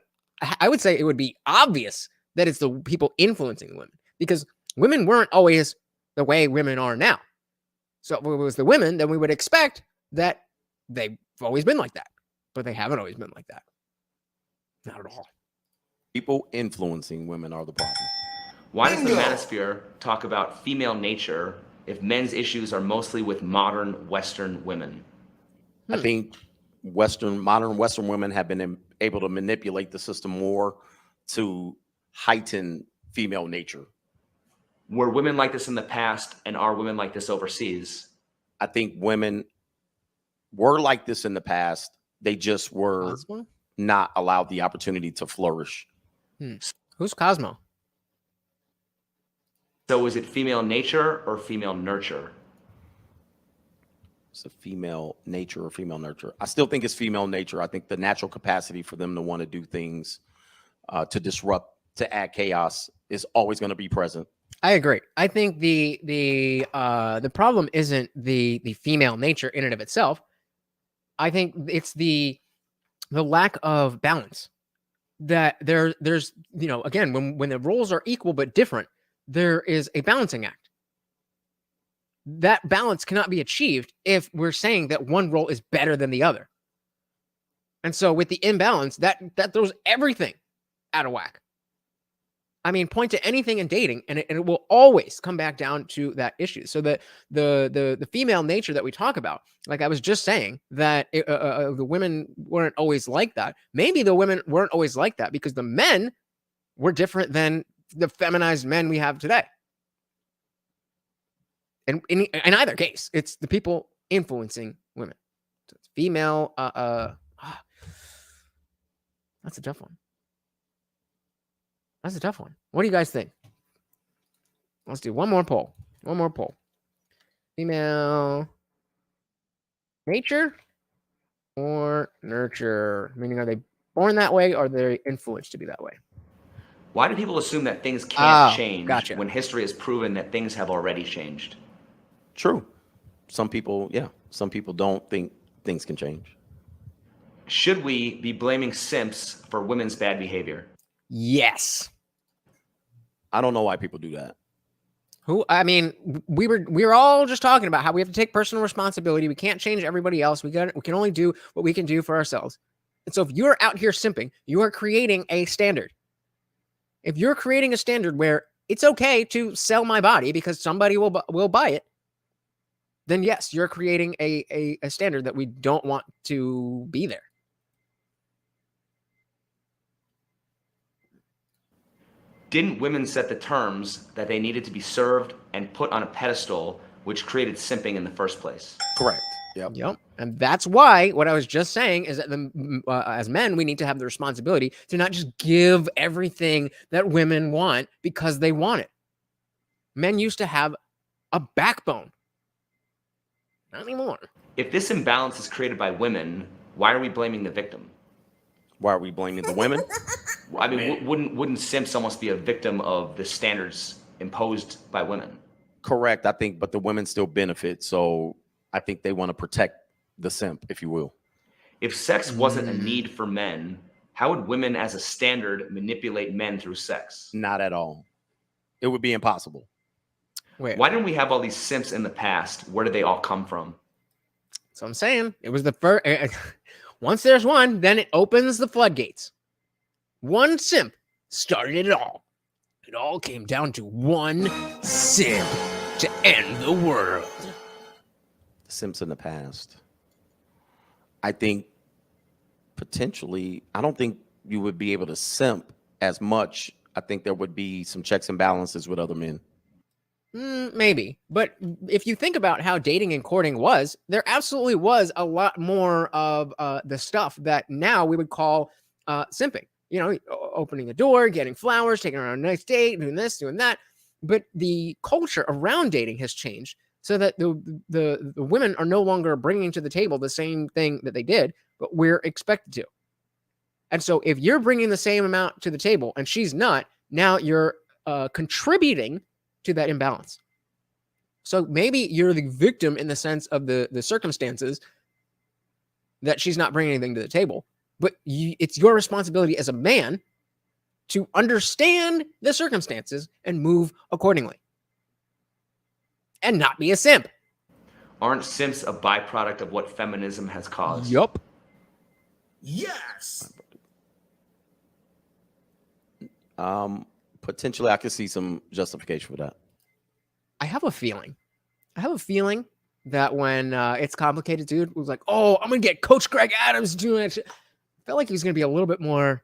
say it would be obvious that it's the people influencing the women, because women weren't always the way women are now. So if it was the women, then we would expect that they've always been like that, but they haven't always been like that. Not at all.
People influencing women are the problem.
Why does the manosphere talk about female nature if men's issues are mostly with modern Western women?
I think modern Western women have been able to manipulate the system more to heighten female nature.
Were women like this in the past, and are women like this overseas?
I think women were like this in the past. They just were
Cosmo?
Not allowed the opportunity to flourish.
Who's Cosmo?
So is it female nature or female nurture?
It's a female nature or female nurture. I still think it's female nature. I think the natural capacity for them to want to do things, to disrupt, to add chaos is always going to be present.
I agree. I think the problem isn't the female nature in and of itself. I think it's the lack of balance. That there's again, when the roles are equal but different, there is a balancing act. That balance cannot be achieved if we're saying that one role is better than the other. And so with the imbalance, that throws everything out of whack. I mean, point to anything in dating, and it will always come back down to that issue. So that the female nature that we talk about, like I was just saying, that the women weren't always like that. Maybe the women weren't always like that because the men were different than the feminized men we have today. And in either case, it's the people influencing women. So it's female. That's a tough one. That's a tough one. What do you guys think? Let's do one more poll. One more poll. Female nature or nurture? Meaning, are they born that way or are they influenced to be that way?
Why do people assume that things can't change
gotcha.
when history has proven that things have already changed?
True. Some people don't think things can change.
Should we be blaming simps for women's bad behavior?
Yes.
I don't know why people do that.
I mean, we were all just talking about how we have to take personal responsibility. We can't change everybody else. We can only do what we can do for ourselves. And so if you're out here simping, you are creating a standard. If you're creating a standard where it's okay to sell my body because somebody will buy it, then yes, you're creating a standard that we don't want to be there.
Didn't women set the terms that they needed to be served and put on a pedestal, which created simping in the first place?
Correct. Yep.
Yep. And that's why what I was just saying is that as men, we need to have the responsibility to not just give everything that women want because they want it. Men used to have a backbone. Not anymore.
If this imbalance is created by women, why are we blaming the victim?
Why are we blaming the women?
I mean, wouldn't simps almost be a victim of the standards imposed by women?
Correct, I think, but the women still benefit. So I think they want to protect the simp, if you will.
If sex wasn't a need for men, how would women as a standard manipulate men through sex?
Not at all. It would be impossible.
Wait.
Why didn't we have all these simps in the past? Where did they all come from?
So I'm saying it was the first. Once there's one, then it opens the floodgates. One simp started it all. It all came down to one simp to end the world.
Simps in the past. I think potentially, I don't think you would be able to simp as much. I think there would be some checks and balances with other men.
Maybe. But if you think about how dating and courting was, there absolutely was a lot more of the stuff that now we would call simping. You know, opening a door, getting flowers, taking her on a nice date, doing this, doing that. But the culture around dating has changed so that the women are no longer bringing to the table the same thing that they did, but we're expected to. And so if you're bringing the same amount to the table and she's not, now you're contributing to that imbalance. So maybe you're the victim in the sense of the circumstances that she's not bringing anything to the table, but it's your responsibility as a man to understand the circumstances and move accordingly and not be a simp.
Aren't simps a byproduct of what feminism has caused?
Yup.
Yes.
Potentially, I could see some justification for that.
I have a feeling that when It's Complicated Dude was like, oh, I'm going to get Coach Greg Adams doing it. I felt like he was going to be a little bit more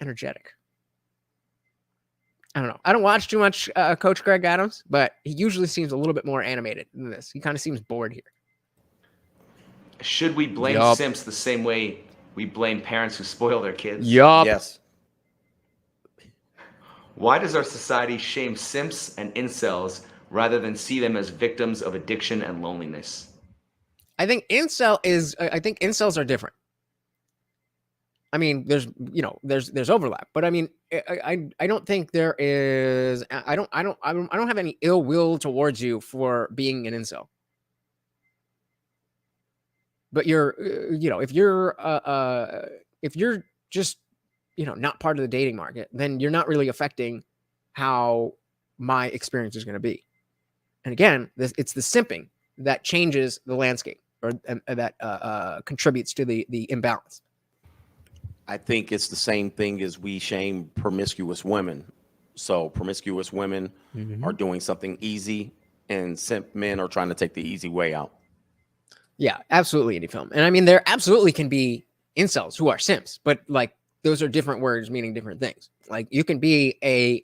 energetic. I don't know. I don't watch too much Coach Greg Adams, but he usually seems a little bit more animated than this. He kind of seems bored here.
Should we blame simps the same way we blame parents who spoil their kids?
Yup.
Yes.
Why does our society shame simps and incels rather than see them as victims of addiction and loneliness?
I think incels are different. I mean, there's overlap, but I mean, I don't think there is. I don't have any ill will towards you for being an incel. But if you're just not part of the dating market, then you're not really affecting how my experience is going to be. And again, it's the simping that changes the landscape, or that contributes to the imbalance.
I think it's the same thing as we shame promiscuous women. So promiscuous women are doing something easy, and simp men are trying to take the easy way out.
Yeah, absolutely, indie film. And I mean, there absolutely can be incels who are simps, but like those are different words meaning different things. Like you can be a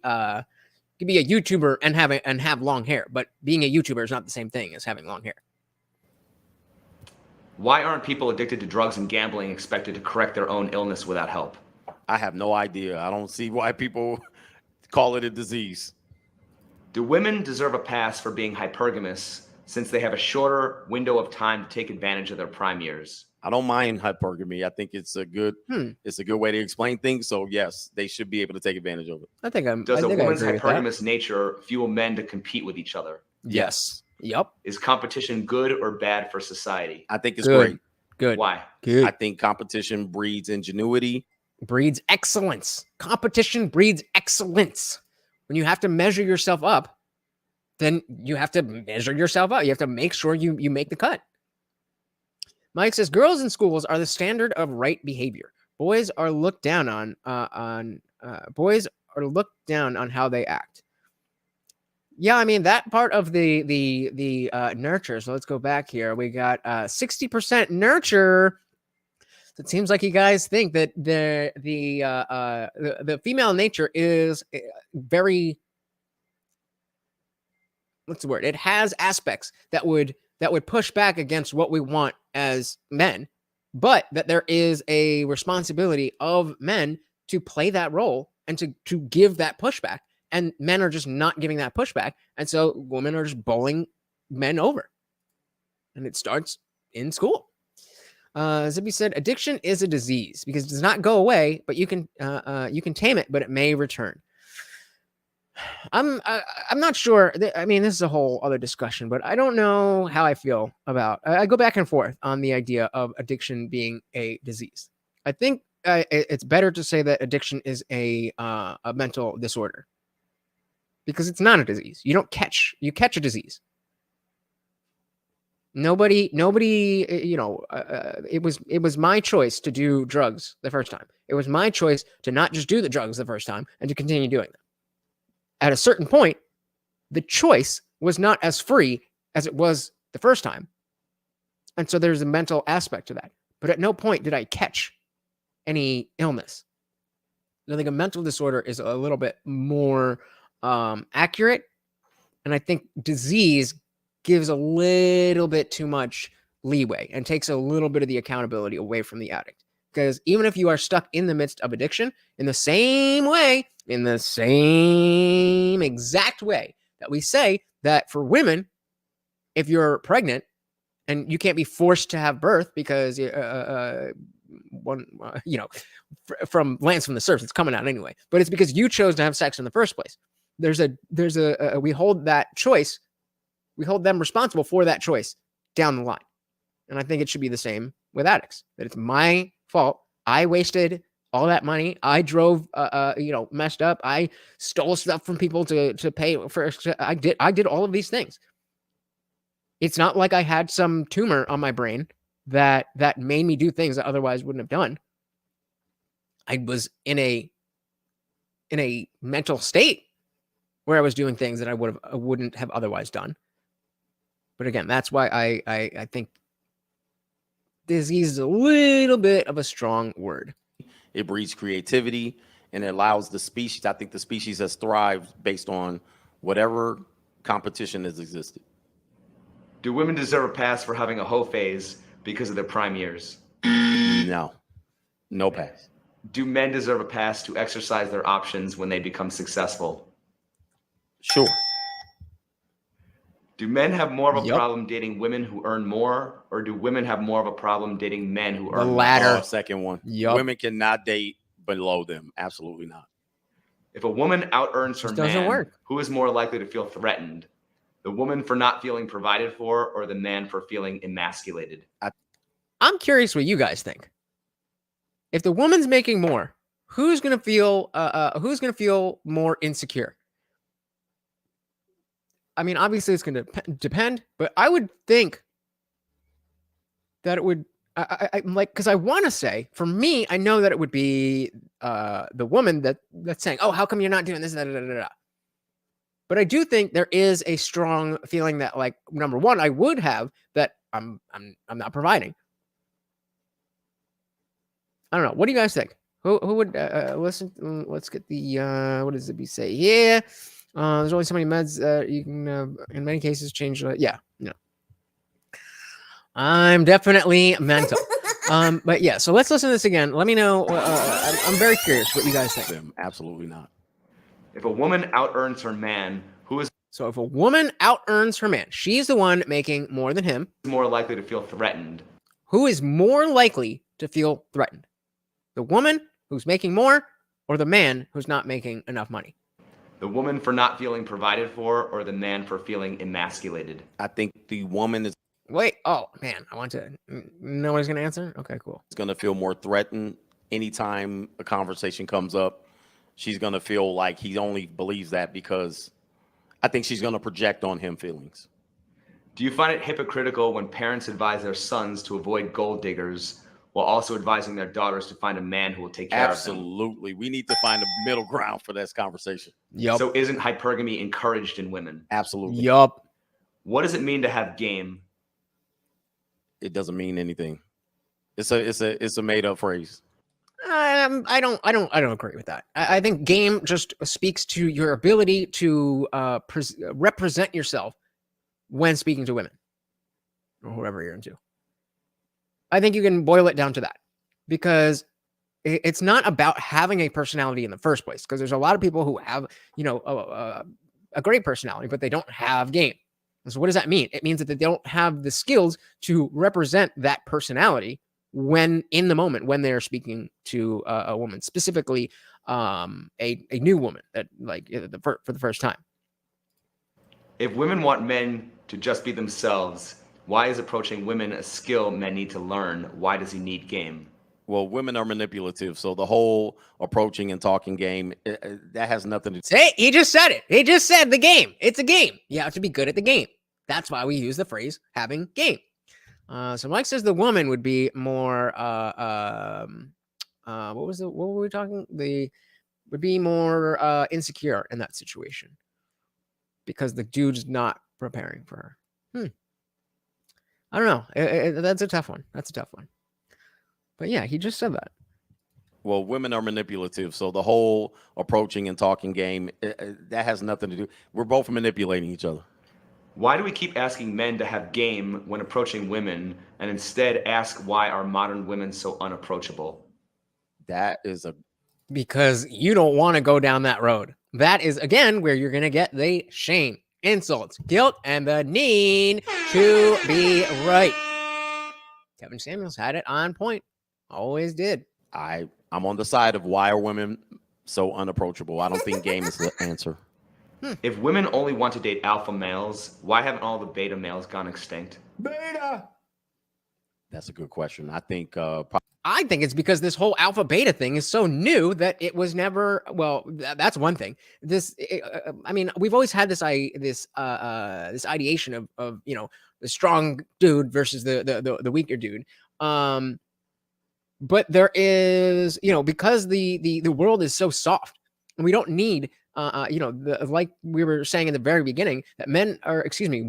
YouTuber and have long hair, but being a YouTuber is not the same thing as having long hair.
Why aren't people addicted to drugs and gambling expected to correct their own illness without help?
I have no idea. I don't see why people call it a disease.
Do women deserve a pass for being hypergamous since they have a shorter window of time to take advantage of their prime years?
I don't mind hypergamy. I think it's a good way to explain things. So yes, they should be able to take advantage of it.
Does a woman's hypergamous nature fuel men to compete with each other?
Yes. Yep.
Is competition good or bad for society?
I think it's great.
Good.
Why?
Good.
I think competition breeds ingenuity.
Breeds excellence. Competition breeds excellence. When you have to measure yourself up, then you have to measure yourself up. You have to make sure you make the cut. Mike says girls in schools are the standard of right behavior. Boys are looked down on how they act. Yeah, I mean that part of the nurture. So let's go back here. We got 60% nurture, It seems like you guys think that the female nature is very, what's the word? It has aspects that would push back against what we want as men, but that there is a responsibility of men to play that role and to give that pushback. And men are just not giving that pushback. And so women are just bowling men over. And it starts in school. Zippy said, addiction is a disease because it does not go away, but you can tame it, but it may return. I'm not sure. I mean, this is a whole other discussion, but I don't know how I feel about. I go back and forth on the idea of addiction being a disease. I think it's better to say that addiction is a mental disorder because it's not a disease. You catch a disease. Nobody, it was my choice to do drugs the first time. It was my choice to not just do the drugs the first time and to continue doing them. At a certain point, the choice was not as free as it was the first time. And so there's a mental aspect to that. But at no point did I catch any illness. I think a mental disorder is a little bit more accurate. And I think disease gives a little bit too much leeway and takes a little bit of the accountability away from the addict. Because even if you are stuck in the midst of addiction, in the same exact way that we say that for women, if you're pregnant and you can't be forced to have birth because from lands from the surface, it's coming out anyway, but it's because you chose to have sex in the first place. We hold that choice. We hold them responsible for that choice down the line. And I think it should be the same with addicts, that it's my fault. I wasted all that money. I drove, messed up. I stole stuff from people to pay for. I did all of these things. It's not like I had some tumor on my brain that made me do things that otherwise wouldn't have done. I was in a mental state where I was doing things that I wouldn't have otherwise done. But again, that's why I think disease is a little bit of a strong word.
It breeds creativity and it allows the species. I think the species has thrived based on whatever competition has existed.
Do women deserve a pass for having a hoe phase because of their prime years?
No pass.
Do men deserve a pass to exercise their options when they become successful?
Sure.
Do men have more of a problem dating women who earn more, or do women have more of a problem dating men who earn more?
The latter. Second one.
Yep.
Women cannot date below them. Absolutely not.
If a woman out-earns her man,
work.
who is more likely to feel threatened? The woman for not feeling provided for, or the man for feeling emasculated?
I'm curious what you guys think. If the woman's making more, who's gonna feel more insecure? I mean, obviously it's going to depend, but I would think that it would, because I want to say, for me, I know that it would be the woman that's saying, oh, how come you're not doing this? But I do think there is a strong feeling that, like, number one, I would have that I'm not providing. I don't know. What do you guys think? Who would listen? Let's get the what does it say? Yeah. There's only so many meds you can, in many cases, change. I'm definitely mental. But yeah, so let's listen to this again. Let me know. I'm very curious what you guys think.
Absolutely not.
If a woman out-earns her man, who is
So if a woman out-earns her man, she's the one making more than him.
More likely to feel threatened?
Who is more likely to feel threatened? The woman who's making more, or the man who's not making enough money?
The woman for not feeling provided for, or the man for feeling emasculated?
I think the woman is.
Wait, oh man, I want to. Nobody's gonna answer. Okay, cool.
It's gonna feel more threatened anytime a conversation comes up. She's gonna feel like he only believes that because I think she's gonna project on him feelings.
Do you find it hypocritical when parents advise their sons to avoid gold diggers while also advising their daughters to find a man who will take care of them?
Absolutely. We need to find a middle ground for this conversation.
Yep.
So isn't hypergamy encouraged in women?
Absolutely.
Yup.
What does it mean to have game?
It doesn't mean anything. It's a made up phrase.
I don't agree with that. I think game just speaks to your ability to represent yourself when speaking to women or whoever you're into. I think you can boil it down to that, because it's not about having a personality in the first place. Because there's a lot of people who have, a great personality, but they don't have game. And so what does that mean? It means that they don't have the skills to represent that personality when in the moment when they're speaking to a woman, specifically a new woman that for the first time.
If women want men to just be themselves, why is approaching women a skill men need to learn? Why does he need game?
Well, women are manipulative, so the whole approaching and talking game, that has nothing to do.
See, he just said it. He just said the game. It's a game. You have to be good at the game. That's why we use the phrase having game. So Mike says the woman would be more what were we talking? Would be more insecure in that situation because the dude's not preparing for her. I don't know. That's a tough one. But yeah, he just said that.
Well, women are manipulative, so the whole approaching and talking game, that has nothing to do. We're both manipulating each other.
Why do we keep asking men to have game when approaching women and instead ask why are modern women so unapproachable?
That is
because you don't want to go down that road. That is, again, where you're going to get the shame, insults, guilt, and the need to be right. Kevin Samuels had it on point. Always did.
I'm on the side of why are women so unapproachable. I don't think game is the answer.
If women only want to date alpha males, why haven't all the beta males gone extinct?
Beta.
That's a good question. I think
it's because this whole alpha beta thing is so new that it was never. Well, that's one thing. I mean, we've always had this ideation of the strong dude versus the weaker dude. But there is, because the world is so soft, and we don't need. Like we were saying in the very beginning, that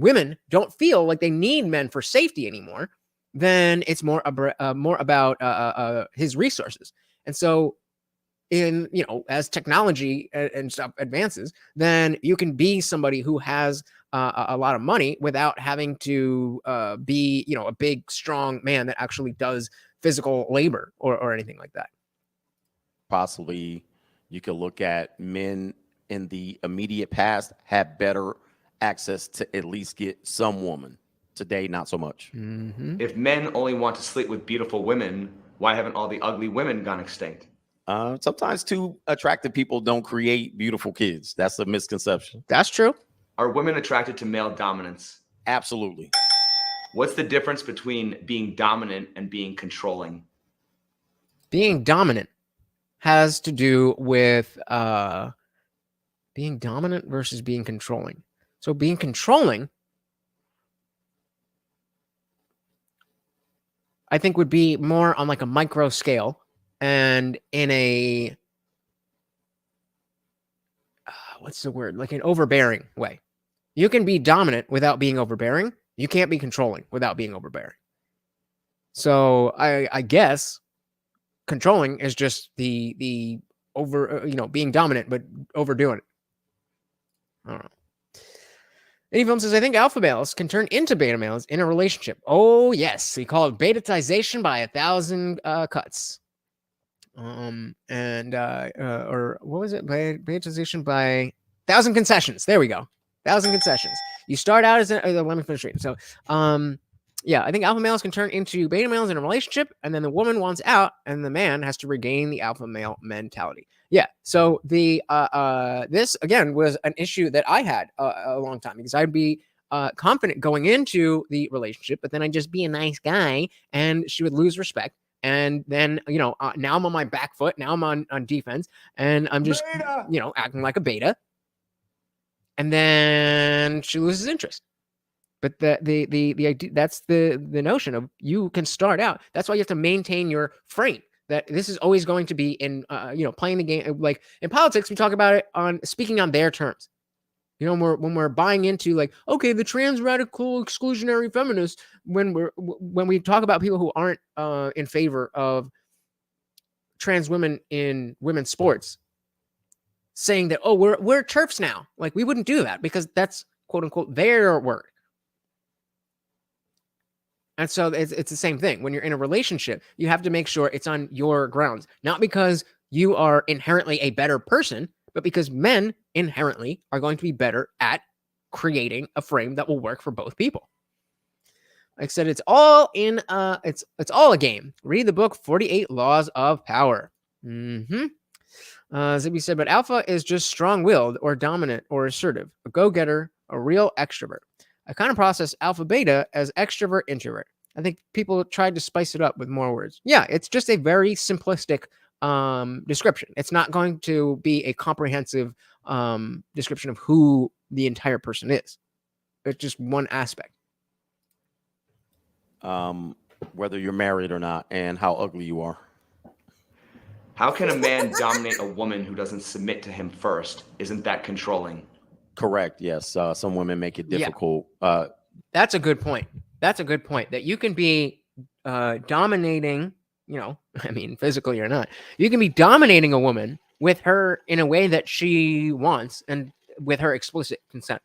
women don't feel like they need men for safety anymore. Then it's more about his resources. And so, as technology and stuff advances, then you can be somebody who has a lot of money without having to be, a big, strong man that actually does physical labor or anything like that.
Possibly, you could look at men in the immediate past had better access to at least get some woman. Today, not so much.
Mm-hmm.
If men only want to sleep with beautiful women, why haven't all the ugly women gone extinct?
Sometimes two attractive people don't create beautiful kids. That's a misconception.
That's true.
Are women attracted to male dominance?
Absolutely.
What's the difference between being dominant and being controlling?
Being dominant has to do with being dominant versus being controlling. So being controlling, I think, would be more on like a micro scale and in a, what's the word? Like an overbearing way. You can be dominant without being overbearing. You can't be controlling without being overbearing. So I guess controlling is just the over, being dominant, but overdoing it. I don't know. Film says, I think alpha males can turn into beta males in a relationship. Oh, yes. We call it betatization by 1,000 cuts. Or what was it? Betatization by 1,000 concessions. There we go. 1,000 concessions. You start out as let me finish reading. So, yeah, I think alpha males can turn into beta males in a relationship, and then the woman wants out, and the man has to regain the alpha male mentality. Yeah, so the this again was an issue that I had a long time, because I'd be confident going into the relationship, but then I'd just be a nice guy, and she would lose respect, and then now I'm on my back foot, now I'm on defense, and I'm just acting like a beta, and then she loses interest. But the idea, that's the notion of you can start out. That's why you have to maintain your frame. That this is always going to be in playing the game. Like in politics, we talk about it on speaking on their terms. You know, when we're buying into like, okay, the trans radical exclusionary feminists, when we talk about people who aren't in favor of trans women in women's sports, saying that, oh, we're TERFs now. Like, we wouldn't do that because that's quote unquote their word. And so it's the same thing. When you're in a relationship, you have to make sure it's on your grounds, not because you are inherently a better person, but because men inherently are going to be better at creating a frame that will work for both people. Like I said, it's all in it's all a game. Read the book 48 Laws of Power. As we said, but alpha is just strong-willed or dominant or assertive, a go-getter, a real extrovert. I kind of process alpha beta as extrovert introvert. I think people tried to spice it up with more words. Yeah, it's just a very simplistic description. It's not going to be a comprehensive description of who the entire person is. It's just one aspect.
Whether you're married or not, and how ugly you are.
How can a man dominate a woman who doesn't submit to him first? Isn't that controlling?
Correct. Yes. Some women make it difficult.
That's a good point. That's a good point. That you can be dominating, you know, I mean, physically or not. You can be dominating a woman with her in a way that she wants and with her explicit consent.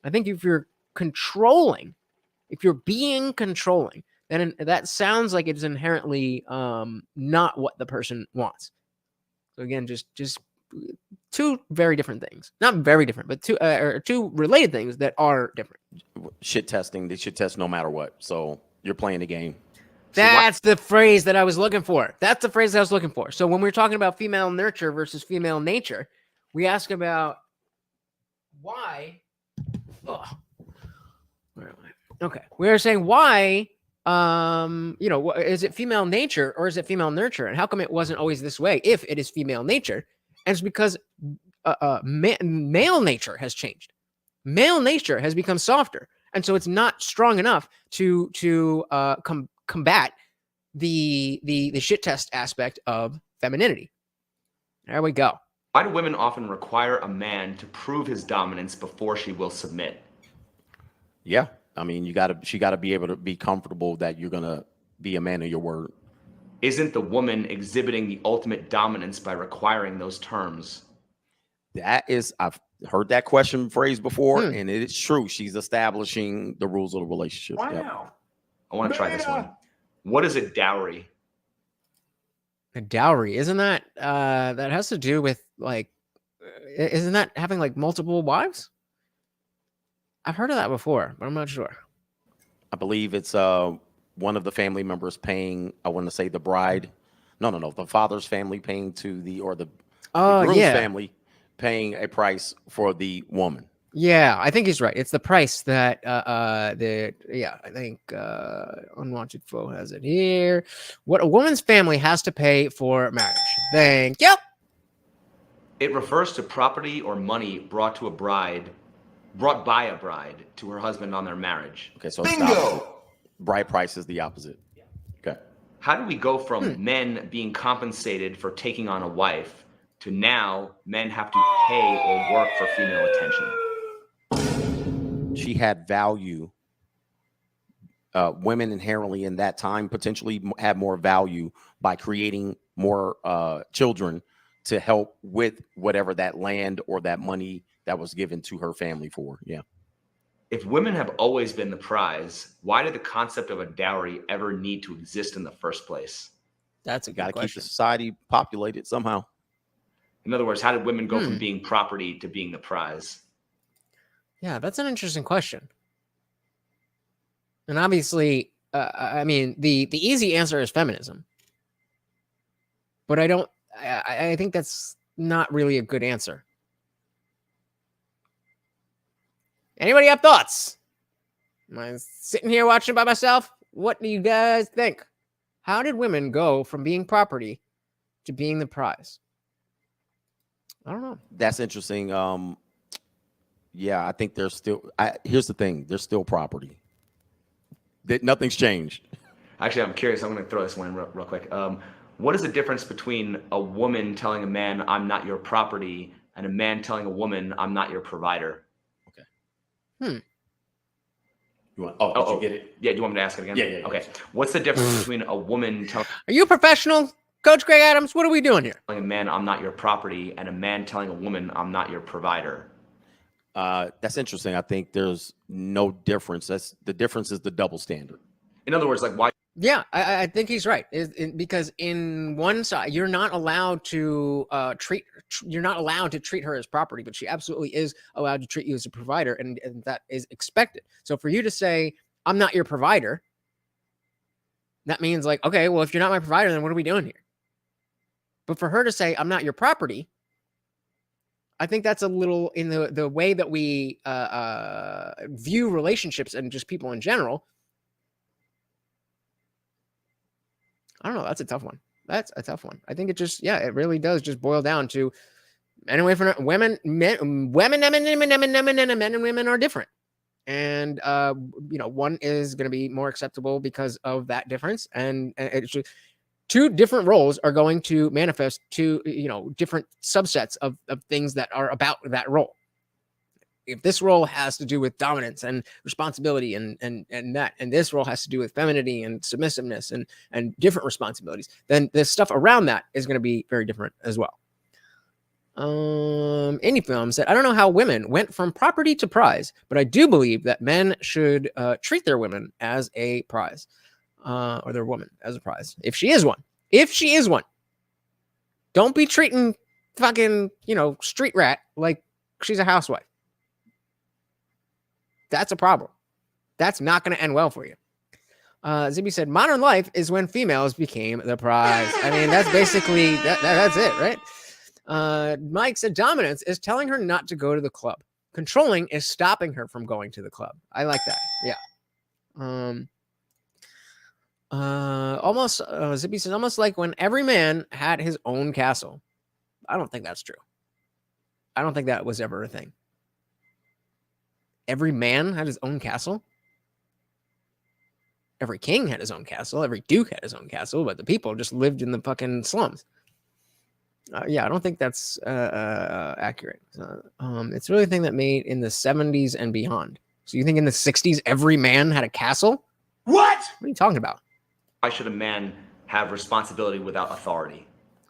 I think if you're controlling, if you're being controlling, then that sounds like it's inherently not what the person wants. So again, just two very different things. Not very different, but two related things that are different.
Shit testing. They should test no matter what. So you're playing the game.
That's the phrase that I was looking for. That's the phrase I was looking for. So when we're talking about female nurture versus female nature, we ask about why. Oh, where am I? Okay. We're saying why, you know, is it female nature or is it female nurture? And how come it wasn't always this way if it is female nature? And it's because male nature has changed. Male nature has become softer. And so it's not strong enough to combat the shit test aspect of femininity. There we go.
Why do women often require a man to prove his dominance before she will submit?
Yeah. I mean, she gotta be able to be comfortable that you're gonna be a man of your word.
Isn't the woman exhibiting the ultimate dominance by requiring those terms?
I've heard that question phrased before, and it is true. She's establishing the rules of the relationship.
Wow.
Yep.
I want to try this one. What is a dowry?
A dowry, isn't that that has to do with like, isn't that having like multiple wives? I've heard of that before, but I'm not sure.
I believe it's one of the family members paying, I want to say the bride. No, the father's family paying to the groom's family paying a price for the woman.
Yeah, I think he's right. It's the price that I think Unwanted Foe has it here. What a woman's family has to pay for marriage. Thank you.
It refers to property or money brought by a bride to her husband on their marriage.
Okay, so it's the opposite. Bride price is the opposite. Okay.
How do we go from men being compensated for taking on a wife to now men have to pay or work for female attention?
She had value. Women inherently in that time potentially had more value by creating more children to help with whatever that land or that money that was given to her family for. Yeah.
If women have always been the prize, why did the concept of a dowry ever need to exist in the first place?
That's a good question.
Got to keep the society populated somehow.
In other words, how did women go from being property to being the prize?
Yeah, that's an interesting question. And obviously, I mean, the easy answer is feminism. But I think that's not really a good answer. Anybody have thoughts? Am I sitting here watching by myself? What do you guys think? How did women go from being property to being the prize? I don't know.
That's interesting. Yeah, I think there's still. Here's the thing: there's still property. Nothing's changed.
Actually, I'm curious. I'm going to throw this one real quick. What is the difference between a woman telling a man, "I'm not your property," and a man telling a woman, "I'm not your provider"? You want, did you get it? Yeah, do you want me to ask it again? Yeah. Okay. What's the difference between a woman telling
Are you a professional, Coach Greg Adams? What are we doing here?
a man, I'm not your property, and a man telling a woman, I'm not your provider?
That's interesting. I think there's no difference. The difference is the double standard.
In other words, like why?
Yeah, I think he's right. Because in one side, you're not allowed to treat her as property, but she absolutely is allowed to treat you as a provider, and that is expected. So for you to say, I'm not your provider, that means like, okay, well, if you're not my provider, then what are we doing here? But for her to say, I'm not your property, I think that's a little in the way that we view relationships and just people in general. I don't know. That's a tough one. That's a tough one. I think it really does just boil down to anyway for women, men and women are different. And, one is going to be more acceptable because of that difference. And it's just, two different roles are going to manifest to, different subsets of things that are about that role. If this role has to do with dominance and responsibility and this role has to do with femininity and submissiveness and different responsibilities, then the stuff around that is going to be very different as well. Indie Film said, I don't know how women went from property to prize, but I do believe that men should treat their women as a prize, or their woman as a prize. If she is one. Don't be treating fucking, street rat like she's a housewife. That's a problem. That's not going to end well for you. Zibby said, modern life is when females became the prize. I mean, that's basically, that's it, right? Mike said, dominance is telling her not to go to the club. Controlling is stopping her from going to the club. I like that. Yeah. Zippy says, almost like when every man had his own castle. I don't think that's true. I don't think that was ever a thing. Every man had his own castle. Every king had his own castle. Every duke had his own castle, but the people just lived in the fucking slums. Yeah, I don't think that's accurate. It's really a thing that made in the 70s and beyond. So you think in the 60s, every man had a castle?
What?
What are you talking about?
Why should a man have responsibility without authority?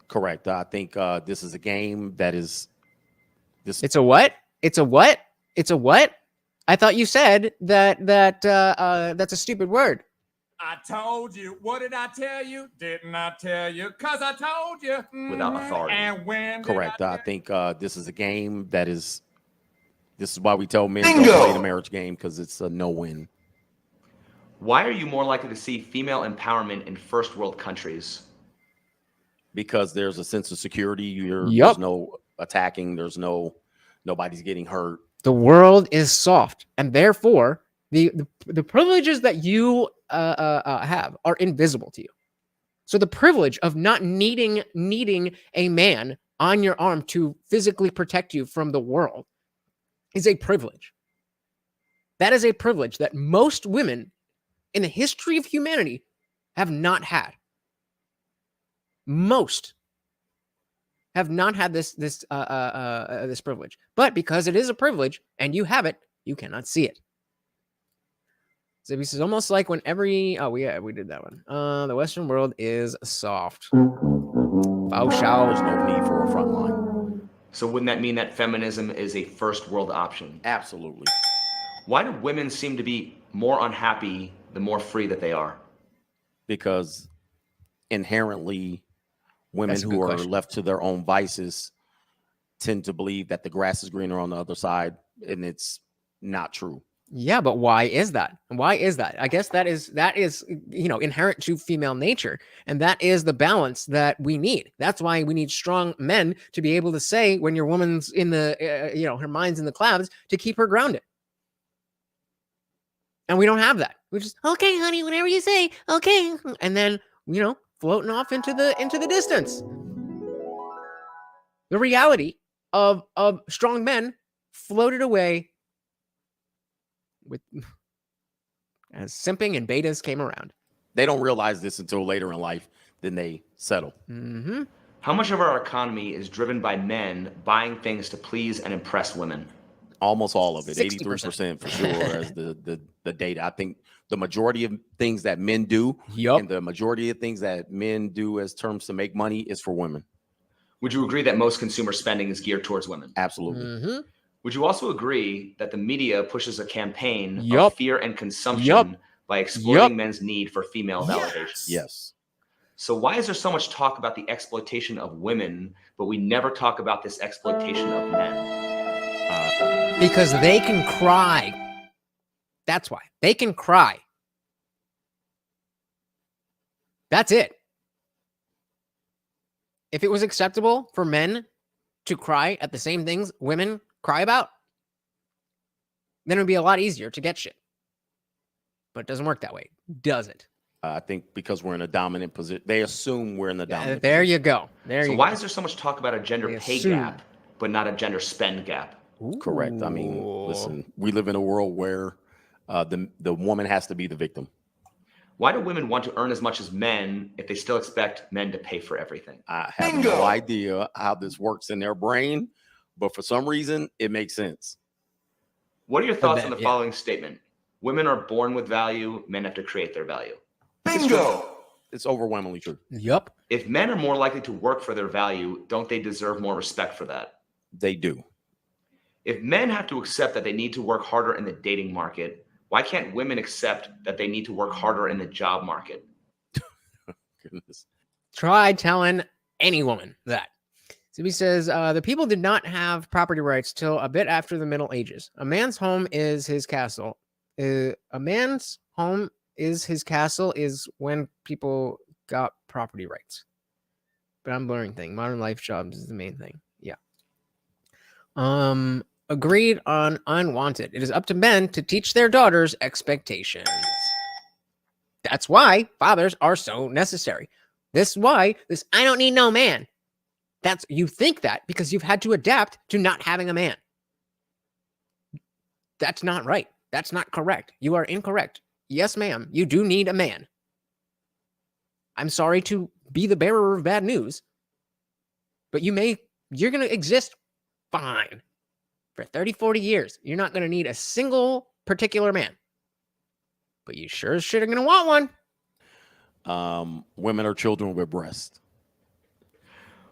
Correct. I think this is a game that is.
It's a what? It's a what? It's a what? I thought you said that that's a stupid word.
I told you. What did I tell you? Didn't I tell you? Because I told you.
Without authority.
And when?
Correct. I think this is a game that is. This is why we tell men don't play the marriage game, because it's a no-win.
Why are you more likely to see female empowerment in first world countries?
Because there's a sense of security. There's no attacking. There's nobody's getting hurt.
The world is soft, and therefore the privileges that you have are invisible to you. So the privilege of not needing a man on your arm to physically protect you from the world is a privilege. That is a privilege that most women in the history of humanity have not had. Most have not had this privilege. But because it is a privilege and you have it, you cannot see it. So this is almost like when we did that one. The Western world is soft.
There's no need for a front line.
So wouldn't that mean that feminism is a first world option?
Absolutely.
Why do women seem to be more unhappy the more free that they are?
Because inherently, women who are left to their own vices tend to believe that the grass is greener on the other side, and it's not true.
Yeah, but why is that? Why is that? I guess that is inherent to female nature, and that is the balance that we need. That's why we need strong men to be able to say when your woman's in the her mind's in the clouds, to keep her grounded. And we don't have that. We're just, okay, honey, whatever you say, okay, and then floating off into the distance. The reality of strong men floated away with as simping and betas came around.
They don't realize this until later in life. Then they settle.
Mm-hmm.
How much of our economy is driven by men buying things to please and impress women?
Almost all of it,
60%.
83% for sure, as the data. I think the majority of things that men do, and the majority of things that men do as terms to make money is for women.
Would you agree that most consumer spending is geared towards women?
Absolutely.
Would you also agree that the media pushes a campaign of fear and consumption by exploiting men's need for female validation?
Yes.
So why is there so much talk about the exploitation of women, but we never talk about this exploitation of men?
Because they can cry. That's why. They can cry. That's it. If it was acceptable for men to cry at the same things women cry about, then it would be a lot easier to get shit. But it doesn't work that way, does it?
I think because we're in a dominant position, they assume we're in the dominant
There
position.
you go.
So why is there so much talk about a gender pay gap, but not a gender spend gap?
Correct. I mean, listen, we live in a world where the woman has to be the victim.
Why do women want to earn as much as men if they still expect men to pay for everything?
I have no idea how this works in their brain, but for some reason, it makes sense.
What are your thoughts on the following statement? Women are born with value, men have to create their value.
Bingo! It's overwhelmingly true.
Yep.
If men are more likely to work for their value, don't they deserve more respect for that?
They do.
If men have to accept that they need to work harder in the dating market, why can't women accept that they need to work harder in the job market?
Goodness.
Try telling any woman that. So he says, the people did not have property rights till a bit after the Middle Ages. A man's home is his castle. A man's home is his castle is when people got property rights. But I'm blurring thing. Modern life jobs is the main thing. Yeah. Agreed on unwanted. It is up to men to teach their daughters expectations. That's why fathers are so necessary. This is why this I don't need no man. That's you think that because you've had to adapt to not having a man. That's not right. That's not correct. You are incorrect. Yes, ma'am. You do need a man. I'm sorry to be the bearer of bad news, but you're going to exist fine for 30, 40 years. You're not going to need a single particular man, but you sure as shit are going to want one.
Women are children with breasts.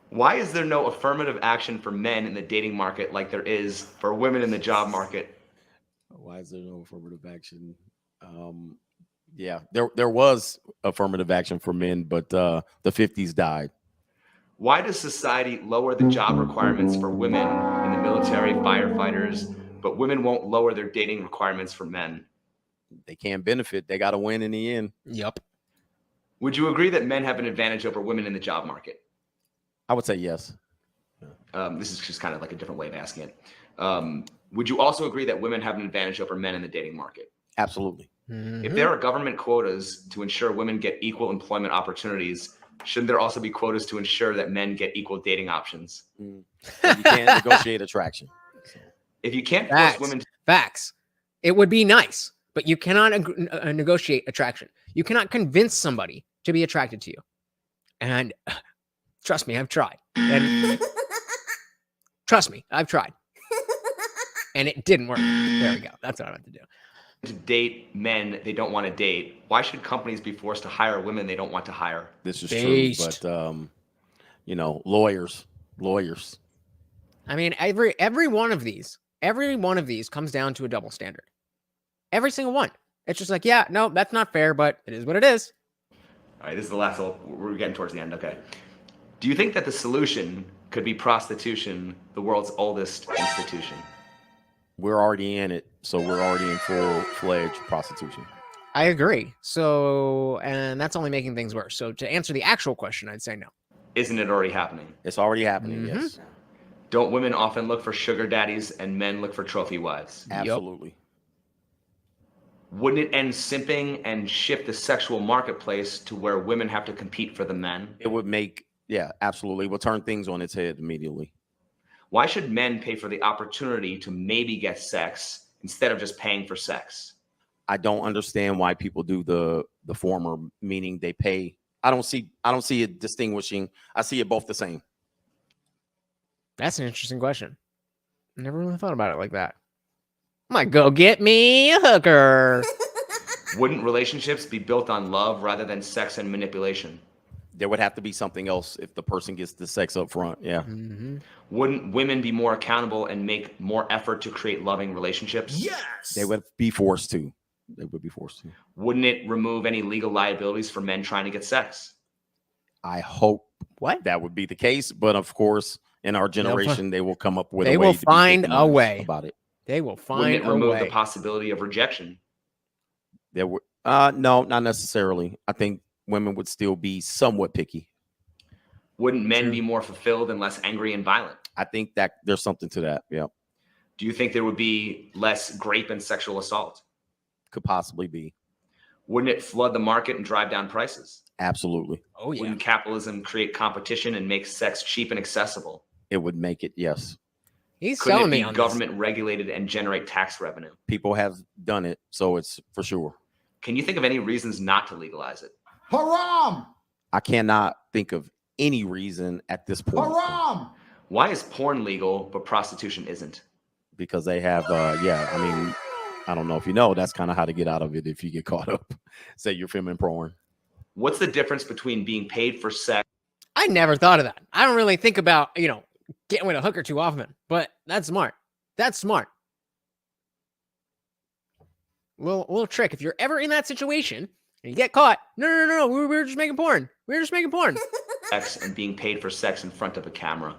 Why is there no affirmative action for men in the dating market like there is for women in the job market?
Why is there no affirmative action? Yeah, there was affirmative action for men, but the 50s died.
Why does society lower the job requirements for women in the military, firefighters, but women won't lower their dating requirements for men?
They can't benefit. They got to win in the end.
Yep.
Would you agree that men have an advantage over women in the job market?
I would say yes.
This is just kind of like a different way of asking it. Would you also agree that women have an advantage over men in the dating market?
Absolutely.
If there are government quotas to ensure women get equal employment opportunities, shouldn't there also be quotas to ensure that men get equal dating options?
You can't negotiate attraction.
If you can't force women to
Facts. It would be nice, but you cannot negotiate attraction. You cannot convince somebody to be attracted to you. And trust me, I've tried. And trust me, I've tried. And it didn't work. There we go. That's what I meant to do.
To date men they don't want to date, why should companies be forced to hire women they don't want to hire?
This is true, but lawyers.
I mean, every one of these comes down to a double standard. Every single one. It's just like, yeah, no, that's not fair, but it is what it is.
All right, this is the last. We're getting towards the end. Okay. Do you think that the solution could be prostitution, the world's oldest institution?
We're already in it, so we're already in full-fledged prostitution.
I agree. So, and that's only making things worse. So to answer the actual question, I'd say no.
Isn't it already happening?
It's already happening, yes.
Don't women often look for sugar daddies and men look for trophy wives?
Absolutely.
Wouldn't it end simping and shift the sexual marketplace to where women have to compete for the men?
It would make, yeah, absolutely. It would turn things on its head immediately.
Why should men pay for the opportunity to maybe get sex instead of just paying for sex?
I don't understand why people do the former, meaning they pay. I don't see it distinguishing. I see it both the same.
That's an interesting question. Never really thought about it like that. Might go get me a hooker.
Wouldn't relationships be built on love rather than sex and manipulation?
There would have to be something else if the person gets the sex up front. Yeah.
Mm-hmm.
Wouldn't women be more accountable and make more effort to create loving relationships?
Yes. They would be forced to. They would be forced to.
Wouldn't it remove any legal liabilities for men trying to get sex?
I hope that would be the case, but of course, in our generation, they will come up with a way.
They will
to be
find a
victimized
way
about it.
They will find
Wouldn't it
a
remove
way.
the possibility of rejection?
There would no, not necessarily. I think women would still be somewhat picky.
Wouldn't men be more fulfilled and less angry and violent?
I think that there's something to that. Yeah.
Do you think there would be less grape and sexual assault?
Could possibly be.
Wouldn't it flood the market and drive down prices?
Absolutely.
Oh yeah.
Wouldn't capitalism create competition and make sex cheap and accessible?
It would make it, yes.
He's
Couldn't
selling
it
me
be
on
government regulated and generate tax revenue?
People have done it, so it's for sure.
Can you think of any reasons not to legalize it?
Haram!
I cannot think of any reason at this point.
Haram!
Why is porn legal but prostitution isn't?
Because they have, yeah, I mean, I don't know if you know, that's kind of how to get out of it if you get caught up. Say you're filming porn.
What's the difference between being paid for sex?
I never thought of that. I don't really think about, getting with a hooker too often, but that's smart. That's smart. Little trick. If you're ever in that situation and you get caught, no, we were just making porn. We were just making porn.
Sex and being paid for sex in front of a camera.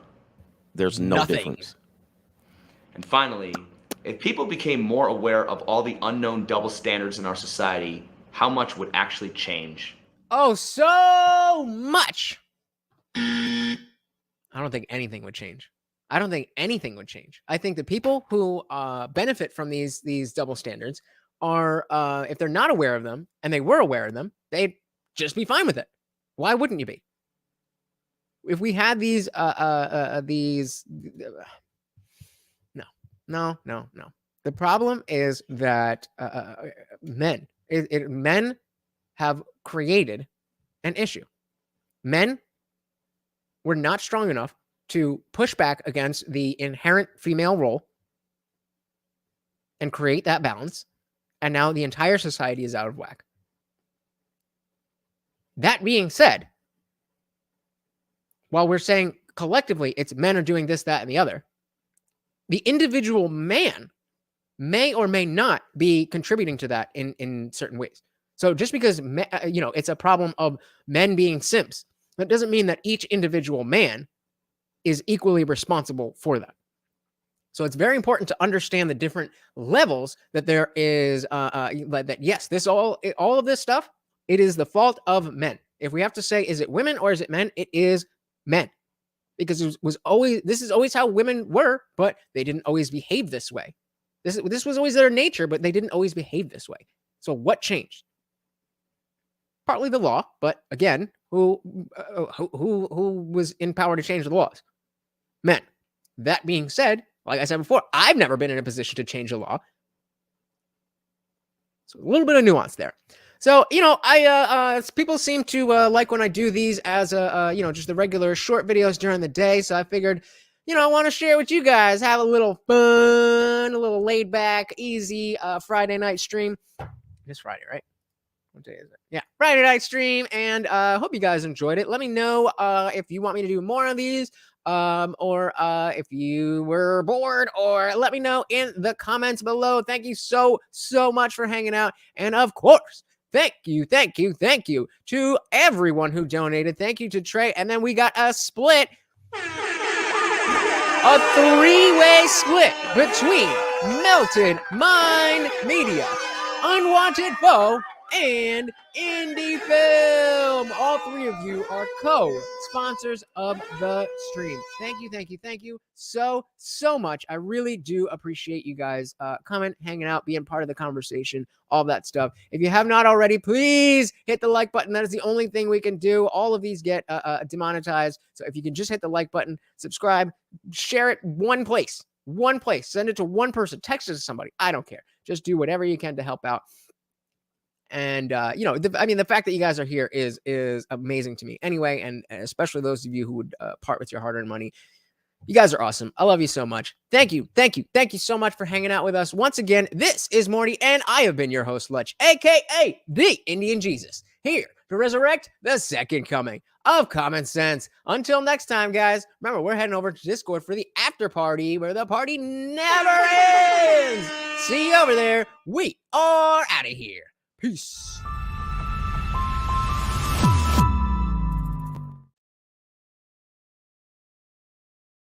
There's no difference.
And finally, if people became more aware of all the unknown double standards in our society, how much would actually change?
Oh, so much. I don't think anything would change. I don't think anything would change. I think the people who benefit from these double standards are, if they're not aware of them and they were aware of them, they'd just be fine with it. Why wouldn't you be? If we had these, no. The problem is that men have created an issue. Men were not strong enough to push back against the inherent female role and create that balance. And now the entire society is out of whack. That being said, while we're saying collectively it's men are doing this, that, and the other, the individual man may or may not be contributing to that in certain ways. So just because, it's a problem of men being simps, that doesn't mean that each individual man is equally responsible for that. So it's very important to understand the different levels that there is, that yes, all of this stuff, it is the fault of men. If we have to say, is it women or is it men? It is men. Because this is always how women were, but they didn't always behave this way. This was always their nature, but they didn't always behave this way. So what changed? Partly the law, but again, who was in power to change the laws? Men. That being said, like I said before, I've never been in a position to change the law. So a little bit of nuance there. So, people seem to like when I do these as just the regular short videos during the day. So I figured, I want to share with you guys, have a little fun, a little laid back, easy Friday night stream. It's Friday, right? What day is it? Yeah, Friday night stream, and hope you guys enjoyed it. Let me know if you want me to do more of these, or if you were bored, or let me know in the comments below. Thank you so much for hanging out, and of course, thank you to everyone who donated. Thank you to Trey, and then we got a split, a three-way split between Melted Mind Media, Unwanted Foe, and Indie Film. All three of you are co-sponsors of the stream. Thank you so much. I really do appreciate you guys coming, hanging out, being part of the conversation, all that stuff. If you have not already, please hit the like button. That is the only thing we can do. All of these get demonetized. So if you can just hit the like button, subscribe, share it one place, send it to one person, text it to somebody. I don't care. Just do whatever you can to help out. And, the fact that you guys are here is amazing to me anyway. And especially those of you who would part with your hard-earned money. You guys are awesome. I love you so much. Thank you so much for hanging out with us. Once again, this is Morty, and I have been your host, Lutch, aka the Indian Jesus, here to resurrect the second coming of common sense. Until next time, guys, remember, we're heading over to Discord for the after party where the party never ends. See you over there. We are out of here. Peace.